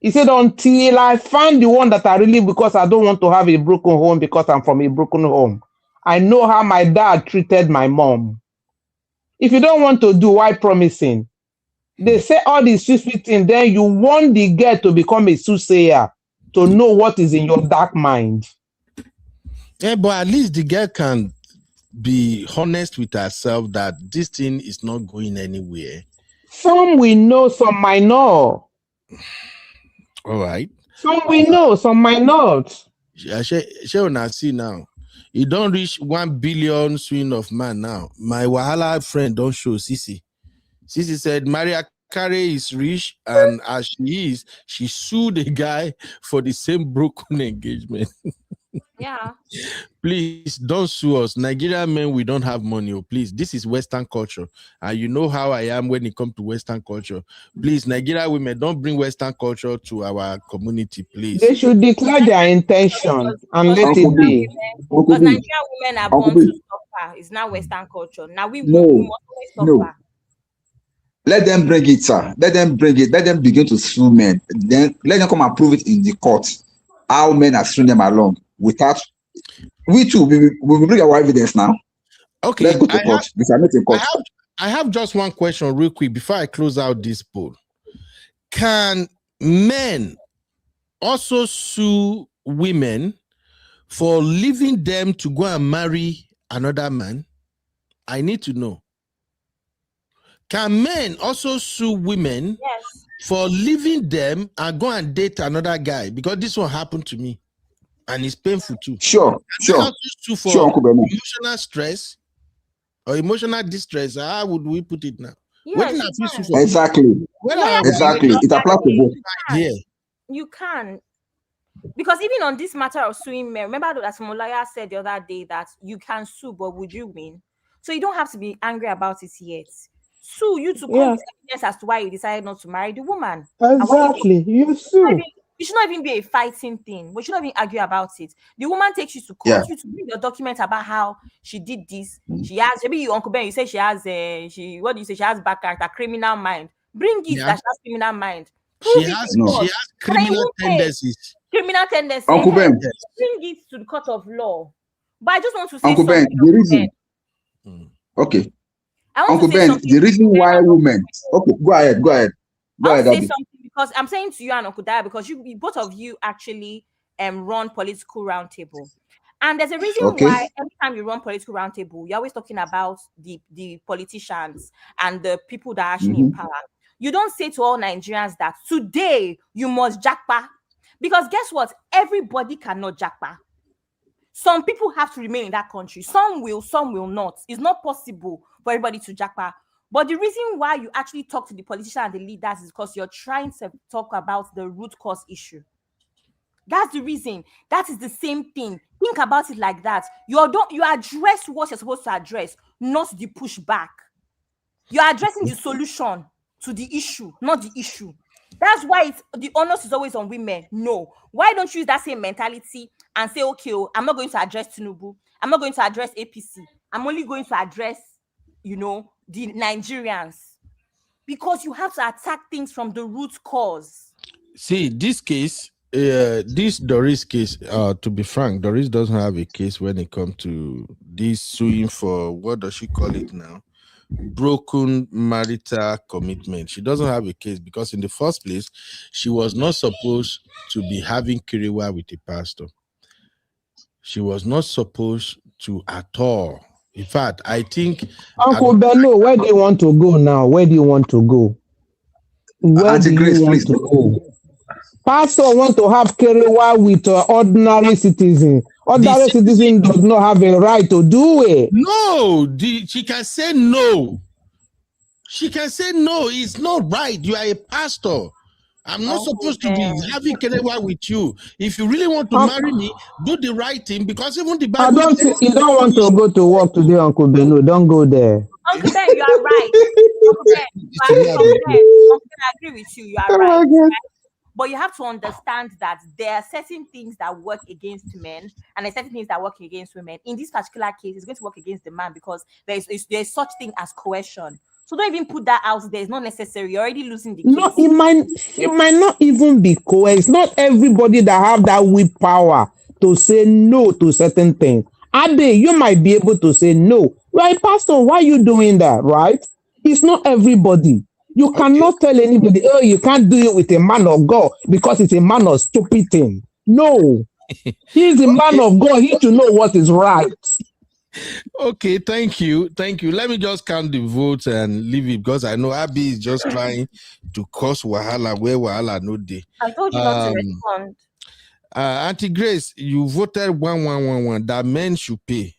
He said, until I find the one that I really, because I don't want to have a broken home because I'm from a broken home. I know how my dad treated my mom. If you don't want to do, why promising? They say all these sweet things, then you want the girl to become a soothsayer, to know what is in your dark mind. Yeah, but at least the girl can be honest with herself that this thing is not going anywhere. Some we know, some might not. All right. Some we know, some might not. She see now. You don't reach 1 billion swing of man now. My Wahala friend don't show Sisi. Sisi said Maria Carey is rich, and as she is, she sued a guy for the same broken engagement. Yeah. Please don't sue us. Nigerian men, we don't have money. Oh, please. This is Western culture. And you know how I am when it comes to Western culture. Please, Nigerian women, don't bring Western culture to our community, please. They should declare their intention and let it be. Because Nigerian women are born to suffer. It's not Western culture. Now we must always suffer. Let them bring it, sir. Let them bring it. Let them begin to sue men. Then let them come and prove it in the court. How men are suing them along without. We too, we will bring our evidence now. Okay. Let's go to court. We are not in court. I have just one question real quick before I close out this poll. Can men also sue women for leaving them to go and marry another man? I need to know. Can men also sue women for leaving them and go and date another guy? Because this one happened to me. And it's painful too. Sure. For emotional stress or emotional distress. How would we put it now? Exactly. It applies to both. Yeah. You can. Because even on this matter of suing men, remember that Molaya said the other day that you can sue, but would you win? So you don't have to be angry about it yet. Sue you to come with evidence as to why you decided not to marry the woman. Exactly. You sue. It should not even be a fighting thing. We should not even argue about it. The woman takes you to court, you to bring your document about how she did this. She has, maybe you, Uncle Ben, you say she has she has back character, criminal mind. Bring it that she has criminal mind. She has criminal tendencies. Criminal tendencies. Uncle Ben. Bring it to the court of law. But I just want to say Uncle Ben, the reason. Okay. Uncle Ben, the reason why women. Okay, go ahead. Go ahead. Say something because I'm saying to you and Uncle Daya, because you both of you actually run political roundtable. And there's a reason why every time you run political roundtable, you're always talking about the politicians and the people that are actually in power. You don't say to all Nigerians that today you must jackpot. Because guess what? Everybody cannot jackpot. Some people have to remain in that country. Some will not. It's not possible for everybody to jackpot. But the reason why you actually talk to the politicians and the leaders is because you're trying to talk about the root cause issue. That's the reason. That is the same thing. Think about it like that. You address what you're supposed to address, not the pushback. You're addressing the solution to the issue, not the issue. That's why the onus is always on women. No. Why don't you use that same mentality and say, okay, I'm not going to address Tinubu. I'm not going to address APC. I'm only going to address, the Nigerians. Because you have to attack things from the root cause. See, this case, this Doris case, to be frank, Doris doesn't have a case when it comes to this suing for, what does she call it now? Broken marital commitment. She doesn't have a case because in the first place, she was not supposed to be having kiriwa with a pastor. She was not supposed to at all. In fact, I think Uncle Bello, where do you want to go now? Where do you want to go? Where do you want to go? Pastor want to have kiriwa with ordinary citizen. Ordinary citizen does not have a right to do it. No, she can say no. She can say no. It's not right. You are a pastor. I'm not supposed to be having kiriwa with you. If you really want to marry me, do the right thing because even the Bible. You don't want to go to work today, Uncle Bello. Don't go there. Uncle Ben, you are right. Uncle Ben, I agree with you. You are right. But you have to understand that there are certain things that work against men and there are certain things that work against women. In this particular case, it's going to work against the man because there's such thing as coercion. So don't even put that out there. It's not necessary. You're already losing the case. No, it might not even be coerced. Not everybody that have that willpower to say no to certain things. Ade, you might be able to say no. Right, Pastor, why are you doing that, right? It's not everybody. You cannot tell anybody, oh, you can't do it with a man of God because it's a man of stupid thing. No. He's a man of God. He to know what is right. Okay, thank you. Thank you. Let me just count the votes and leave it because I know Abby is just trying to cause wahala where wahala no day. I told you not to respond. Auntie Grace, you voted 1111 that men should pay.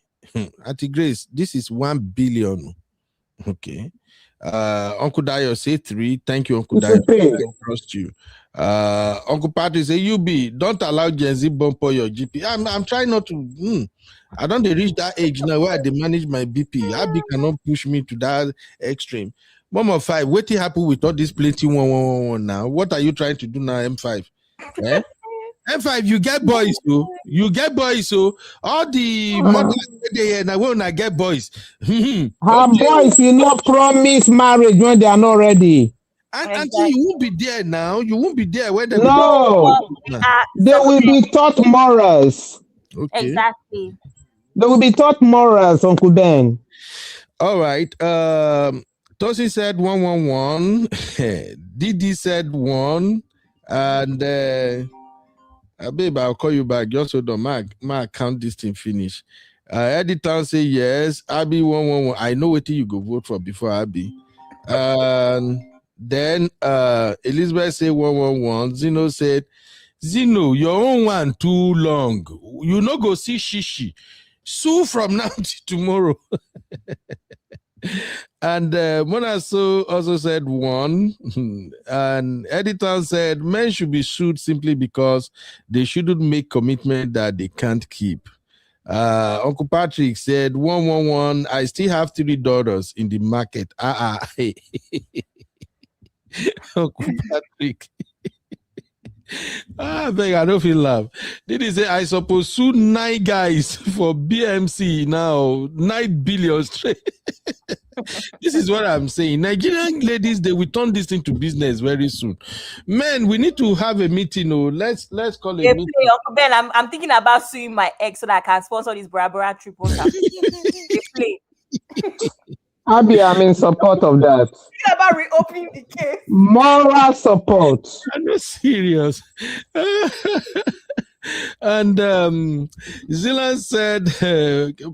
Auntie Grace, this is 1 billion. Okay. Uncle Dayo say 3. Thank you, Uncle Dayo. I trust you. Uncle Patrick say UB, don't allow Gen Z bump for your GP. I'm trying not to. I don't reach that age now where they manage my BP. Abby cannot push me to that extreme. Mama 5, what happen with all this plenty 111 now? What are you trying to do now, M5? Eh? M5, you get boys, so you get boys, so all the mothers they now when I get boys. Her boys will not promise marriage when they are not ready. And until you won't be there now, you won't be there when they they will be taught morals. Okay. Exactly. They will be taught morals, Uncle Ben. All right. Tosi said 111. Didi said 1, and babe, I'll call you back. Just hold on. My account this thing finish. Editor say yes. Abby 111. I know what you go vote for before Abby. Then Elizabeth say 111. Zeno said, Zeno, your own one too long. You no go see Shishi. Sue from now to tomorrow. And Mona also said 1. And Editor said men should be sued simply because they shouldn't make commitment that they can't keep. Uncle Patrick said 111. I still have 3 daughters in the market. Uncle Patrick. I don't feel love. Did he say I suppose sue 9 guys for BMC now? 9 billion straight. This is what I'm saying. Nigerian ladies, they will turn this into business very soon. Men, we need to have a meeting. Oh, let's call it. Uncle Ben, I'm thinking about suing my ex so that I can sponsor this Barbara trip. They play. Abby, I'm in support of that. Think about reopening the case. Moral support. I'm not serious. And Zilan said,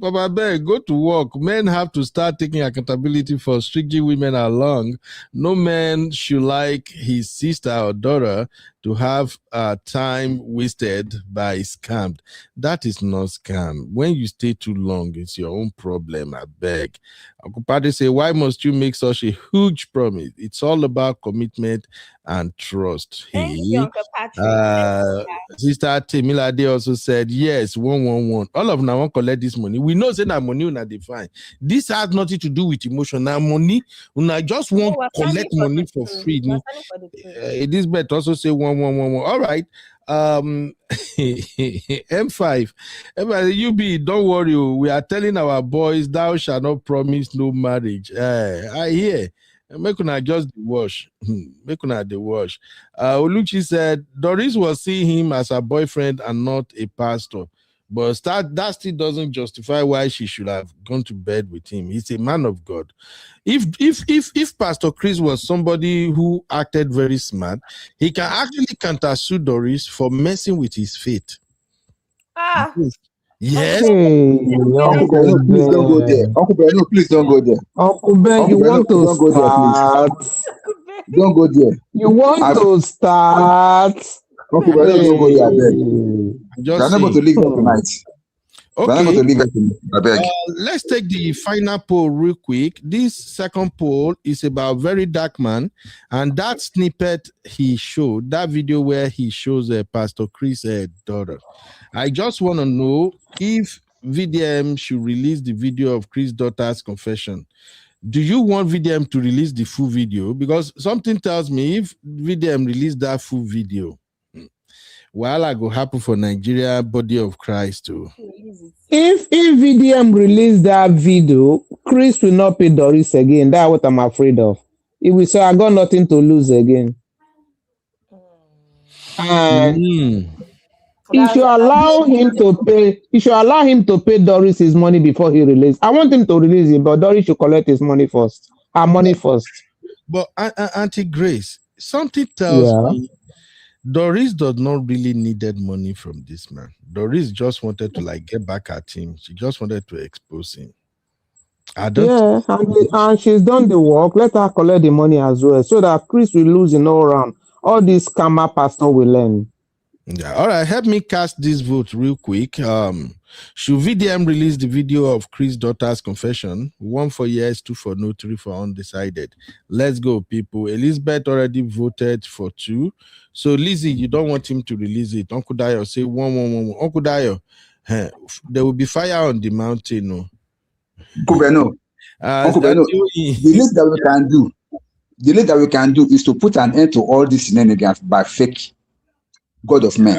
Papa Bear, go to work. Men have to start taking accountability for stringing women along. No man should like his sister or daughter to have time wasted by scammed. That is not scam. When you stay too long, it's your own problem, I beg. Uncle Paddy say, why must you make such a huge promise? It's all about commitment and trust. Thank you, Uncle Patrick. Sister Temilade also said, yes, 111. All of them want to collect this money. We know say that money will not define. This has nothing to do with emotion. Now money, I just want to collect money for free. Elizabeth also say 111. All right. M5. UB, don't worry. We are telling our boys, thou shalt not promise no marriage. I hear. Make una just the wash. Make una the wash. Oluchi said Doris was seeing him as a boyfriend and not a pastor. But that still doesn't justify why she should have gone to bed with him. He's a man of God. If Pastor Chris was somebody who acted very smart, he can actually counter-sue Doris for messing with his faith. Yes. Uncle Ben, please don't go there. Uncle Ben, no, please don't go there. Uncle Ben, you want to start? Don't go there. You want to start? Uncle Ben, don't go there, I beg. You're not going to leave here tonight. Okay. Let's take the final poll real quick. This second poll is about Very Dark Man, and that snippet he showed, that video where he shows Pastor Chris' daughter. I just want to know if VDM should release the video of Chris' daughter's confession. Do you want VDM to release the full video? Because something tells me if VDM release that full video, well, I go happen for Nigeria Body of Christ too. If VDM release that video, Chris will not pay Doris again. That's what I'm afraid of. He will say, I got nothing to lose again. And he should allow him to pay. He should allow him to pay Doris his money before he release. I want him to release it, but Doris should collect his money first. Her money first. But Auntie Grace, something tells me Doris does not really needed money from this man. Doris just wanted to get back at him. She just wanted to expose him. And she's done the work. Let her collect the money as well, so that Chris will lose in all round. All this scammer pastor will learn. Yeah. All right. Help me cast this vote real quick. Should VDM release the video of Chris' daughter's confession? 1 for yes, 2 for no, 3 for undecided. Let's go, people. Elizabeth already voted for 2. So, Lizzie, you don't want him to release it. Uncle Dio, say 1. Uncle Dio, there will be fire on the mountain. No. Uncle Beno, the least that we can do is to put an end to all these shenanigans by fake God of men.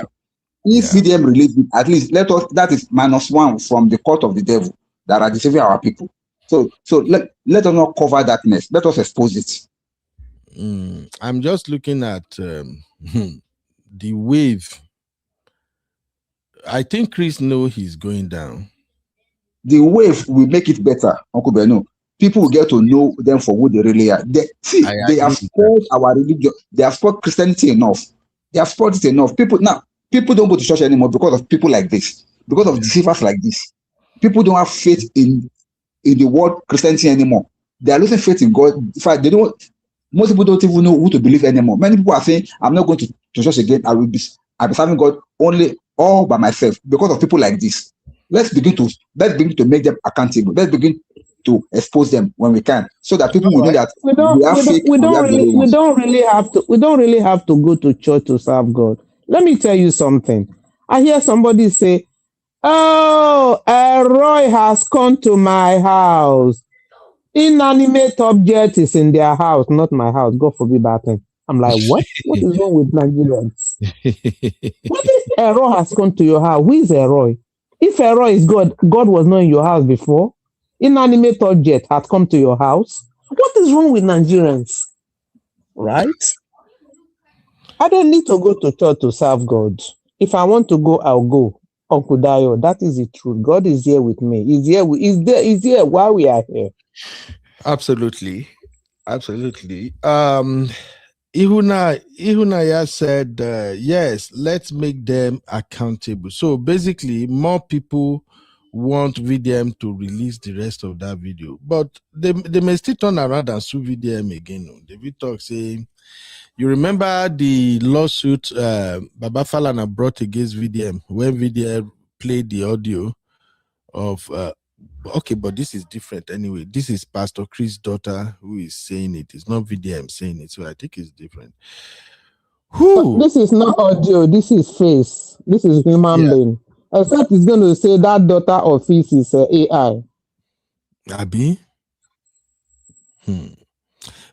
If VDM release it, at least let us, that is -1 from the court of the devil that are deceiving our people. So let us not cover darkness. Let us expose it. I'm just looking at the wave. I think Chris knows he's going down. The wave will make it better, Uncle Beno. People will get to know them for who they really are. They have spoiled our religion. They have spoiled Christianity enough. They have spoiled it enough. People don't go to church anymore because of people like this, because of deceivers like this. People don't have faith in the word Christianity anymore. They are losing faith in God. In fact, most people don't even know who to believe anymore. Many people are saying, I'm not going to church again. I'll be serving God all by myself because of people like this. Let's begin to make them accountable. Let's begin to expose them when we can, so that people will know that we don't really have to go to church to serve God. Let me tell you something. I hear somebody say, "Oh, Roy has come to my house. Inanimate object is in their house, not my house. God forbid that thing." I'm like, what? What is wrong with Nigerians? What if Roy has come to your house? Who is Roy? If Roy is God, God was not in your house before. Inanimate object had come to your house. What is wrong with Nigerians? Right? I don't need to go to church to serve God. If I want to go, I'll go. Uncle Dio, that is the truth. God is here with me. He's here while we are here. Absolutely. Ihunaya said, yes, let's make them accountable. So basically, more people want VDM to release the rest of that video, but they may still turn around and sue VDM again. They will talk, say, you remember the lawsuit Baba Falana brought against VDM when VDM played the audio of okay, but this is different anyway. This is Pastor Chris' daughter who is saying it. It's not VDM saying it, so I think it's different. Who? This is not audio. This is face. This is human being. Except it's going to say that daughter of his is AI. Abi?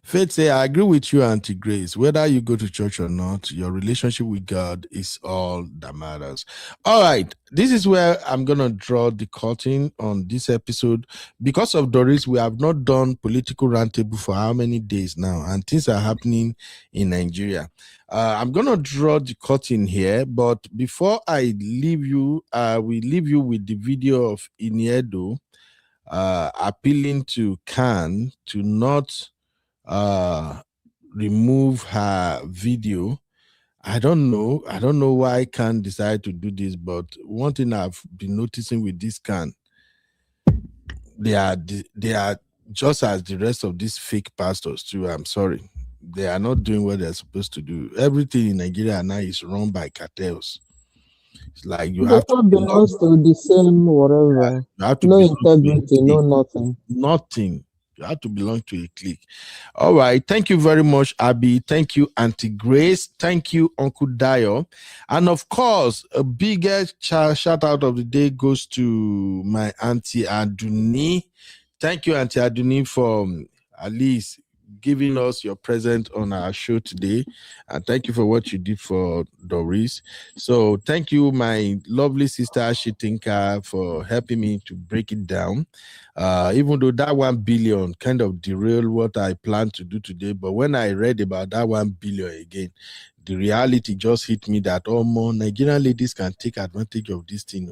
Faith say, I agree with you, Auntie Grace. Whether you go to church or not, your relationship with God is all that matters. All right. This is where I'm going to draw the curtain on this episode. Because of Doris, we have not done political roundtable for how many days now? And things are happening in Nigeria. I'm going to draw the curtain here. But before I leave you, we leave you with the video of Iniedo appealing to Khan to not remove her video. I don't know why Khan decide to do this, but one thing I've been noticing with this Khan, they are just as the rest of these fake pastors too. I'm sorry, they are not doing what they're supposed to do. Everything in Nigeria now is run by cartels. It's like you have to belong to the same whatever. You have to no integrity, no nothing. Nothing. You have to belong to a clique. All right. Thank you very much, Abby. Thank you, Auntie Grace. Thank you, Uncle Dio. And of course, a biggest shout out of the day goes to my Auntie Aduni. Thank you, Auntie Aduni, for at least giving us your present on our show today. And thank you for what you did for Doris. So thank you, my lovely sister Shitinka, for helping me to break it down. Even though that 1 billion kind of derailed what I planned to do today, but when I read about that 1 billion again, the reality just hit me that more Nigerian ladies can take advantage of this thing.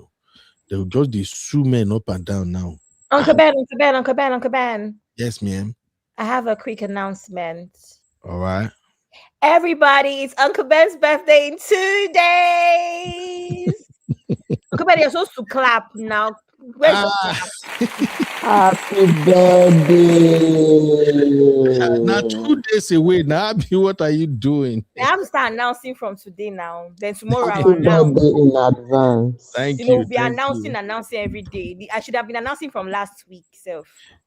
They'll just sue men up and down now. Uncle Ben. Yes, ma'am. I have a quick announcement. All right. Everybody, it's Uncle Ben's birthday in 2 days. Uncle Ben, you're supposed to clap now. Where's your clap? Happy birthday. Now 2 days away. Now, what are you doing? I have to start announcing from today now. Then tomorrow Happy birthday in advance. Thank you. We'll be announcing every day. I should have been announcing from last week.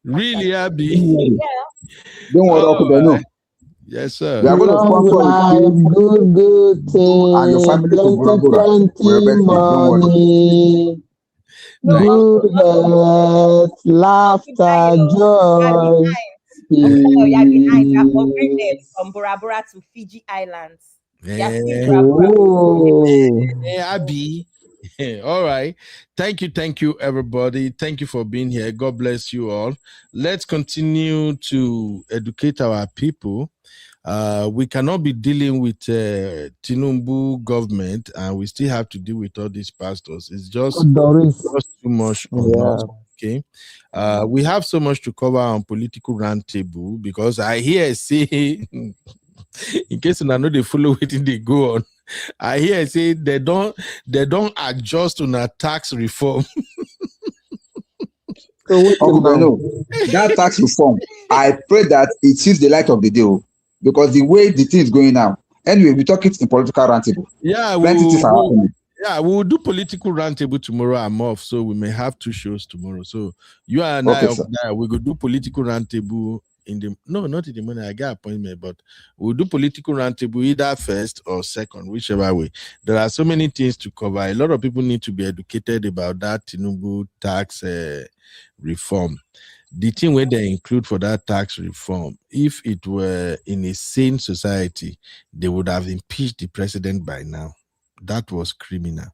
Really, Abby? Yeah. Don't worry, Uncle Beno. Yes, sir. We are going to good things. And your family to plenty money. Good health, laughter, joy. Upgraded from Bora Bora to Fiji Islands. Hey, Abby. All right. Thank you, everybody. Thank you for being here. God bless you all. Let's continue to educate our people. We cannot be dealing with Tinubu government, and we still have to deal with all these pastors. It's just too much on us. Okay. We have so much to cover on political roundtable because I hear say, in case you know they follow it, they go on. I hear say they don't adjust on a tax reform. That tax reform, I pray that it sees the light of the day, because the way the thing is going now. Anyway, we talk it in political roundtable. Yeah, we'll do political roundtable tomorrow. I'm off, so we may have 2 shows tomorrow. So you and I we go do political roundtable not in the morning. I got appointment, but we'll do political roundtable either first or second, whichever way. There are so many things to cover. A lot of people need to be educated about that Tinubu tax reform. The thing where they include for that tax reform, if it were in a sane society, they would have impeached the president by now. That was criminal.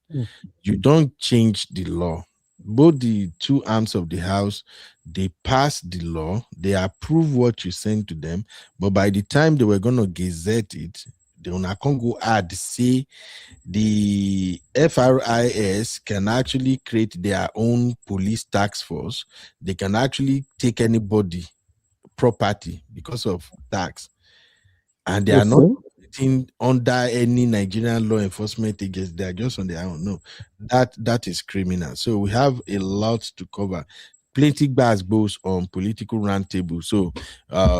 You don't change the law. Both the 2 arms of the house, they pass the law, they approve what you send to them, but by the time they were going to gazette it, they can't go add, say the FRIS can actually create their own police task force. They can actually take anybody property because of tax. And they are not operating under any Nigerian law enforcement agency. They are just on their own. No, that is criminal. So we have a lot to cover. Plenty goes on political roundtable. So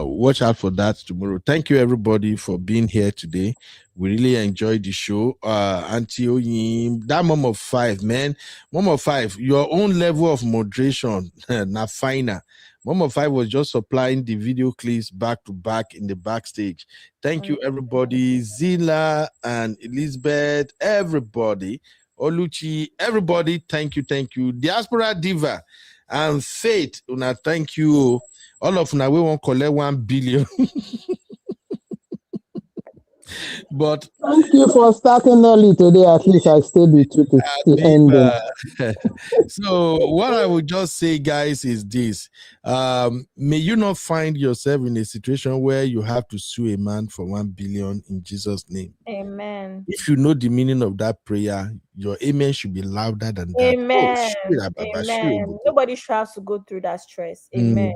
watch out for that tomorrow. Thank you everybody for being here today. We really enjoyed the show. Auntie Oyim, that mom of five, man. Mom of five, your own level of moderation, na finer. Mom of five was just supplying the video clips back to back in the backstage. Thank you, everybody. Zila and Elizabeth, everybody. Oluchi, everybody, thank you, thank you. Diaspora Diva and Faith, una thank you. All of una we won't collect 1 billion. But thank you for starting early today. At least I stayed with you to the end. So what I would just say, guys, is this: may you not find yourself in a situation where you have to sue a man for 1 billion in Jesus' name. Amen. If you know the meaning of that prayer, your amen should be louder than that. Amen. Amen. Nobody should have to go through that stress. Amen.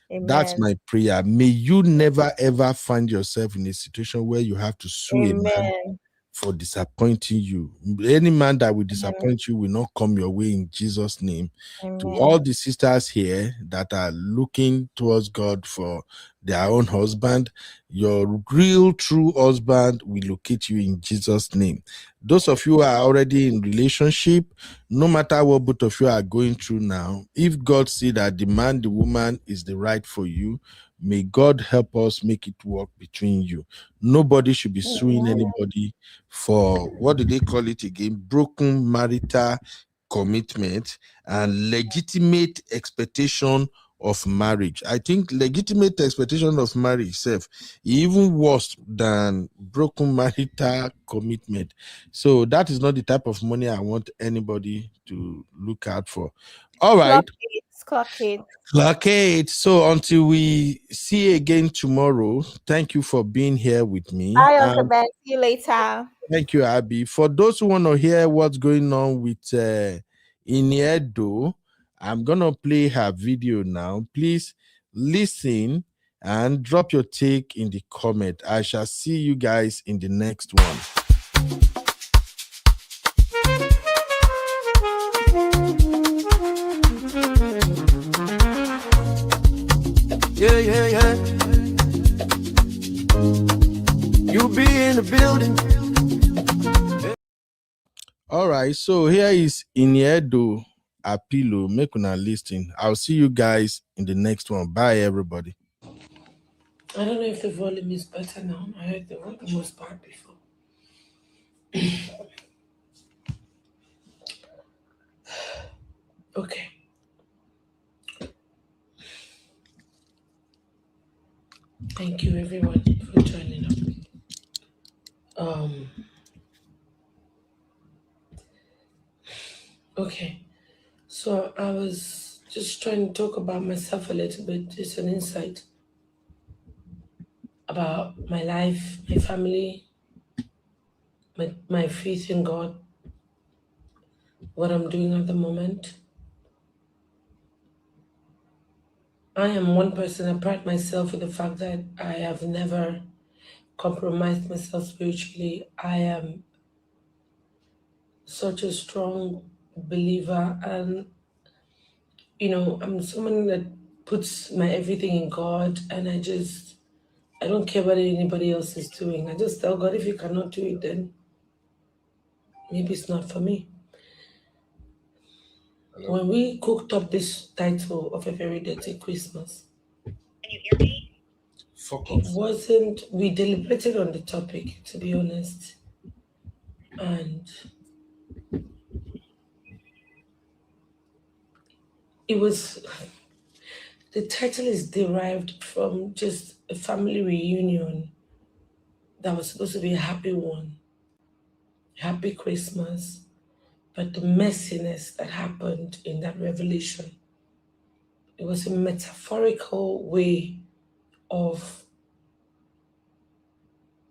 Amen. That's my prayer. May you never ever find yourself in a situation where you have to sue a man for disappointing you. Any man that will disappoint you will not come your way in Jesus' name. Amen. To all the sisters here that are looking towards God for their own husband, your real true husband will locate you in Jesus' name. Those of you who are already in relationship, no matter what both of you are going through now, if God see that the man, the woman is the right for you, may God help us make it work between you. Nobody should be suing anybody for, what do they call it again? Broken marital commitment and legitimate expectation of marriage. I think legitimate expectation of marriage itself even worse than broken marital commitment. So that is not the type of money I want anybody to look out for. All right. Clock it. So until we see you again tomorrow, thank you for being here with me. See you later. Thank you, Abby. For those who want to hear what's going on with Iniedo, I'm going to play her video now. Please listen and drop your take in the comment. I shall see you guys in the next one. Yeah, yeah, yeah. You be in the building. All right, so here is Iniedo Apilo. Make una listen. I'll see you guys in the next one. Bye, everybody. I don't know if the volume is better now. I heard the volume was bad before. Okay. Thank you, everyone, for joining up. Okay. So I was just trying to talk about myself a little bit, just an insight about my life, my family, my faith in God, what I'm doing at the moment. I am one person. I pride myself with the fact that I have never compromised myself spiritually. I am such a strong believer, and I'm someone that puts my everything in God, and I don't care what anybody else is doing. I just tell God, if you cannot do it, then maybe it's not for me. Hello? When we cooked up this title of A Very Dirty Christmas, can you hear me? We deliberated on the topic, to be honest. And the title is derived from just a family reunion that was supposed to be a happy one, happy Christmas, but the messiness that happened in that revelation, it was a metaphorical way of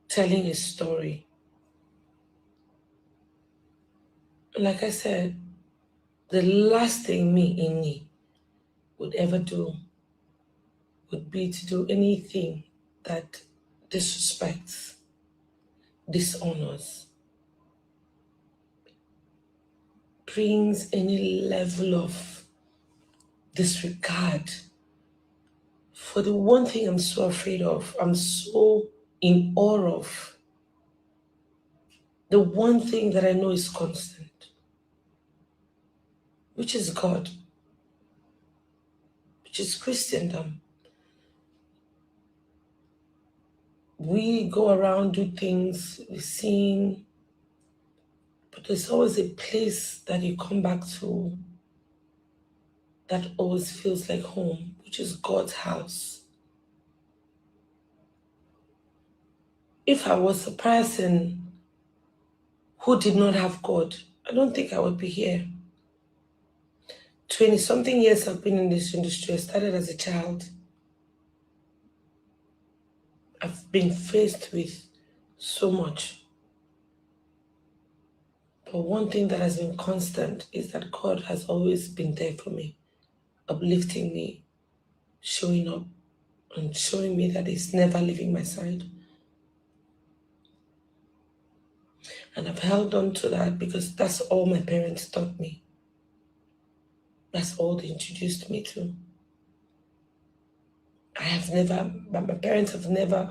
telling a story. Like I said, the last thing me would ever do would be to do anything that disrespects dishonors, brings any level of disregard for the one thing I'm so afraid of, I'm so in awe of, the one thing that I know is constant, which is God, which is Christendom. We go around, do things, we sing, but there's always a place that you come back to that always feels like home, which is God's house. If I was a person who did not have God, I don't think I would be here. 20-something years I've been in this industry. I started as a child. I've been faced with so much. But one thing that has been constant is that God has always been there for me, uplifting me, showing up, and showing me that He's never leaving my side. And I've held on to that because that's all my parents taught me. That's all they introduced me to. My parents have never,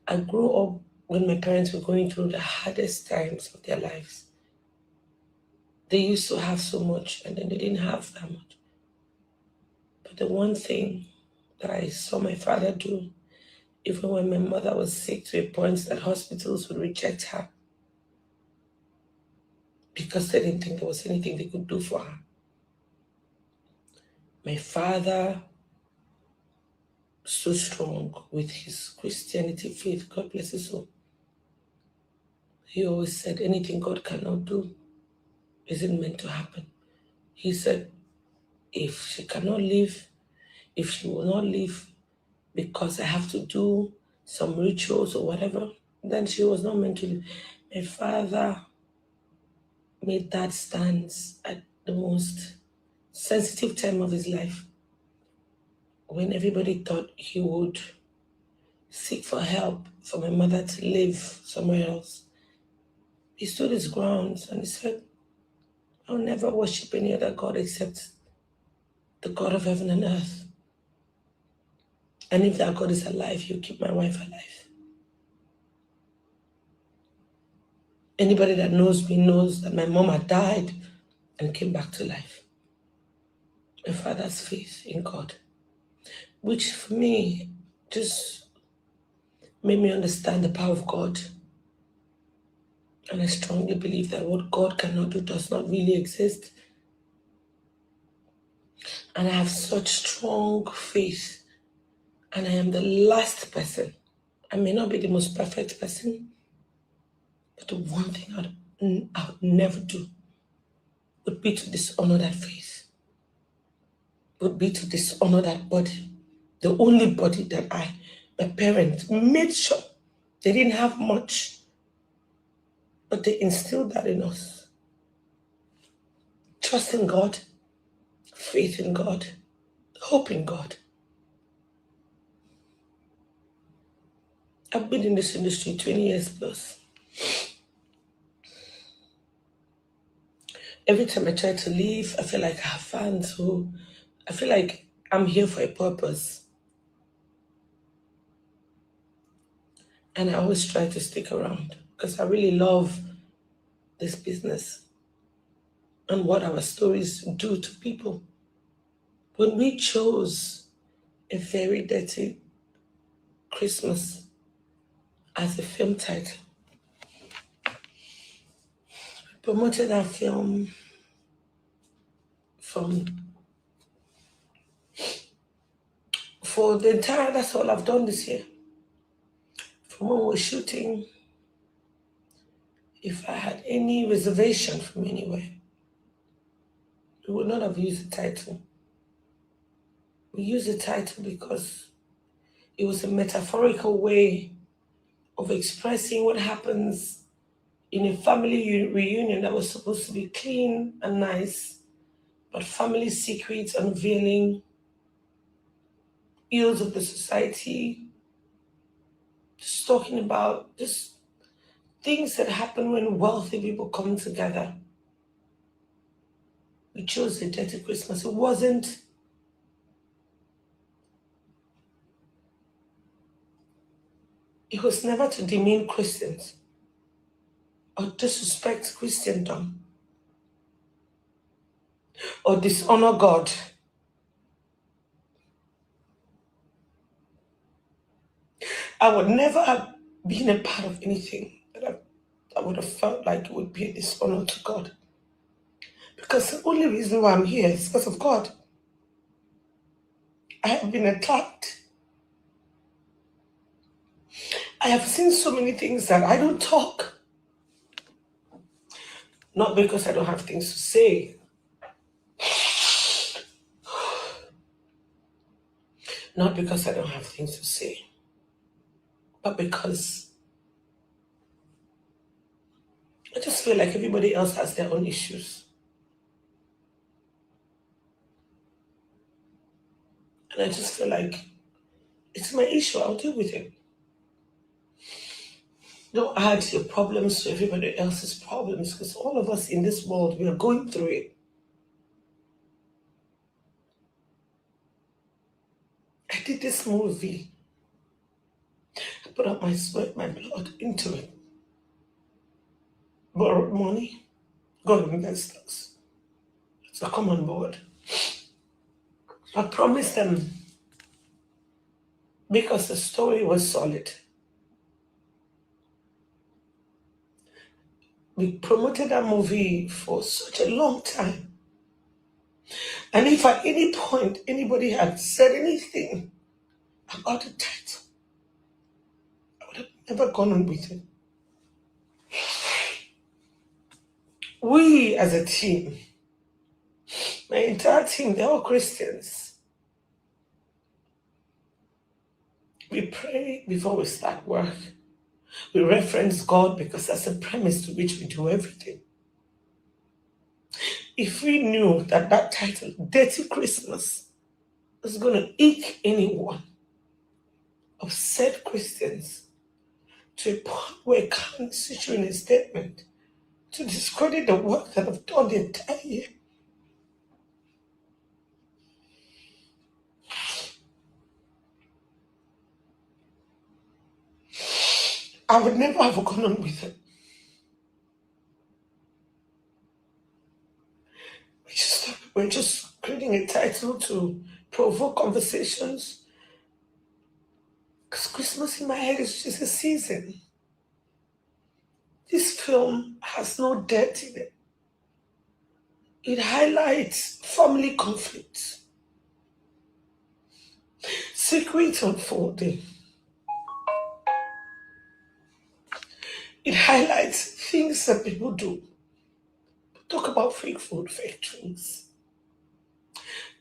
I grew up when my parents were going through the hardest times of their lives. They used to have so much and then they didn't have that much. But the one thing that I saw my father do, even when my mother was sick to a point that hospitals would reject her because they didn't think there was anything they could do for her. My father, so strong with his Christianity faith, God bless his soul. He always said anything God cannot do isn't meant to happen. He said if she cannot live, if she will not live because I have to do some rituals or whatever, then she was not meant to live. My father made that stance at the most sensitive time of his life, when everybody thought he would seek for help for my mother to live somewhere else. He stood his ground and he said, I'll never worship any other God except the God of heaven and earth. And if that God is alive, he'll keep my wife alive. Anybody that knows me knows that my mom had died and came back to life. My father's faith in God, which for me just made me understand the power of God. And I strongly believe that what God cannot do does not really exist. And I have such strong faith. And I am the last person. I may not be the most perfect person, but the one thing I would never do would be to dishonor that faith, would be to dishonor that body, the only body that my parents made sure they didn't have much, but they instilled that in us. Trust in God, faith in God, hope in God. I've been in this industry 20 years plus. Every time I try to leave, I feel like I have fans who, I feel like I'm here for a purpose. And I always try to stick around because I really love this business and what our stories do to people. When we chose A Very Dirty Christmas as a film title, we promoted our film for the entire, that's all I've done this year. From when we're shooting, if I had any reservation from anywhere, we would not have used the title. We used the title because it was a metaphorical way of expressing what happens in a family reunion that was supposed to be clean and nice, but family secrets unveiling, ills of the society, just talking about just things that happen when wealthy people come together. We chose a dirty Christmas. It wasn't. It was never to demean Christians or disrespect Christendom or dishonor God. I would never have been a part of anything that I would have felt like it would be a dishonor to God. Because the only reason why I'm here is because of God. I have been attacked. I have seen so many things that I don't talk. Not because I don't have things to say. Not because I don't have things to say. But because I just feel like everybody else has their own issues. And I just feel like it's my issue, I'll deal with it. Don't add your problems to everybody else's problems, because all of us in this world, we are going through it. I did this movie. I put up my sweat, my blood into it. Borrowed money, got investors. So come on board. I promised them, because the story was solid. We promoted that movie for such a long time. And if at any point anybody had said anything about the title, I would have never gone on with it. We as a team, my entire team, they're all Christians. We pray before we start work. We reference God because that's the premise to which we do everything. If we knew that that title, Dirty Christmas, was going to eke anyone, upset Christians, to a point where I can't issue a statement to discredit the work that I've done the entire year, I would never have gone on with it. We're just creating a title to provoke conversations. Because Christmas in my head is just a season. This film has no dirt in it. It highlights family conflicts, secrets unfolding. It highlights things that people do. Talk about fake food, fake drinks.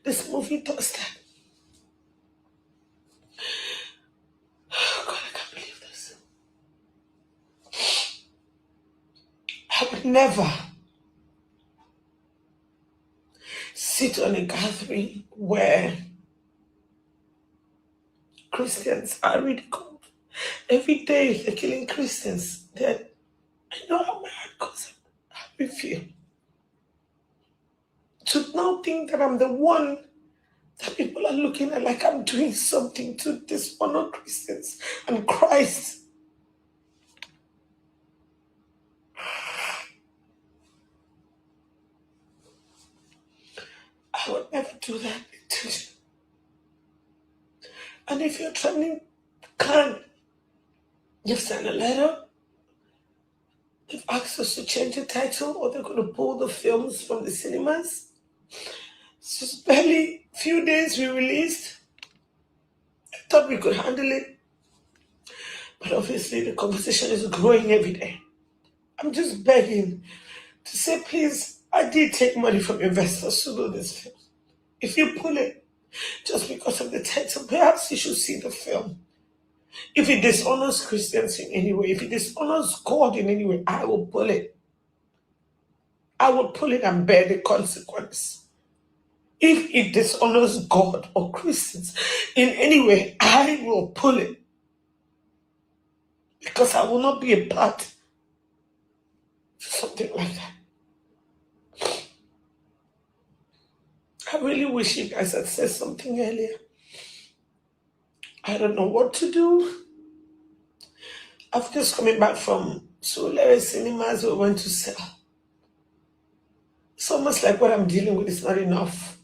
This movie does that. Oh God, I can't believe this. I would never sit on a gathering where Christians are ridiculed. Every day they're killing Christians. I know how my heart goes. How we feel. To now think that I'm the one that people are looking at like I'm doing something to dishonor Christians and Christ. I would never do that. And if you're trying to you've sent a letter, they've asked us to change the title, or they're going to pull the films from the cinemas. It's just barely a few days we released. I thought we could handle it. But obviously the conversation is growing every day. I'm just begging to say, please, I did take money from investors to do this film. If you pull it just because of the title, perhaps you should see the film. If it dishonors Christians in any way, if it dishonors God in any way, I will pull it. I will pull it and bear the consequence. If it dishonors God or Christians in any way, I will pull it. Because I will not be a part something like that. I really wish you guys had said something earlier. I don't know what to do. I've just coming back from Sowore cinemas we went to sell. It's almost like what I'm dealing with is not enough.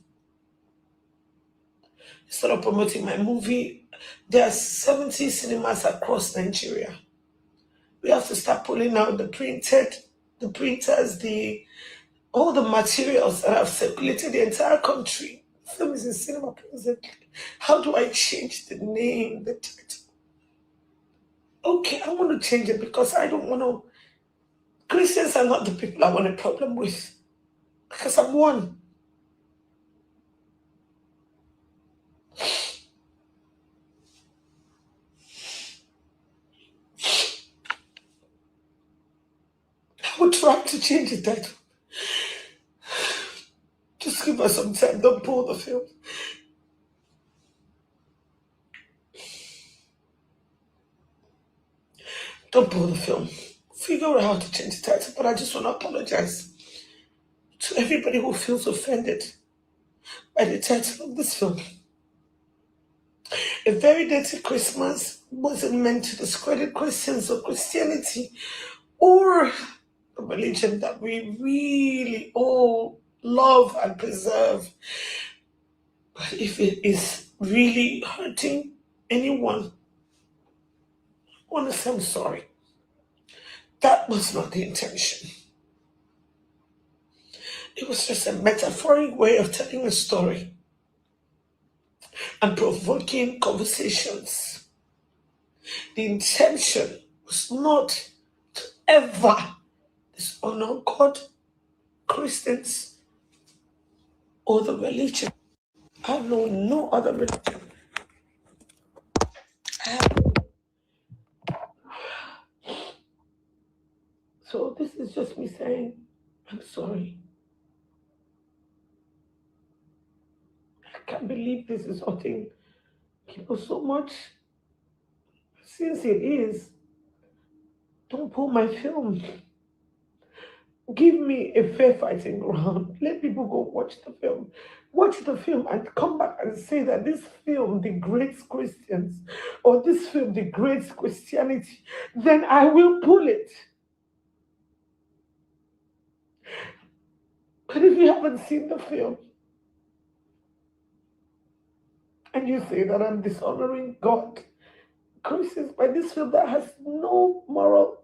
Instead of promoting my movie, there are 70 cinemas across Nigeria. We have to start pulling out the printers, all the materials that have circulated the entire country. The film is in cinema presently. How do I change the name, the title? Okay, I want to change it because I don't want to. Christians are not the people I want a problem with. Because I'm one. I would try to change the title. Just give us some time. Don't pull the film. Don't pull the film. Figure out how to change the title. But I just want to apologize to everybody who feels offended by the title of this film. A Very Dirty Christmas wasn't meant to discredit Christians or Christianity or a religion that we really all love and preserve. But if it is really hurting anyone, I want to say I'm sorry. That was not the intention. It was just a metaphoric way of telling a story and provoking conversations. The intention was not to ever dishonor God, Christians, or the religion. I know no other religion. So this is just me saying, I'm sorry. I can't believe this is hurting people so much. Since it is, don't pull my film. Give me a fair fighting ground. Let people go watch the film. Watch the film and come back and say that this film degrades Christians or this film degrades Christianity. Then I will pull it. But if you haven't seen the film and you say that I'm dishonoring God, Christians, by this film that has no moral,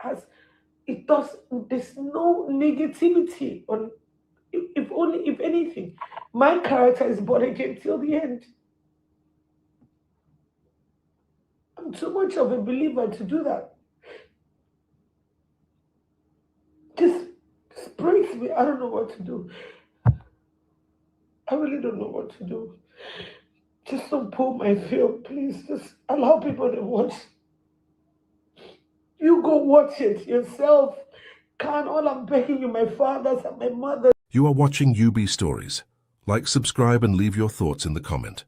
there's no negativity on, if anything, my character is born again till the end. I'm too much of a believer to do that. This breaks me. I don't know what to do. I really don't know what to do. Just don't pull my film, please. Just allow people to watch. You go watch it yourself. All I'm begging you, my fathers and my mother. You are watching UB Stories. Like, subscribe, and leave your thoughts in the comment.